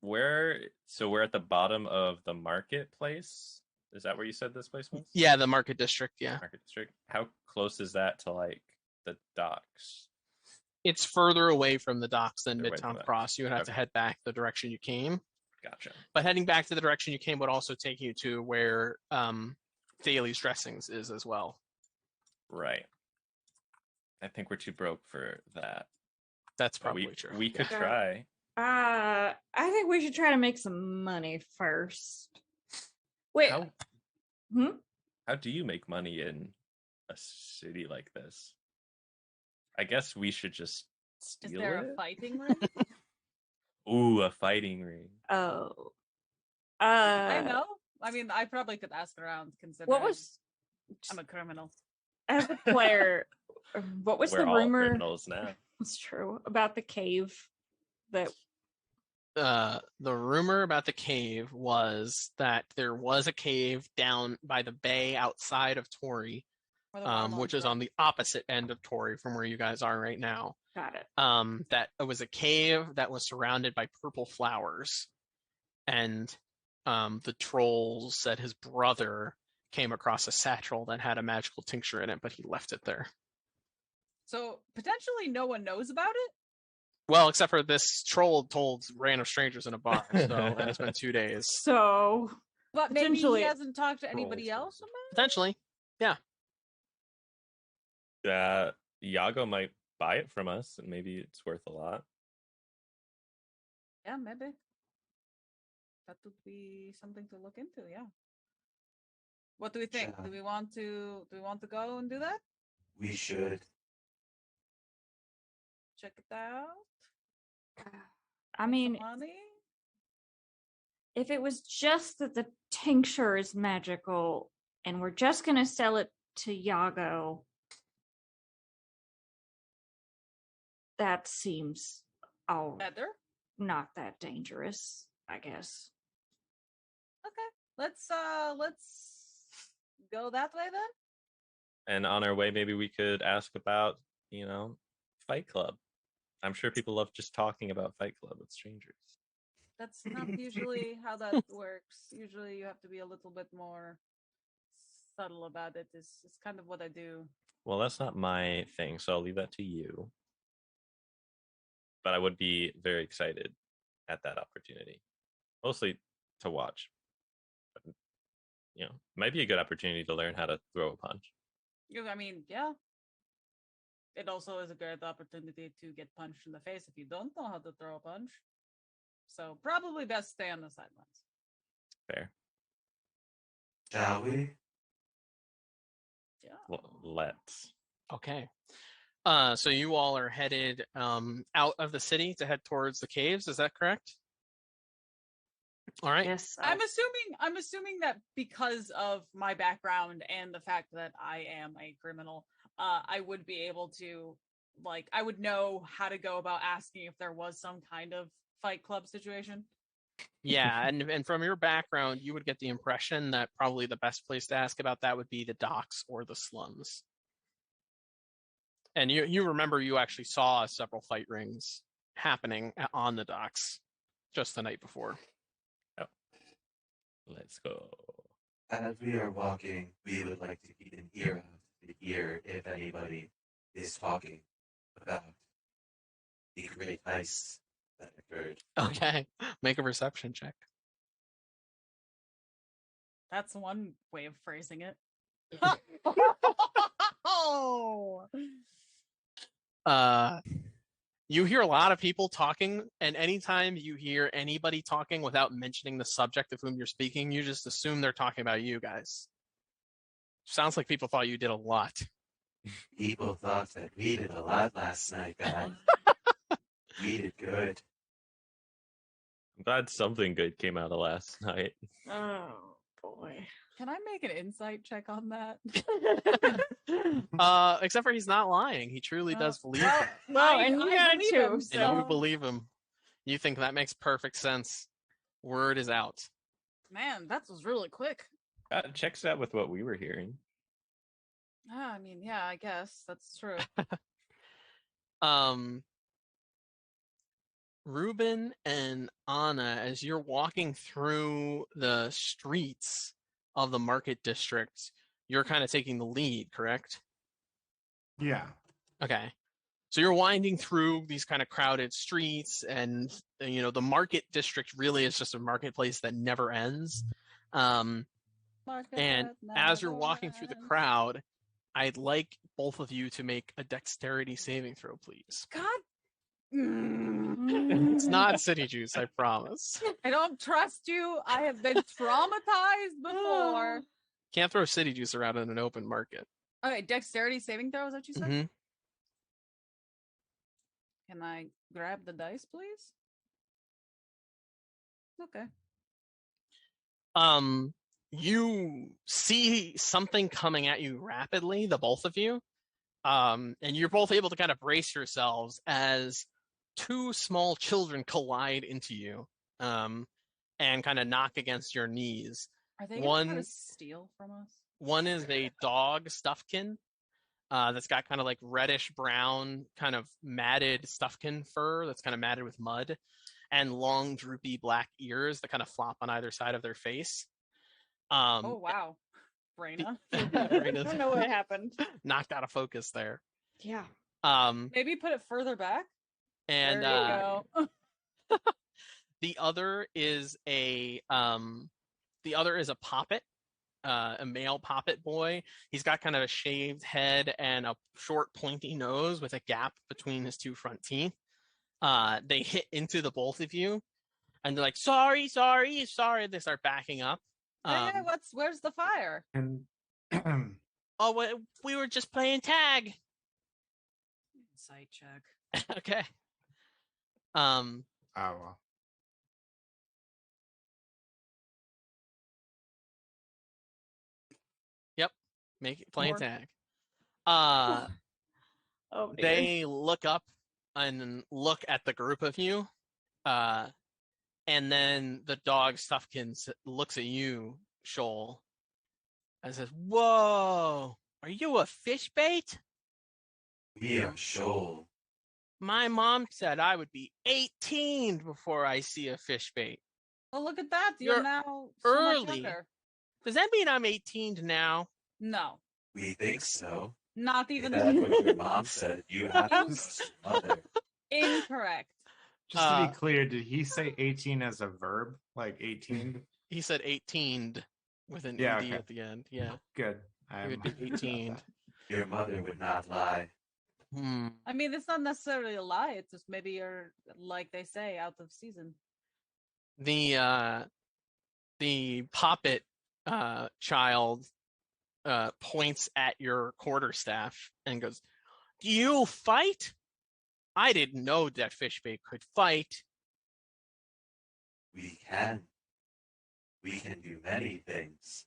We're at the bottom of the marketplace. Is that where you said this place was? Yeah, the market district, yeah. Market district. How close is that to like the docks? It's further away from the docks than Further away from Midtown the docks. Cross. You would have to Okay. head back the direction you came. Gotcha. But heading back to the direction you came would also take you to where Thales Dressings is as well. Right. I think we're too broke for that. That's But probably true. we could Yeah. try. I think we should try to make some money first. Wait. How do you make money in a city like this? I guess we should just steal Is there it. a fighting ring? Ooh, a fighting ring. Oh. I know. I mean, I probably could ask around, considering What was, I'm a criminal. as a player, what was We're the all rumor? criminals now. It's true about the cave that The rumor about the cave was that there was a cave down by the bay outside of Toraigh, Where the water which is monster- on the opposite end of Toraigh from where you guys are right now. got it. That it was a cave that was surrounded by purple flowers, and the trolls said his brother came across a satchel that had a magical tincture in it, but he left it there. So potentially no one knows about it? Well, except for this troll told random strangers in a bar, so and it's been 2 days. So But maybe he Potentially- hasn't talked to anybody Trolls. else about it? Potentially. Iago might buy it from us, and maybe it's worth a lot. Yeah, maybe. That would be something to look into, yeah. What do we think? Shall- Do we want to go and do that? We should. Check it out. I Make some mean, money. if it was just that the tincture is magical and we're just gonna sell it to Yago, that seems Better. not that dangerous, I guess. Okay. Let's go that way then. And on our way, maybe we could ask about, Fight Club. I'm sure people love just talking about Fight Club with strangers. That's not usually how that works. Usually you have to be a little bit more subtle about it. It's kind of what I do. Well, that's not my thing, so I'll leave that to you. But I would be very excited at that opportunity, mostly to watch. But, might be a good opportunity to learn how to throw a punch. I mean, yeah. It also is a great opportunity to get punched in the face if you don't know how to throw a punch. So probably best stay on the sidelines. Fair. Shall we? Yeah. Let's. Okay. So you all are headed out of the city to head towards the caves. Is that correct? All right. Yes. I'm assuming that because of my background and the fact that I am a criminal, I would be able to, I would know how to go about asking if there was some kind of Fight Club situation. Yeah, and from your background, you would get the impression that probably the best place to ask about that would be the docks or the slums. And you remember you actually saw several fight rings happening on the docks just the night before. Oh. Let's go. As we are walking, we would like to keep an ear out to hear if anybody is talking about the great heist that occurred. Okay, make a perception check. That's one way of phrasing it. Oh. You hear a lot of people talking, and anytime you hear anybody talking without mentioning the subject of whom you're speaking, you just assume they're talking about you guys. Sounds like people thought you did a lot. People thought that we did a lot last night, guys. We did good. I'm glad something good came out of last night. Oh boy. Can I make an insight check on that? Except for he's not lying. He truly does believe that. Well, and you got believe to. him, And So you believe him. You think that makes perfect sense. Word is out. Man, that was really quick. Checks out with what we were hearing. I mean, yeah, I guess that's true. Reuben and Anna, as you're walking through the streets of the market district, you're kind of taking the lead, correct? Yeah. Okay. So you're winding through these kind of crowded streets, and the market district really is just a marketplace that never ends. And as you're walking through the crowd, I'd like both of you to make a dexterity saving throw, please. God, It's not city juice, I promise. I don't trust you. I have been traumatized before. Can't throw city juice around in an open market. Okay, dexterity saving throw, is that what you said? Mhm. Can I grab the dice, please? Okay. You see something coming at you rapidly, the both of you. And you're both able to kind of brace yourselves as two small children collide into you, and kind of knock against your knees. Are they going to try to steal from us? One is a dog stuffkin that's got kind of like reddish brown, kind of matted stuffkin fur that's kind of matted with mud, and long droopy black ears that kind of flop on either side of their face. Oh wow, Rayna. I don't know what happened. Knocked out of focus there. Yeah. Maybe put it further back. And There you go. the other is a poppet, a male poppet boy. He's got kind of a shaved head and a short pointy nose with a gap between his two front teeth. They hit into the both of you, and they're like, sorry. They start backing up. Hey, where's the fire? And Oh, we were just playing tag. Insight check. Okay. oh well. Yep. Playing More. tag. Oh, dear. They look up and look at the group of you. And then the dog Stuffkins looks at you, Shoal, and says, "Whoa, are you a fish bait? We are Shoal. My mom said I would be 18 before I see a fish bait. Well, look at that. You're You're now so much early. younger. Does that mean I'm 18 now?" No, We think so. not even That's what your mom said. You have to trust your mother. incorrect. Just to be clear, did he say 18 as a verb? Like 18? He said 18'd with an Yeah, ED okay. at the end. Yeah, Good. it would be 18. Your mother would not lie. I mean, it's not necessarily a lie. It's just maybe you're, like they say, out of season. The poppet child points at your quarterstaff and goes, "Do you fight? I didn't know that fishbait could fight." We can. We can do many things.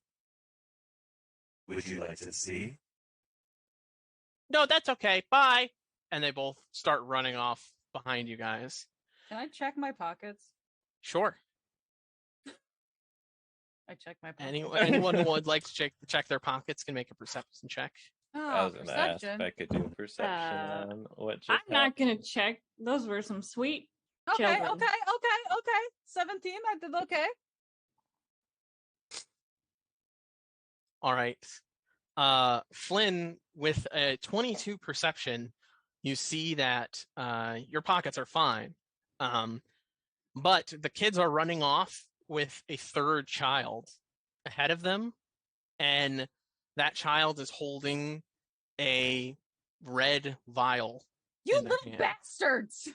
Would you like to see? "No, that's okay. Bye." And they both start running off behind you guys. Can I check my pockets? Sure. I check my pockets. Anyone who would like to check their pockets can make a perception check. I Oh, was gonna ask if perception. I could do a perception on what just I'm not happened. gonna check. Those were some sweet Okay, children. okay. 17, I did okay. All right. Flynn, with a 22 perception, you see that your pockets are fine. But the kids are running off with a third child ahead of them, and that child is holding a red vial. You in their little hand. bastards!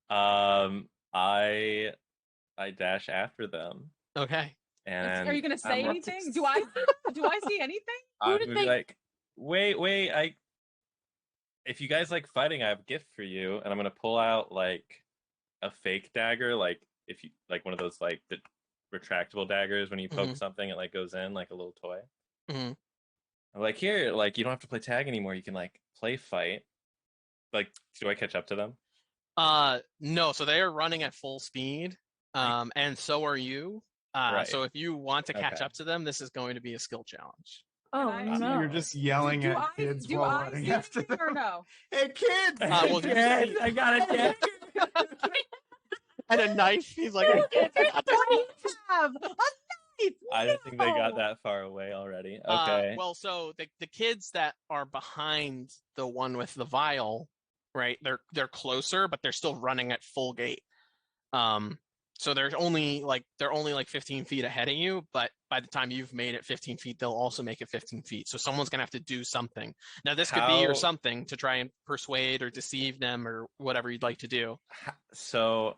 I dash after them, Okay. and Are you gonna say I'm anything? Do I see anything? I'm did gonna be they- like, wait, if you guys like fighting, I have a gift for you, and I'm gonna pull out like a fake dagger, like if you like one of those like the retractable daggers when you poke something, it like goes in like a little toy. Mhm. I'm like, here, like you don't have to play tag anymore. You can like play fight. Like, do I catch up to them? No, so they are running at full speed. And so are you. Right. So if you want to catch Okay. up to them, this is going to be a skill challenge. Oh I- no! You're just yelling Do at I kids do while I running see after anything them. or no? Hey, kids! Well, Kids, I got a dagger! And a knife. He's like, "Hey, kids, I got this What do you have? A knife! I didn't think they got No! that far away already. Okay. Well, so the kids that are behind the one with the vial, right? They're closer, but they're still running at full gait. So they're only like 15 feet ahead of you, but by the time you've made it 15 feet, they'll also make it 15 feet. So someone's gonna have to do something. Now this could be your How- something to try and persuade or deceive them or whatever you'd like to do. So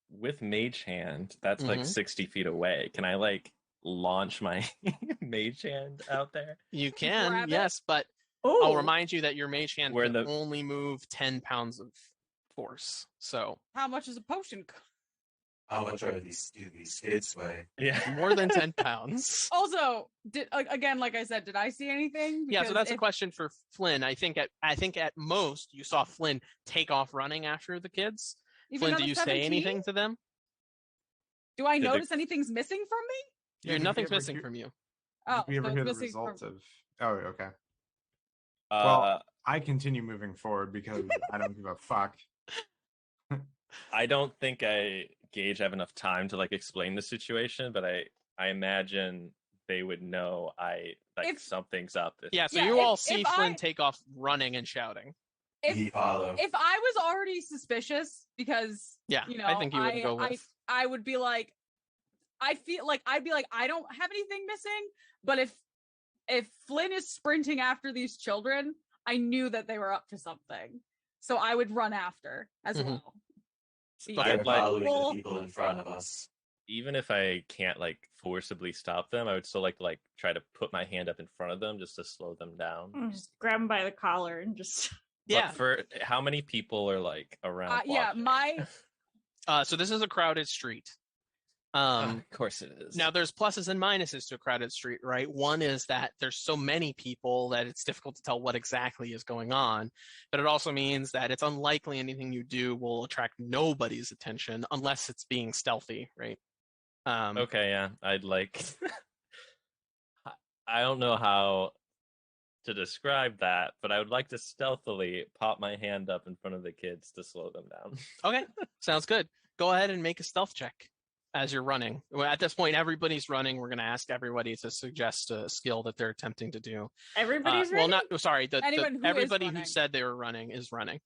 with Mage Hand, that's like Mhm. 60 feet away. Can I like launch my Mage Hand out there? You can, Grab it? yes, but Oh, I'll remind you that your mage hand We're in can the- only move 10 pounds of force. So How much is a potion? How much do these kids weigh? Yeah. more than 10 pounds. Also, again, like I said, did I see anything? Yeah, so Because that's a if- question for Flynn. I think at most you saw Flynn take off running after the kids. even Flynn, though do the you 17? say anything to them? Do I Did the- notice anything's missing from me? Yeah, did we Nothing's ever missing hear- from you. Oh, Did we ever so hear it's the missing results from... of... Oh, okay. Uh, Well, I continue moving forward because I don't give a fuck. I don't think Gage have enough time to like explain the situation, but I imagine they would know If- something's up. Yeah, so Yeah, you all if see I- Flynn take off running and shouting. We follow. If I was already suspicious because Yeah, you know, I think you would go with. I would be like, I feel like I'd be like, I don't have anything missing. But if Flynn is sprinting after these children, I knew that they were up to something, so I would run after as Mhm. well. We're I'd like- following Well, the people in front of us. even if I can't like forcibly stop them, I would still like to like try to put my hand up in front of them just to slow them down. Just grab him by the collar and just. Yeah. But for how many people are like around? Yeah, watching? So this is a crowded street. Of course it is. Now there's pluses and minuses to a crowded street, right? One is that there's so many people that it's difficult to tell what exactly is going on, but it also means that it's unlikely anything you do will attract nobody's attention unless it's being stealthy, right? Okay, yeah, I'd like. I don't know how to describe that, but I would like to stealthily pop my hand up in front of the kids to slow them down. Okay, sounds good. Go ahead and make a stealth check as you're running. Well, at this point, everybody's running. We're going to ask everybody to suggest a skill that they're attempting to do. Everybody's Well, ready? sorry. Everybody who running. said they were running is running.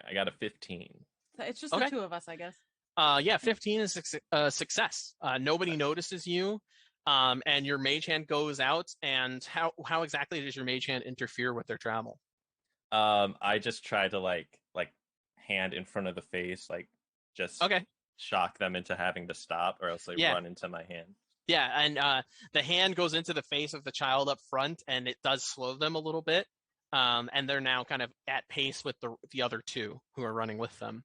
I got a 15. It's just Okay. the two of us, I guess. Yeah, 15 is a success. Nobody notices you, and your mage hand goes out. And how exactly does your mage hand interfere with their travel? I just try to like hand in front of the face, like just Okay. shock them into having to stop, or else they Yeah. run into my hand. Yeah, and the hand goes into the face of the child up front, and it does slow them a little bit. And they're now kind of at pace with the other two who are running with them.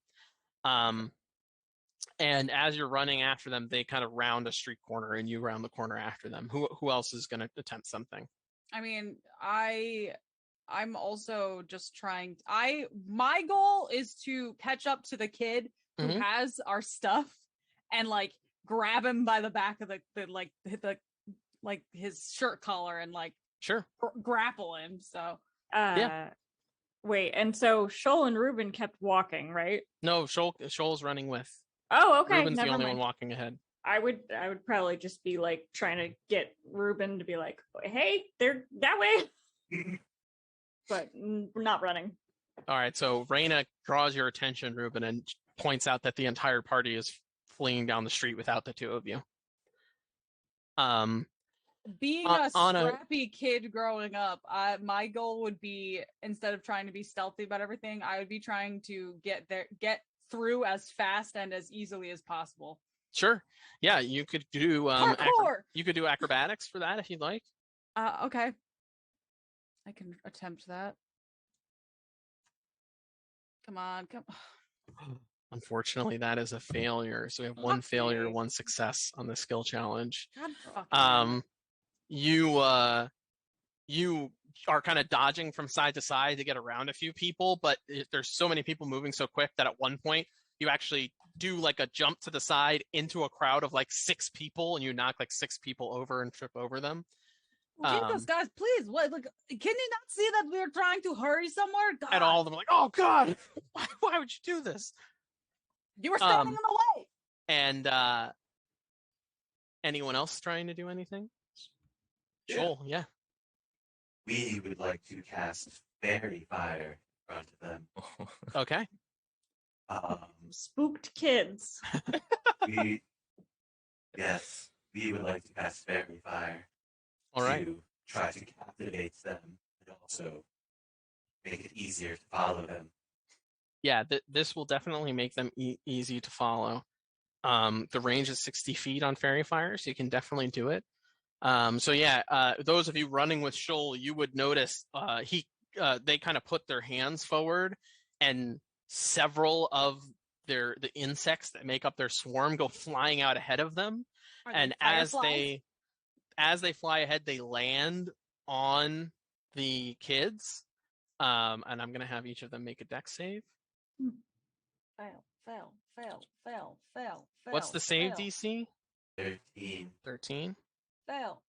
And as you're running after them, they kind of round a street corner, and you round the corner after them. Who else is going to attempt something? I mean, I'm also just trying. My goal is to catch up to the kid who Mhm. has our stuff and like grab him by the back of the his shirt collar and like Sure. grapple him. So Wait, and so Shoal and Reuben kept walking, right? No, Shoal's running with. Oh, okay. Reuben's the Never only mind. one walking ahead. I would probably just be like trying to get Reuben to be like, hey, they're that way. But we're not running. All right, so Rayna draws your attention, Reuben, and points out that the entire party is fleeing down the street without the two of you. being On a a- scrappy kid growing up, my goal would be, instead of trying to be stealthy about everything, I would be trying to get through as fast and as easily as possible. Sure. Yeah, you could do Parkour! you could do acrobatics for that if you'd like. Okay. I can attempt that. Come on, come. Unfortunately, that is a failure. So we have one Fuck failure, me. one success on the skill challenge. God fucking damn it. You are kind of dodging from side to side to get around a few people, but there's so many people moving so quick that at one point you actually do like a jump to the side into a crowd of like 6 people, and you knock like 6 people over and trip over them. Jesus, guys, please! What? Like, can you not see that we're trying to hurry somewhere? God. And all of them are like, "Oh God, why would you do this?" You were standing in the way. And anyone else trying to do anything? Yeah. Shoal, yeah. We would like to cast fairy fire in front of them. Okay. Spooked kids. Yes, we would like to cast fairy fire All right. to try to captivate them and also make it easier to follow them. Yeah, this will definitely make them easy to follow. The range is 60 feet on fairy fire, so you can definitely do it. So yeah, those of you running with Shoal, you would notice they kind of put their hands forward, and several of the insects that make up their swarm go flying out ahead of them. Are And fireflies? as they fly ahead, they land on the kids. And I'm gonna have each of them make a dex save. Fail. What's the save fail, DC? 13. 13. Fail.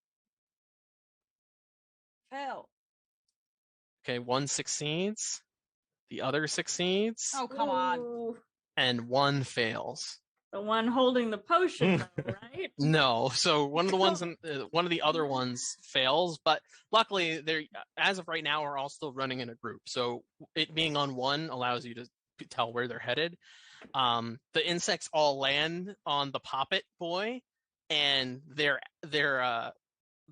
Okay, one succeeds, the other succeeds, Oh, come on. Ooh, and one fails. the one holding the potion, though, right? No, so one of the ones, one of the other ones fails, but luckily they're, as of right now, are all still running in a group. So it being on one allows you to tell where they're headed. The insects all land on the poppet boy, and their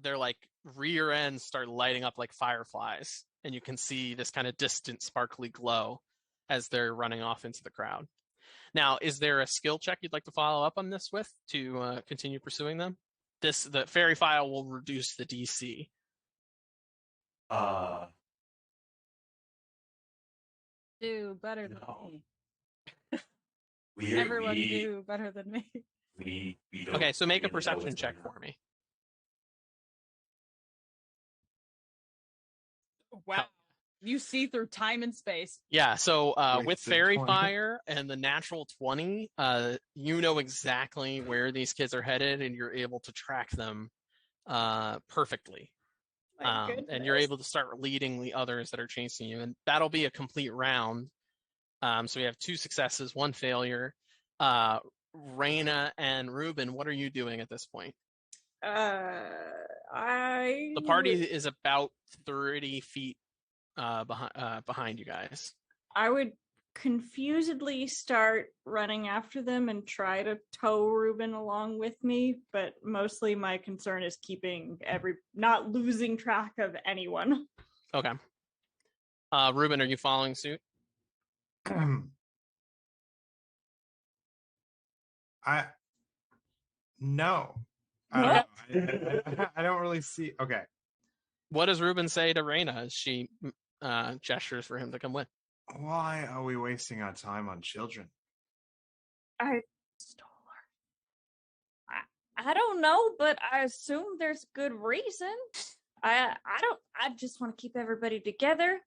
like rear ends start lighting up like fireflies, and you can see this kind of distant sparkly glow as they're running off into the crowd. Now, is there a skill check you'd like to follow up on this with to continue pursuing them? The fairy file will reduce the DC. Do better than No. me. Everyone do better than me. We don't Okay, so make a really know perception what's check going on. for me. Wow. You see through time and space. Yeah, so with Wasted fairy 20. fire and the natural 20, you know exactly where these kids are headed, and you're able to track them perfectly. My And you're goodness. able to start leading the others that are chasing you, and that'll be a complete round. So we have 2 successes, 1 failure. Rayna and Reuben, what are you doing at this point? I The party is about 30 feet behind you guys. I would confusedly start running after them and try to tow Reuben along with me, but mostly my concern is keeping not losing track of anyone. Okay. Reuben, are you following suit? No. I don't know. I don't really see. Okay. What does Reuben say to Rayna as she gestures for him to come with? Why are we wasting our time on children? I stole her. I don't know, but I assume there's good reason. I just want to keep everybody together.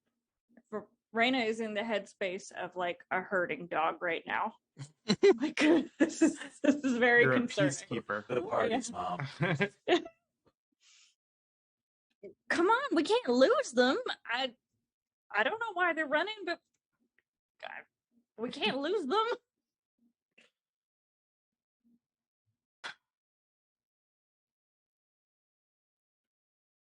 Rayna is in the headspace of like a herding dog right now. My goodness, this is very You're concerning. a peacekeeper. The party's mom. Come on, we can't lose them. I don't know why they're running, but we can't lose them.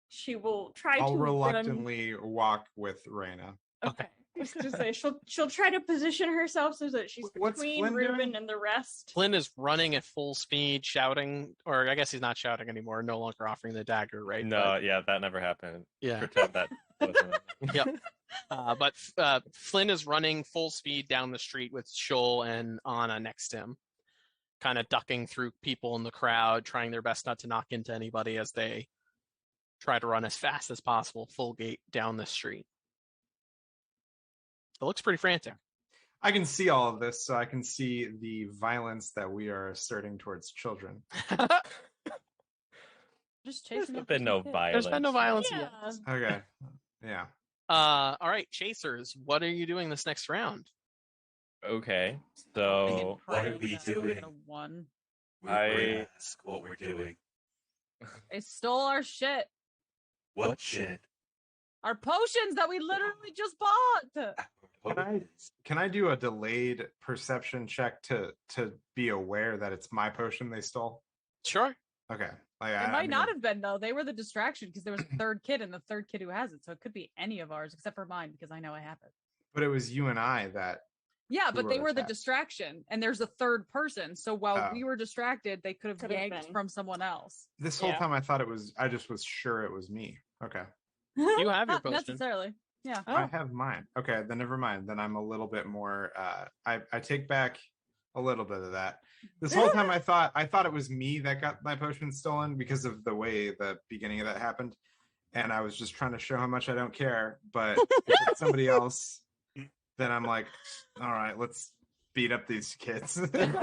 She will try I'll to reluctantly walk with Rayna. Okay. I was to say she'll try to position herself so that she's What's between Flynn Reuben doing? and the rest. Flynn is running at full speed, shouting, or I guess he's not shouting anymore, no longer offering the dagger, right? No, yeah, that never happened. Yeah. Pretend that wasn't. Yep. But Flynn is running full speed down the street with Shoal and Anna next to him, kind of ducking through people in the crowd, trying their best not to knock into anybody as they try to run as fast as possible, full gait down the street. It looks pretty frantic. I can see all of this, so I can see the violence that we are asserting towards children. Just There's chasing been no violence. There's been no violence Yeah. yet. Okay. Yeah. All right, chasers, what are you doing this next round? Okay, so What are we doing? One. We're gonna ask what we're doing. They stole our shit. What shit? Our potions that we literally just bought. Can I do a delayed perception check to be aware that it's my potion they stole? Sure. Okay. Like, It might not have been though. They were the distraction because there was a third kid and the third kid who has it. So it could be any of ours except for mine because I know I have it. But it was you and I that. Yeah, who but they were were the attacked. distraction, and there's a third person. So while Oh. we were distracted, they could have Could've yanked been. from someone else. This whole Yeah. time I thought it was. I just was sure it was me. Okay. You have your Not potion. necessarily. Yeah. Oh. I have mine. Okay, then never mind. Then I'm a little bit more. I take back a little bit of that. This whole time I thought it was me that got my potion stolen because of the way the beginning of that happened, and I was just trying to show how much I don't care. But if it's somebody else, then I'm like, all right, let's beat up these kids. Children.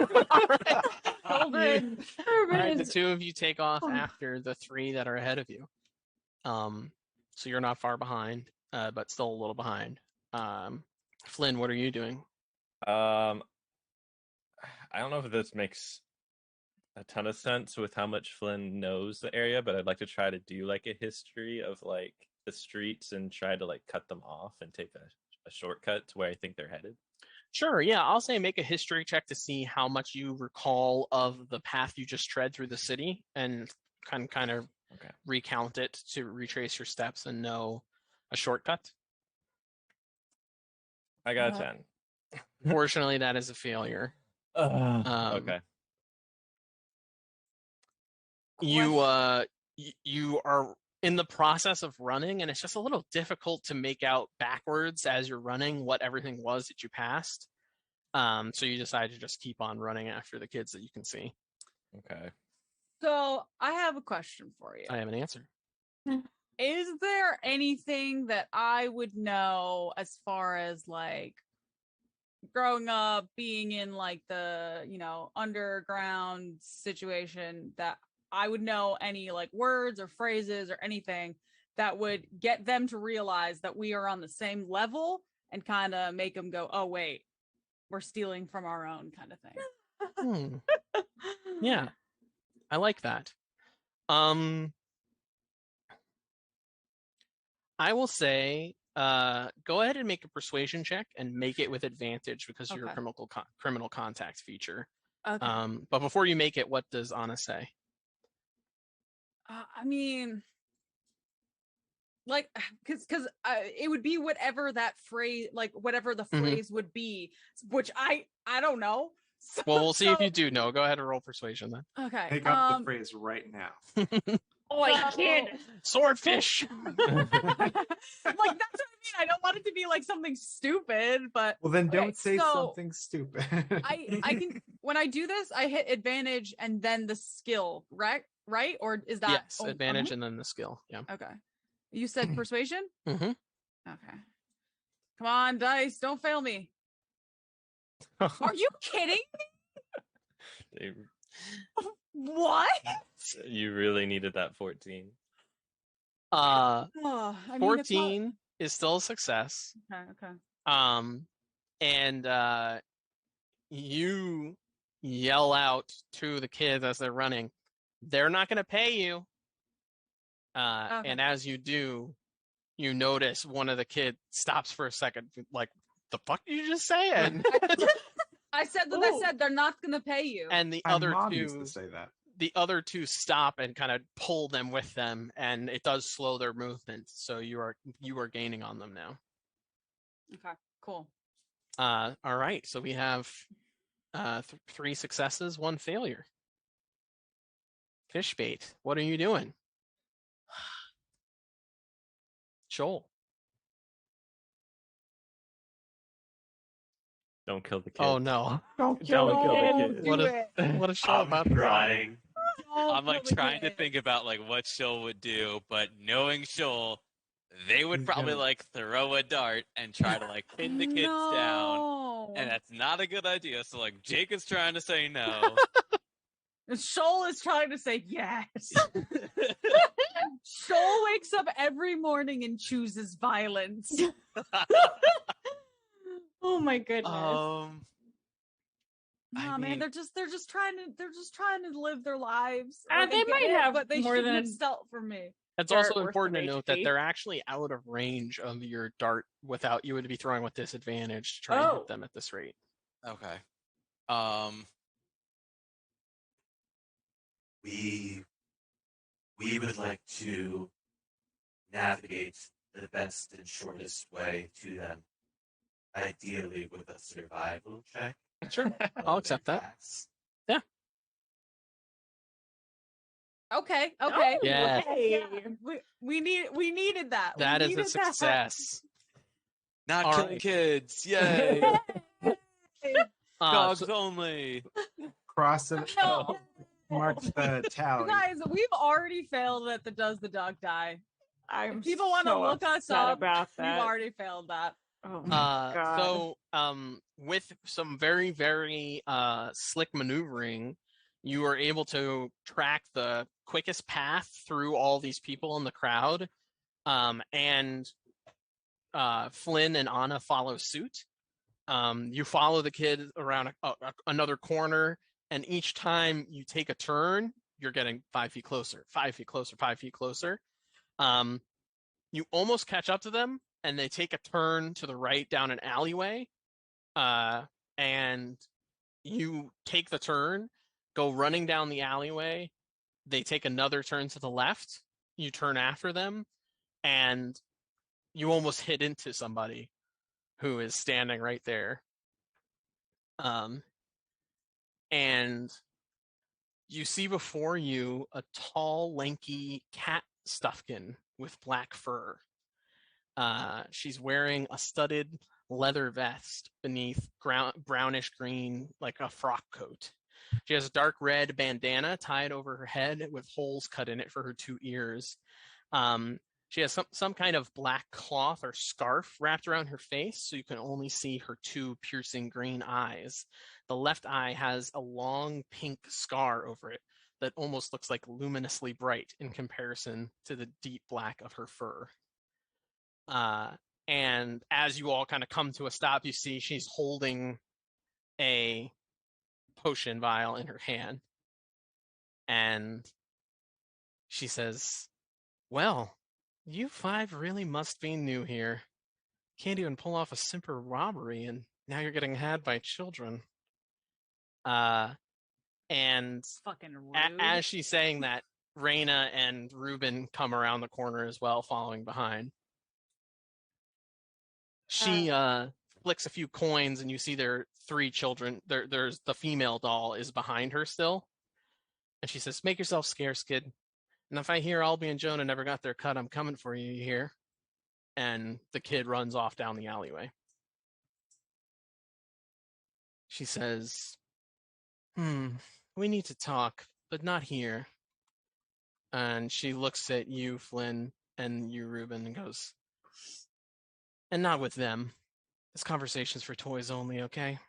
All right, the 2 of you take off after the 3 that are ahead of you. So you're not far behind, but still a little behind. Flynn, what are you doing? I don't know if this makes a ton of sense with how much Flynn knows the area, but I'd like to try to do like a history of like the streets and try to like cut them off and take a shortcut to where I think they're headed. Sure, yeah, I'll say make a history check to see how much you recall of the path you just tread through the city and kind of recount it to retrace your steps and know a shortcut. I got a 10. Fortunately, that is a failure. Okay. You are in the process of running, and it's just a little difficult to make out backwards as you're running what everything was that you passed. So you decide to just keep on running after the kids that you can see. Okay. So I have a question for you. I have an answer. Is there anything that I would know as far as like growing up, being in like the, underground situation, that I would know any like words or phrases or anything that would get them to realize that we are on the same level and kind of make them go, oh, wait, we're stealing from our own kind of thing? Yeah, I like that. I will say, go ahead and make a persuasion check and make it with advantage because of your Okay. criminal contact feature. Okay. But before you make it, what does Anna say? I mean, like, because it would be whatever that phrase, like whatever the phrase would be, which I don't know. So, Well, we'll see if you do know. Go ahead and roll persuasion then. Okay. Pick up the phrase right now. Oi, kid! Swordfish. Like that's what I mean. I don't want it to be like something stupid, but Well, then okay, don't say so something stupid. I can when I do this, I hit advantage and then the skill, right? Right? Or is that Yes, advantage and then the skill. Yeah. Okay. You said persuasion? Mm-hmm. Okay. Come on, dice, don't fail me. Are you kidding? What? You really needed that 14. Oh, I mean, 14 is still a success. Okay. And you yell out to the kids as they're running, they're not going to pay you. Okay. And as you do, you notice one of the kids stops for a second, like, the fuck did you just say? And I said that. I said they're not going to pay you. and the My other mom used two to say that. the other two stop and kind of pull them with them, and it does slow their movement. So you are gaining on them now. Okay, cool. All right. So we have 3 successes, 1 failure. Fishbait, what are you doing? Shoal. Don't kill the kid. Oh no. Don't kill kill the him. kid. What a show I'm about crying. I'm like trying to think about like what Shoal would do, but knowing Shoal, they would He's probably gonna- like throw a dart and try to like pin the kids down, and that's not a good idea. So like Jake is trying to say no. Shoal is trying to say yes. Shoal wakes up every morning and chooses violence. Oh my goodness. Nah, I man, mean- they're just trying to live their lives. They get might it, have but they more shouldn't than have stealt from me. It's Dart also worth important of to note that HP. they're actually out of range of your dart without you would be throwing with disadvantage to try and Oh. hit them at this rate. Okay. We would like to navigate the best and shortest way to them, ideally with a survival check. Sure, I'll accept that. Pass. Okay. Oh, Yes. hey. We needed that. That We is a needed that. success. Not All killing right. kids. Yay. Dogs So- only. Cross it. No. Mark the You tally. guys, we've already failed at the does the dog die. I'm If people want to so look us upset up, about we've that. already failed that. Oh my God. So with some very, very slick maneuvering, you are able to track the quickest path through all these people in the crowd. And Flynn and Anna follow suit. You follow the kid around another corner, and each time you take a turn, you're getting 5 feet closer, 5 feet closer, 5 feet closer. You almost catch up to them, and they take a turn to the right down an alleyway. And you take the turn, go running down the alleyway. They take another turn to the left. You turn after them, and you almost hit into somebody who is standing right there. And you see before you a tall, lanky cat stuffkin with black fur. She's wearing a studded leather vest beneath brownish green, like a frock coat. She has a dark red bandana tied over her head with holes cut in it for her 2 ears. She has some kind of black cloth or scarf wrapped around her face, so you can only see her 2 piercing green eyes. The left eye has a long pink scar over it that almost looks like luminously bright in comparison to the deep black of her fur. And as you all kind of come to a stop, you see she's holding a potion vial in her hand. And she says, "Well, you 5 really must be new here. Can't even pull off a simple robbery, and now you're getting had by children." And Fucking rude. as she's saying that, Rayna and Reuben come around the corner as well, following behind. She flicks a few coins, and you see there are 3 children. There's the female doll is behind her still. And she says, "Make yourself scarce, kid. And if I hear Albie and Jonah never got their cut, I'm coming for you, you hear?" And the kid runs off down the alleyway. She says, "We need to talk, but not here." And she looks at you, Flynn, and you, Reuben, and goes, "And not with them. This conversation's for toys only, okay?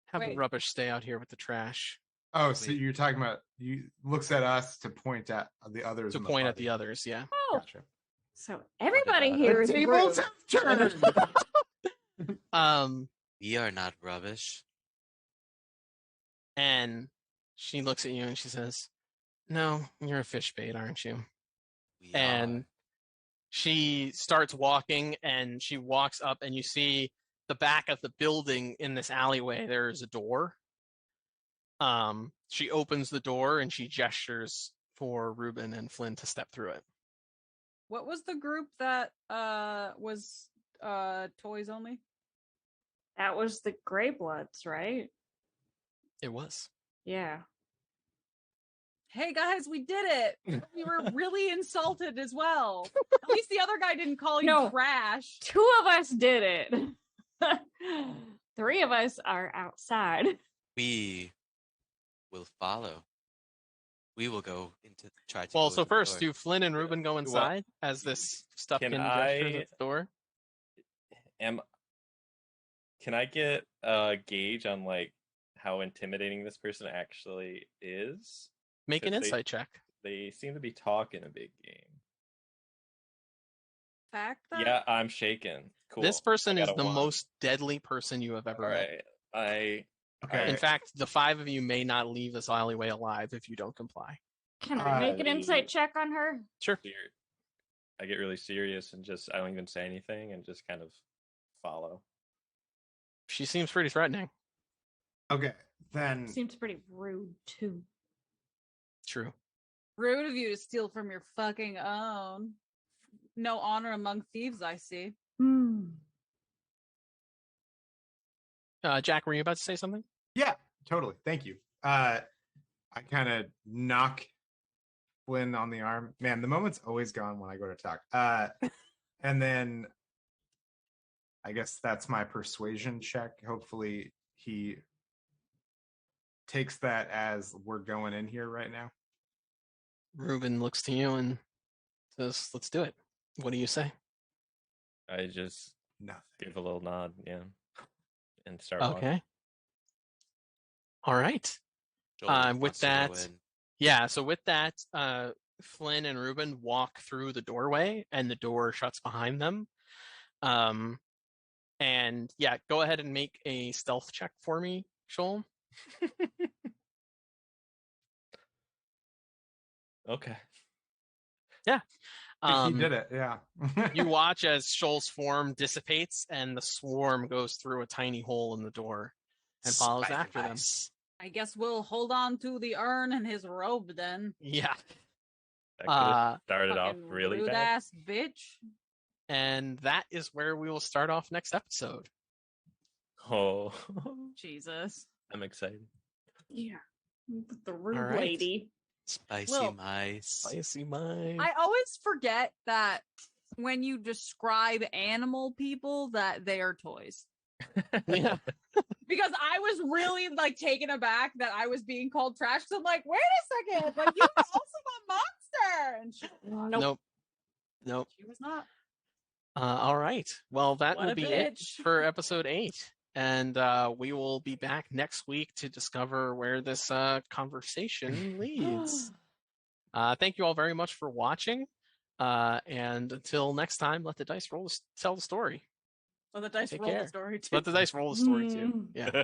Have the Wait. rubbish stay out here with the trash." Oh, so Wait. you're talking about you looks at us to point at the others. To in point at party. the others, yeah. Oh, Gotcha. so everybody about here The is tables rude. have turned. We are not rubbish. And she looks at you and she says, "No, you're a fish bait, aren't you?" We And she starts walking, and she walks up, and you see the back of the building in this alleyway. There is a door. She opens the door and she gestures for Reuben and Flynn to step through it. What was the group that was toys only? That was the Grey Bloods, right? It was. Yeah. Hey guys, we did it. We were really insulted as well. At least the other guy didn't call you No. trash. 2 of us did it. 3 of us are outside. We will follow. We will go into try to. Well, go so into the first, door. do Flynn and Reuben go Well, inside as this stuffed can kid gestures I- at the door? Can I get a gauge on like how intimidating this person actually is? Make an 'Cause insight check. They seem to be talking a big game. Fact that Yeah, I'm shaken. Cool. This person I is got a the 1. most deadly person you have ever All met. right. Okay. In fact, the 5 of you may not leave this alleyway alive if you don't comply. Can I make an insight check on her? Sure. I get really serious and just I don't even say anything and just kind of follow. She seems pretty threatening. Okay, then Seems pretty rude too. True. rude of you to steal from your fucking own. No honor among thieves, I see. Jack, were you about to say something? yeah, totally. Thank you. I kind of knock Flynn on the arm. Man, the moment's always gone when I go to talk. And then I guess that's my persuasion check. Hopefully he takes that as we're going in here right now. Reuben looks to you and says, "Let's do it." What do you say? I just Nothing. give a little nod, yeah, and start walking. Okay. All right. Joel with wants to go that- in. Yeah, so with that, Flynn and Reuben walk through the doorway, and the door shuts behind them. And yeah, go ahead and make a stealth check for me, Shoal. Okay. He did it, yeah. You watch as Shoal's form dissipates, and the swarm goes through a tiny hole in the door and follows Spider after them. mice. I guess we'll hold on to the urn and his robe then. Yeah. That could have Uh, started off Fucking really rude bad. ass bitch. And that is where we will start off next episode. Oh, Jesus. I'm excited. Yeah. The rude right. lady. Spicy Well, mice. Spicy mind. I always forget that when you describe animal people that they are toys. Yeah. Because I was really like taken aback that I was being called trash. So I'm like, wait a second, like you were also a monster. And she was not. Nope. She was not. All right. Well, that What will a be it bitch. for episode 8. And we will be back next week to discover where this conversation leads. Thank you all very much for watching. And until next time, let the dice roll tell the story. Well, the dice Take roll care. the story too. Let the dice roll the story too. Yeah.